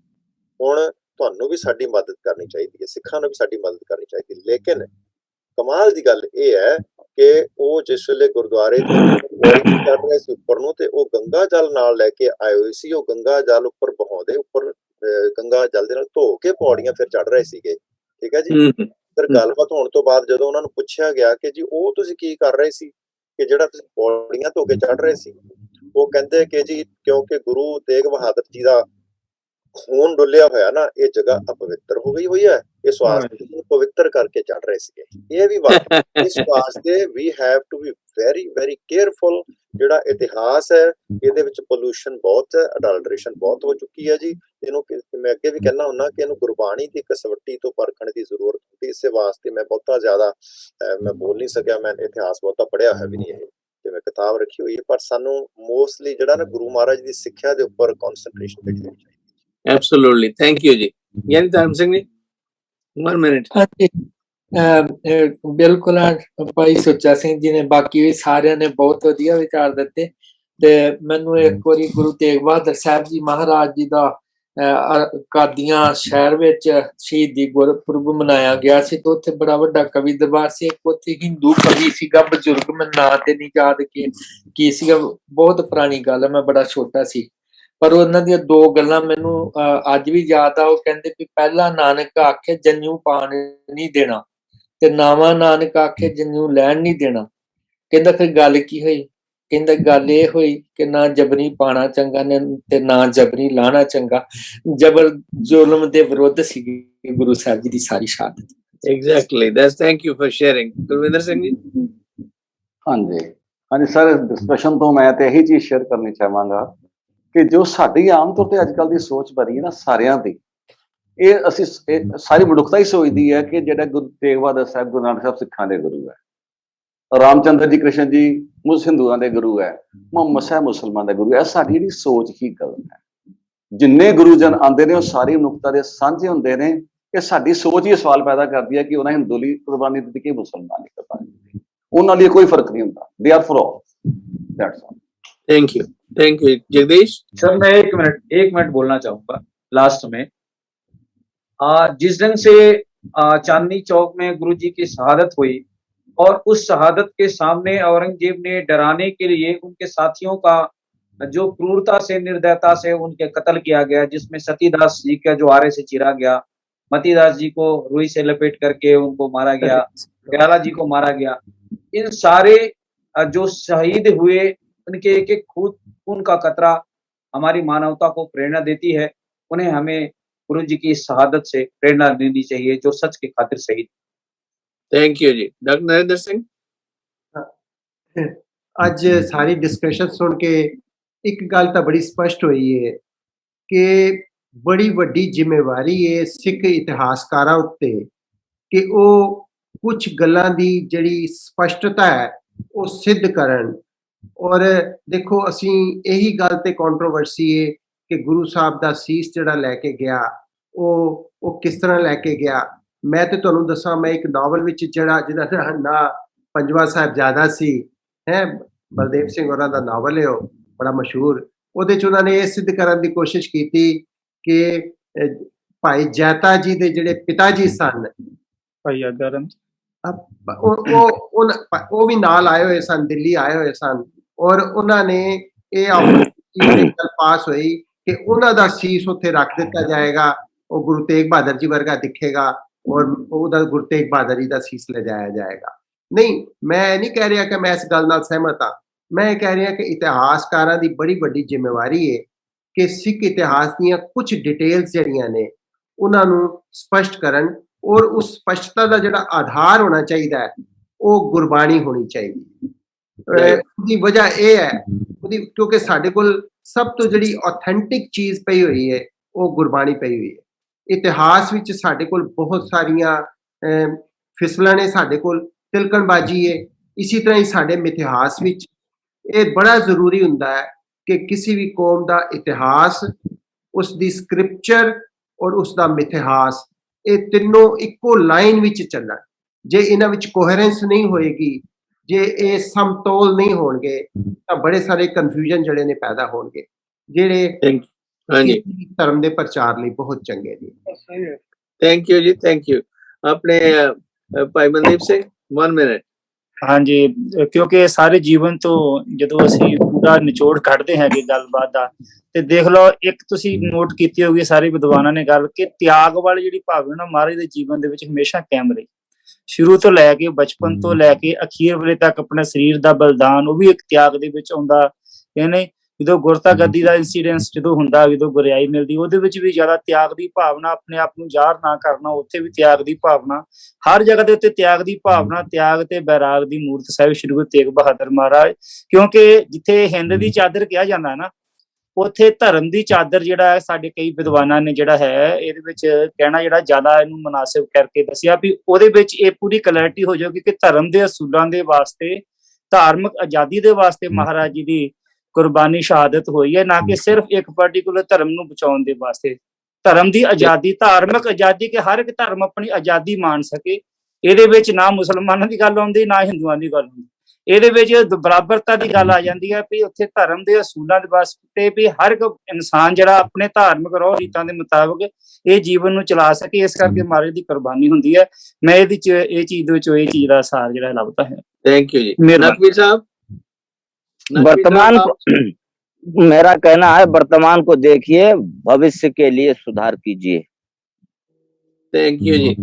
ਹੁਣ ਤੁਹਾਨੂੰ ਵੀ ਸਾਡੀ ਮਦਦ ਕਰਨੀ ਚਾਹੀਦੀ ਹੈ, ਸਿੱਖਾਂ ਨੂੰ ਵੀ ਸਾਡੀ ਮਦਦ ਕਰਨੀ ਚਾਹੀਦੀ। ਲੇਕਿਨ ਕਮਾਲ ਦੀ ਗੱਲ ਇਹ ਹੈ ਕਿ ਉਹ ਜਿਸ ਵੇਲੇ ਗੁਰਦੁਆਰੇ ਚੜ ਰਹੇ ਸੀ ਉੱਪਰ ਨੂੰ, ਤੇ ਉਹ ਗੰਗਾ ਜਲ ਨਾਲ ਲੈ ਕੇ ਆਏ ਹੋਏ ਸੀ। ਉਹ ਗੰਗਾ ਜਲ ਉੱਪਰ ਬਹਾਉਂਦੇ, ਉੱਪਰ ਗੰਗਾ ਜਲ ਦੇ ਨਾਲ ਧੋ ਕੇ ਪੌੜੀਆਂ ਫਿਰ ਚੜ ਰਹੇ ਸੀਗੇ, ਠੀਕ ਹੈ ਜੀ। ਫਿਰ ਗੱਲਬਾਤ ਹੋਣ ਤੋਂ ਬਾਅਦ ਜਦੋਂ ਉਹਨਾਂ ਨੂੰ ਪੁੱਛਿਆ ਗਿਆ ਕਿ ਜੀ ਉਹ ਤੁਸੀਂ ਕੀ ਕਰ ਰਹੇ ਸੀ ਕਿ ਜਿਹੜਾ ਤੁਸੀਂ ਪੌੜੀਆਂ ਧੋ ਕੇ ਚੜ ਰਹੇ ਸੀ, ਉਹ ਕਹਿੰਦੇ ਕਿ ਜੀ ਕਿਉਂਕਿ ਗੁਰੂ ਤੇਗ ਬਹਾਦਰ ਜੀ ਦਾ ਖੂਨ ਡੁੱਲਿਆ ਹੋਇਆ ਨਾ, ਇਹ ਜਗ੍ਹਾ ਅਪਵਿੱਤਰ ਹੋ ਗਈ ਹੋਈ ਹੈ, ਇਸ ਵਾਸਤੇ ਪਵਿੱਤਰ ਕਰਕੇ ਚੜ ਰਹੇ ਸੀਗੇ। ਇਹ ਵੀ ਬਾਤ ਇਸ ਵਾਸਤੇ ਵੀ have to be very very careful. ਜਿਹੜਾ ਇਤਿਹਾਸ ਹੈ ਇਹਦੇ ਵਿੱਚ ਪੋਲੂਸ਼ਨ ਬਹੁਤ ਹੈ, ਅਡਲਟ੍ਰੇਸ਼ਨ ਬਹੁਤ ਹੋ ਚੁੱਕੀ ਹੈ ਜੀ। ਇਹਨੂੰ ਮੈਂ ਅੱਗੇ ਵੀ ਕਹਿਣਾ ਹੁੰਦਾ ਕਿ ਇਹਨੂੰ ਗੁਰਬਾਣੀ ਦੀ ਕਸਵੱਟੀ ਤੋਂ ਪਰਖਣ ਦੀ ਜ਼ਰੂਰਤ ਹੁੰਦੀ। ਇਸੇ ਵਾਸਤੇ ਮੈਂ ਬਹੁਤਾ ਜ਼ਿਆਦਾ ਮੈਂ ਬੋਲ ਨਹੀਂ ਸਕਿਆ, ਮੈਂ ਇਤਿਹਾਸ ਬਹੁਤਾ ਪੜ੍ਹਿਆ ਹੈ ਵੀ ਨਹੀਂ ਇਹ, ਤੇ ਮੈਂ ਕਿਤਾਬ ਰੱਖੀ ਹੋਈ ਹੈ, ਪਰ ਸਾਨੂੰ ਮੋਸਟਲੀ ਜਿਹੜਾ ਨਾ ਗੁਰੂ ਮਹਾਰਾਜ ਦੀ ਸਿੱਖਿਆ ਦੇ ਉੱਪਰ ਕਨਸੈਂਟਰੇਸ਼ਨ ਦੇਣੀ ਚਾਹੀਦੀ ਹੈ। Absolutely, thank you ਜੀ। ਗਿਆਨੀ ਧਰਮ ਸਿੰਘ ਜੀ 1 minute। ਹਾਂਜੀ, ਬਿਲਕੁਲ ਭਾਈ ਸੁੱਚਾ ਸਿੰਘ ਜੀ ਨੇ, ਬਾਕੀ ਵੀ ਸਾਰਿਆਂ ਨੇ ਬਹੁਤ ਵਧੀਆ ਵਿਚਾਰ ਦਿੱਤੇ। ਤੇ ਮੈਨੂੰ ਇੱਕ ਵਾਰੀ ਗੁਰੂ ਤੇਗ ਬਹਾਦਰ ਸਾਹਿਬ ਜੀ ਮਹਾਰਾਜ ਜੀ ਦਾ ਕਾਦੀਆਂ ਸ਼ਹਿਰ ਵਿੱਚ ਸ਼ਹੀਦੀ ਗੁਰਪੁਰਬ ਮਨਾਇਆ ਗਿਆ ਸੀ, ਤੇ ਉੱਥੇ ਬੜਾ ਵੱਡਾ ਕਵੀ ਦਰਬਾਰ ਸੀ। ਇੱਕ ਉੱਥੇ ਹਿੰਦੂ ਕਵੀ ਸੀਗਾ, ਬਜ਼ੁਰਗ, ਮੈਂ ਨਾਂ ਤੇ ਨਹੀਂ ਯਾਦ ਕੀ ਸੀਗਾ, ਬਹੁਤ ਪੁਰਾਣੀ ਗੱਲ ਹੈ, ਮੈਂ ਬੜਾ ਛੋਟਾ ਸੀ, ਪਰ ਉਹਨਾਂ ਦੀਆਂ 2 ਗੱਲਾਂ ਮੈਨੂੰ ਅੱਜ ਵੀ ਯਾਦ ਆ। ਉਹ ਕਹਿੰਦੇ ਵੀ ਪਹਿਲਾ ਨਾਨਕ ਆਖੇ ਜਨਿਊ ਪਾਣ ਨਹੀਂ ਦੇਣਾ, ਤੇ ਨਾਵਾਂ ਨਾਨਕ ਆਖੇ ਜਨਿਊ ਲੈਣ ਨਹੀਂ ਦੇਣਾ। ਕਹਿੰਦਾ ਫਿਰ ਗੱਲ ਕੀ ਹੋਈ? ਕਹਿੰਦਾ ਗੱਲ ਇਹ ਹੋਈ ਕਿ ਨਾ ਜਬਰੀ ਪਾਣਾ ਚੰਗਾ ਨੇ ਤੇ ਨਾ ਜਬਰੀ ਲਾਣਾ ਚੰਗਾ। ਜਬਰ ਜ਼ੁਲਮ ਦੇ ਵਿਰੁੱਧ ਸੀਗੀ ਗੁਰੂ ਸਾਹਿਬ ਜੀ ਦੀ ਸਾਰੀ ਸ਼ਹਾਦਤ। Exactly, that's thank you for sharing. Gurvinder Singh ji. ਹਾਂਜੀ ਸਰ, ਡਿਸਕਸ਼ਨ ਤੋਂ ਮੈਂ ਤੇ ਇਹੀ ਚੀਜ਼ ਸ਼ੇਅਰ ਕਰਨੀ ਚਾਹਾਂਗਾ ਕਿ ਜੋ ਸਾਡੀ ਆਮ ਤੌਰ ਤੇ ਅੱਜ ਕੱਲ੍ਹ ਦੀ ਸੋਚ ਬਣੀ ਹੈ ਨਾ ਸਾਰਿਆਂ ਦੀ, ਇਹ ਅਸੀਂ ਸਾਰੀ ਮਨੁੱਖਤਾ ਹੀ ਸੋਚਦੀ ਹੈ ਕਿ ਜਿਹੜਾ ਗੁਰੂ ਤੇਗ ਬਹਾਦਰ ਸਾਹਿਬ, ਗੁਰੂ ਨਾਨਕ ਸਾਹਿਬ ਸਿੱਖਾਂ ਦੇ ਗੁਰੂ ਹੈ, ਰਾਮਚੰਦਰ ਜੀ ਕ੍ਰਿਸ਼ਨ ਜੀ ਹਿੰਦੂਆਂ ਦੇ ਗੁਰੂ ਹੈ, ਮੁਹੰਮਦ ਸਾਹਿਬ ਮੁਸਲਮਾਨ ਦੇ ਗੁਰੂ ਹੈ। ਸਾਡੀ ਜਿਹੜੀ ਸੋਚ ਹੀ ਗਲਤ ਹੈ। ਜਿੰਨੇ ਗੁਰੂਜਨ ਆਉਂਦੇ ਨੇ ਉਹ ਸਾਰੀ ਮਨੁੱਖਤਾ ਦੇ ਸਾਂਝੇ ਹੁੰਦੇ ਨੇ। ਕਿ ਸਾਡੀ ਸੋਚ ਹੀ ਸਵਾਲ ਪੈਦਾ ਕਰਦੀ ਹੈ ਕਿ ਉਹਨਾਂ ਹਿੰਦੂ ਲਈ ਕੁਰਬਾਨੀ ਦਿੱਤੀ ਕਿ ਮੁਸਲਮਾਨ ਲਈ ਕੁਰਬਾਨੀ ਦਿੱਤੀ, ਉਹਨਾਂ ਲਈ ਕੋਈ ਫਰਕ नहीं होता, they are for all, that's all। Thank you Jagdish sir. मैं एक मिनट बोलना चाहूंगा लास्ट में। जिस दिन से चांदनी चौक में गुरु जी की शहादत हुई और उस शहादत के सामने औरंगजेब ने डराने के लिए उनके साथियों का जो क्रूरता से, निर्दयता से उनके कत्ल किया गया, जिसमें सतीदास जी का जो आरे से चीरा गया, मतीदास जी को रुई से लपेट करके उनको मारा गया, दयाला जी को मारा गया। इन सारे जो शहीद हुए उनके एक एक खून का कतरा हमारी मानवता को प्रेरणा देती है, उन्हें हमें गुरु जी की इस शहादत से प्रेरणा लेनी चाहिए जो सच की खातिर शहीद। Thank you ji. Doctor Narendra Singh. ਅੱਜ ਸਾਰੀ ਡਿਸਕਸ਼ਨ ਸੁਣ ਕੇ ਇੱਕ ਗੱਲ ਤਾਂ ਬੜੀ ਸਪਸ਼ਟ ਹੋਈ ਹੈ ਕਿ ਬੜੀ ਵੱਡੀ ਜ਼ਿੰਮੇਵਾਰੀ ਹੈ ਸਿੱਖ ਇਤਿਹਾਸਕਾਰਾਂ ਉੱਤੇ ਕਿ ਉਹ ਕੁਝ ਗੱਲਾਂ ਦੀ ਜਿਹੜੀ ਸਪਸ਼ਟਤਾ ਹੈ ਉਹ ਸਿੱਧ ਕਰਨ। ਔਰ ਦੇਖੋ ਅਸੀਂ ਇਹੀ ਗੱਲ ਤੇ ਕੰਟਰੋਵਰਸੀ ਹੈ ਕਿ ਗੁਰੂ ਸਾਹਿਬ ਦਾ ਸੀਸ ਜਿਹੜਾ ਲੈ ਕੇ ਗਿਆ ਉਹ ਕਿਸ ਤਰ੍ਹਾਂ ਲੈ ਕੇ ਗਿਆ। ਮੈਂ ਤੇ ਤੁਹਾਨੂੰ ਦੱਸਾਂ, ਮੈਂ ਇੱਕ ਨਾਵਲ ਵਿੱਚ ਜਿਹਦਾ ਨਾਂ ਪੰਜਵਾਂ ਸਾਹਿਬਜ਼ਾਦਾ ਸੀ ਹੈ, ਬਲਦੇਵ ਸਿੰਘ ਹੋਰਾਂ ਦਾ ਨਾਵਲ ਹੈ, ਉਹ ਬੜਾ ਮਸ਼ਹੂਰ। ਉਹਦੇ 'ਚ ਉਹਨਾਂ ਨੇ ਇਹ ਸਿੱਧ ਕਰਨ ਦੀ ਕੋਸ਼ਿਸ਼ ਕੀਤੀ ਕਿ ਭਾਈ ਜੈਤਾ ਜੀ ਦੇ ਜਿਹੜੇ ਪਿਤਾ ਜੀ ਸਨ, ਭਾਈ ਆਗਾਰਮ, ਉਹ ਵੀ ਨਾਲ ਆਏ ਹੋਏ ਸਨ, ਦਿੱਲੀ ਆਏ ਹੋਏ ਸਨ। ਔਰ ਉਹਨਾਂ ਨੇ ਇਹ ਗੱਲ ਪਾਸ ਹੋਈ ਕਿ ਉਹਨਾਂ ਦਾ ਸੀਸ ਉੱਥੇ ਰੱਖ ਦਿੱਤਾ ਜਾਏਗਾ, ਉਹ ਗੁਰੂ ਤੇਗ ਬਹਾਦਰ ਜੀ ਵਰਗਾ ਦਿਖੇਗਾ ਔਰ ਉਹਦਾ ਗੁਰੂ ਤੇਗ ਬਹਾਦਰ ਜੀ ਦਾ ਸੀਸ ਲਿਜਾਇਆ ਜਾਏਗਾ। ਨਹੀਂ, ਮੈਂ ਨਹੀਂ ਕਹਿ ਰਿਹਾ ਕਿ ਮੈਂ ਇਸ ਗੱਲ ਨਾਲ ਸਹਿਮਤ ਹਾਂ। ਮੈਂ ਇਹ ਕਹਿ ਰਿਹਾ ਕਿ ਇਤਿਹਾਸਕਾਰਾਂ ਦੀ ਬੜੀ ਵੱਡੀ ਜ਼ਿੰਮੇਵਾਰੀ ਹੈ ਕਿ ਸਿੱਖ ਇਤਿਹਾਸ ਦੀਆਂ ਕੁਝ ਡਿਟੇਲਸ ਜਿਹੜੀਆਂ ਨੇ ਉਹਨਾਂ ਨੂੰ ਸਪਸ਼ਟ ਕਰਨ। ਔਰ ਉਸ ਸਪਸ਼ਟਤਾ ਦਾ ਜਿਹੜਾ ਆਧਾਰ ਹੋਣਾ ਚਾਹੀਦਾ ਹੈ ਉਹ ਗੁਰਬਾਣੀ ਹੋਣੀ ਚਾਹੀਦੀ ਹੈ। ਉਹਦੀ ਵਜ੍ਹਾ ਇਹ ਹੈ ਕਿਉਂਕਿ ਸਾਡੇ ਕੋਲ ਸਭ ਤੋਂ ਜਿਹੜੀ ਆਥੈਂਟਿਕ ਚੀਜ਼ ਪਈ ਹੋਈ ਹੈ ਉਹ ਗੁਰਬਾਣੀ ਪਈ ਹੋਈ ਹੈ। ਇਤਿਹਾਸ ਵਿੱਚ ਸਾਡੇ ਕੋਲ ਬਹੁਤ ਸਾਰੀਆਂ ਫਿਸਲਾਂ ਨੇ, ਸਾਡੇ ਕੋਲ ਤਿਲਕਣਬਾਜ਼ੀ ਹੈ। ਇਸੇ ਤਰ੍ਹਾਂ ਹੀ ਸਾਡੇ ਮਿਥਿਹਾਸ ਵਿੱਚ ਇਹ ਬੜਾ ਜ਼ਰੂਰੀ ਹੁੰਦਾ ਹੈ ਕਿ ਕਿਸੇ ਵੀ ਕੌਮ ਦਾ ਇਤਿਹਾਸ, ਉਸ ਦੀ ਸਕ੍ਰਿਪਚਰ ਔਰ ਉਸ ਦਾ ਮਿਥਿਹਾਸ, ਇਹ ਤਿੰਨੋਂ ਇੱਕੋ ਲਾਈਨ ਵਿੱਚ ਚੱਲਣ। ਜੇ ਇਹਨਾਂ ਵਿੱਚ ਕੋਹਰੈਂਸ ਨਹੀਂ ਹੋਏਗੀ, ਜੇ ਇਹ ਸਮਤੋਲ ਨਹੀਂ ਹੋਣਗੇ ਤਾਂ ਬੜੇ ਸਾਰੇ ਕਨਫਿਊਜ਼ਨ ਜਿਹੜੇ ਨੇ ਪੈਦਾ ਹੋਣਗੇ, ਜਿਹੜੇ ਧਰਮ ਦੇ ਪ੍ਰਚਾਰ ਲਈ ਬਹੁਤ ਚੰਗੇ ਨੇ। ਥੈਂਕ ਯੂ ਜੀ, ਥੈਂਕ ਯੂ। ਆਪਣੇ ਭਾਈ ਮਨਦੀਪ ਸਿੰਘ 1 ਮਿੰਟ। ਹਾਂਜੀ, ਕਿਉਂਕਿ ਸਾਰੇ ਜੀਵਨ ਤੋਂ ਜਦੋਂ ਅਸੀਂ ਪੂਰਾ ਨਿਚੋੜ ਕੱਢਦੇ ਹੈਗੇ ਗੱਲਬਾਤ ਦਾ, ਤੇ ਦੇਖ ਲਓ, ਇੱਕ ਤੁਸੀਂ ਨੋਟ ਕੀਤੀ ਹੋਗੀ ਸਾਰੇ ਵਿਦਵਾਨਾਂ ਨੇ ਗੱਲ ਕਿ ਤਿਆਗ ਵਾਲੀ ਜਿਹੜੀ ਭਾਵਨਾ ਮਹਾਰਾਜ ਦੇ ਜੀਵਨ ਦੇ ਵਿੱਚ ਹਮੇਸ਼ਾ ਕਾਇਮ ਰਹੀ। ਸ਼ੁਰੂ ਤੋਂ ਲੈ ਕੇ, ਬਚਪਨ ਤੋਂ ਲੈ ਕੇ ਅਖੀਰ ਵੇਲੇ ਤੱਕ ਆਪਣਾ ਸਰੀਰ ਦਾ ਬਲਿਦਾਨ ਉਹ ਵੀ ਇੱਕ ਤਿਆਗ ਦੇ ਵਿੱਚ ਆਉਂਦਾ। ਇਹਨੇ ਜਦੋਂ ਗੁਰਤਾ ਗੱਦੀ ਦਾ ਇੰਸੀਡੈਂਸ ਜਦੋਂ ਹੁੰਦਾ, ਜਦੋਂ ਗੁਰਿਆਈ ਮਿਲਦੀ, ਉਹਦੇ ਵਿੱਚ ਵੀ ਜ਼ਿਆਦਾ ਤਿਆਗ ਦੀ ਭਾਵਨਾ, ਆਪਣੇ ਆਪ ਨੂੰ ਜ਼ਾਹਰ ਨਾ ਕਰਨਾ, ਉੱਥੇ ਵੀ ਤਿਆਗ ਦੀ ਭਾਵਨਾ। ਹਰ ਜਗ੍ਹਾ ਦੇ ਉੱਤੇ ਤਿਆਗ ਦੀ ਭਾਵਨਾ, ਤਿਆਗ ਤੇ ਬੈਰਾਗ ਦੀ ਮੂਰਤ ਸਾਹਿਬ ਸ਼੍ਰੀ ਗੁਰੂ ਤੇਗ ਬਹਾਦਰ ਮਹਾਰਾਜ। ਕਿਉਂਕਿ ਜਿੱਥੇ ਹਿੰਦ ਦੀ ਚਾਦਰ ਕਿਹਾ ਜਾਂਦਾ ਨਾ, ਉੱਥੇ ਧਰਮ ਦੀ ਚਾਦਰ ਜਿਹੜਾ ਹੈ, ਸਾਡੇ ਕਈ ਵਿਦਵਾਨਾਂ ਨੇ ਜਿਹੜਾ ਹੈ ਇਹਦੇ ਵਿੱਚ ਕਹਿਣਾ ਜਿਹੜਾ ਜ਼ਿਆਦਾ ਇਹਨੂੰ ਮੁਨਾਸਿਬ ਕਰਕੇ ਦੱਸਿਆ ਵੀ ਉਹਦੇ ਵਿੱਚ ਇਹ ਪੂਰੀ ਕਲੈਰਿਟੀ ਹੋ ਜਾਊਗੀ ਕਿ ਧਰਮ ਦੇ ਅਸੂਲਾਂ ਦੇ ਵਾਸਤੇ, ਧਾਰਮਿਕ ਆਜ਼ਾਦੀ ਦੇ ਵਾਸਤੇ ਮਹਾਰਾਜ ਜੀ ਦੀ ਕੁਰਬਾਨੀ ਸ਼ਹਾਦਤ ਹੋਈ ਹੈ, ਨਾ ਕਿ ਸਿਰਫ ਇੱਕ ਪਾਰਟੀਕੂਲਰ ਧਰਮ ਨੂੰ ਬਚਾਉਣ ਦੇ ਵਾਸਤੇ। ਧਰਮ ਦੀ ਆਜ਼ਾਦੀ, ਧਾਰਮਿਕ ਆਜ਼ਾਦੀ, ਕਿ ਹਰ ਇੱਕ ਧਰਮ ਆਪਣੀ ਆਜ਼ਾਦੀ ਮਾਣ ਸਕੇ। ਇਹਦੇ ਵਿੱਚ ਨਾ ਮੁਸਲਮਾਨਾਂ ਦੀ ਗੱਲ ਆਉਂਦੀ, ਨਾ ਹਿੰਦੂਆਂ ਦੀ ਗੱਲ ਆਉਂਦੀ। ਇਹਦੇ ਵਿੱਚ ਬਰਾਬਰਤਾ ਦੀ ਗੱਲ ਆ ਜਾਂਦੀ ਹੈ ਵੀ ਉੱਥੇ ਧਰਮ ਦੇ ਅਸੂਲਾਂ ਦੇ ਵਾਸਤੇ ਵੀ ਹਰ ਇੱਕ ਇਨਸਾਨ ਜਿਹੜਾ ਆਪਣੇ ਧਾਰਮਿਕ ਰੋਹ ਰੀਤਾਂ ਦੇ ਮੁਤਾਬਕ ਇਹ ਜੀਵਨ ਨੂੰ ਚਲਾ ਸਕੇ। ਇਸ ਕਰਕੇ ਮਹਾਰਾਜ ਦੀ ਕੁਰਬਾਨੀ ਹੁੰਦੀ ਹੈ। ਮੈਂ ਇਹਦੇ ਚ ਇਹ ਚੀਜ਼ ਦੇ ਵਿੱਚੋਂ ਇਹ ਚੀਜ਼ ਦਾ ਸਾਰ ਜਿਹੜਾ ਲੱਭਦਾ ਹੈ। थैंक यू जी। नकवी साहब, वर्तमान मेरा कहना है, वर्तमान को देखिए, भविष्य के लिए सुधार कीजिए। Thank you ji,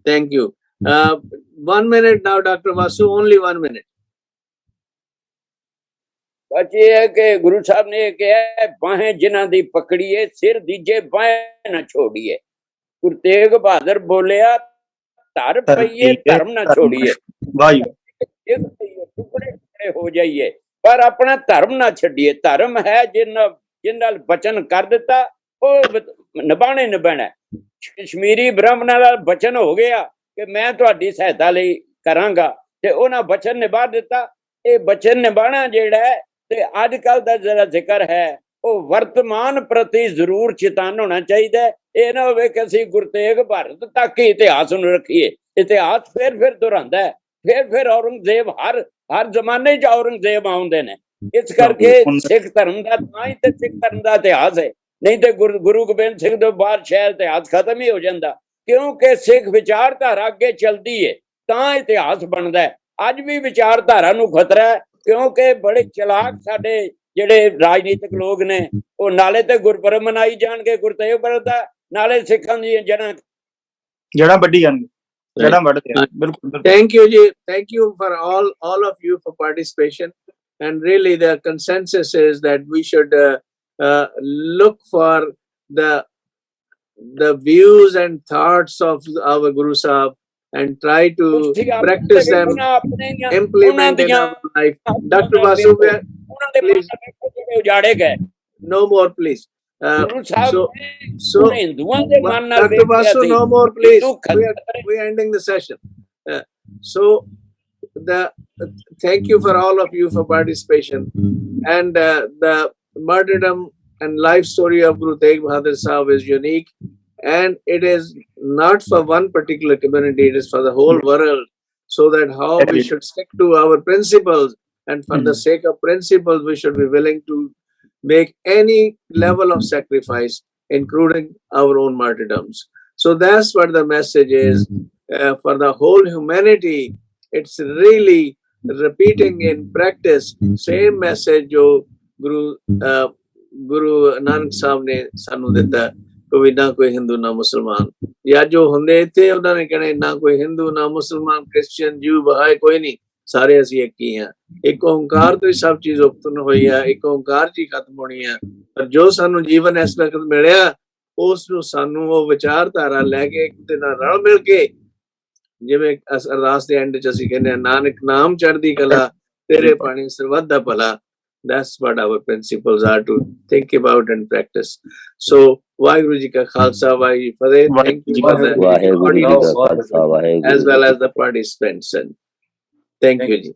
thank you. 1 minute now, Dr. Vasu, only 1 minute। बस ये है कि गुरु साहब ने कहा है, बाहें जिन्हां दी पकड़िए, सिर दीजे बाहें न छोड़िए। गुरु तेग बहादुर बोलिया, धर पईए धर्म न छोड़िए। टुकड़े टुकड़े हो जाइए पर अपना धर्म ना छड़िए। धर्म है जिन नाल बचन कर दिता वो निभाने निभाना। कश्मीरी ब्राह्मणां नाल बचन हो गया कि मैं तुहाडी सहायता लई करांगा ते उन्हां बचन निभा दिता। ये बचन निभाना जिहड़ा है ते अजकल दा जिहड़ा जिक्र है वो वर्तमान प्रति जरूर चेतन होना चाहिए। ये ना होवे कि असीं गुरु तेग बहादुर तक ही इतिहास नूं रखीए। इतिहास फिर दोहरांदा है। फिर औरंगजेब हर जमाने च औरंगजेब आउंदे ने। इस करके सिख धर्म दा तां ही ते सिख धर्म दा इतिहास है। नहीं तो गुरु गोबिंद सिंह तो बाद शायद इतिहास खत्म ही हो जाता, क्योंकि सिख विचारधारा अगे चलती है तां इतिहास बनता है। अज भी विचारधारा नूं खतरा है, क्योंकि बड़े चलाक साडे जिहड़े राजनीतिक लोग ने वो नाले ते गुरपुरब मनाई जाणगे गुरु तेग बहादुर दा, नाले सिखां दी जड़ां वड्डी जाणगे। Thank you ji. Thank you for all of you for participation, and really the consensus is that we should look for the views and thoughts of our Guru Sahib and try to ਤੁਸੀਂ ਆਪ practice them, ਉਹਨਾਂ ਆਪਣੀਆਂ ਉਹਨਾਂ implement in ਦੀਆਂ our life. Dr. Vasu, ਉਹਨਾਂ ਦੇ ਮਨ please, ਵੇਖੋ ਜਿਹੜੇ ਉਜਾੜੇ ਗਏ no more, please. Guru Sahib So, ਨੇ so ਉਹਨਾਂ ਹਿੰਦੂਆਂ ਦੇ ਮਨ ਨਾਲ Dr. ਵੇਖਿਆ Vasu, C no more, please. Hindu ਖੱਤਰ We're ending the session. So, thank you for all of you for participation. And the martyrdom and life story of Guru Tegh Bahadur Sahib is unique, and it is not for one particular community, it is for the whole world, so that how we should stick to our principles, and for the sake of principles we should be willing to make any level of sacrifice, including our own martyrdoms. So that's what the message is for the whole humanity. It's really repeating in practice same message jo Guru Nanak Sahib ne sanu ditta, koi na koi Hindu na Musliman, ya jo hunde ithe ਉਹਨਾਂ ਨੇ ਕਹਿਣਾ ਨਾ ਕੋਈ ਹਿੰਦੂ ਨਾ ਮੁਸਲਮਾਨ Christian ਜੂ ਬਹਾਈ ਕੋਈ ਨਹੀਂ, ਸਾਰੇ ਅਸੀਂ ਇੱਕ ਹੀ ਹਾਂ। ਇੱਕ ਓਂਕਾਰ ਤੋਂ ਹੀ ਸਭ ਚੀਜ਼ ਉਤਪਨ ਹੋਈ ਹੈ, ਇੱਕ ਓਂਕਾਰ ਚ ਹੀ ਖਤਮ ਹੋਣੀ ਹੈ। ਪਰ ਜੋ ਸਾਨੂੰ ਜੀਵਨ ਇਸ ਵਕਤ ਮਿਲਿਆ ਉਸ ਨੂੰ ਸਾਨੂੰ ਉਹ ਵਿਚਾਰਧਾਰਾ ਲੈ ਕੇ ਇੱਕ ਦੇ ਨਾਲ ਰਲ ਮਿਲ ਕੇ, ਜਿਵੇਂ ਅਰਦਾਸ ਦੇ ਐਂਡ ਚ ਅਸੀਂ ਕਹਿੰਦੇ ਹਾਂ ਨਾਨਕ ਨਾਮ ਚੜ੍ਹਦੀ ਕਲਾ ਤੇਰੇ ਪਾਣੀ ਸਰਬੱਤ ਦਾ ਭਲਾ। That's what our principles are to think about and practice. So, Vaheguru Ji Ka Khalsa, Vaheguru Ji Fateh. Thank you for the Vaheguru Ji Ka Khalsa, Vaheguru as well as the participants. And thank you, Ji.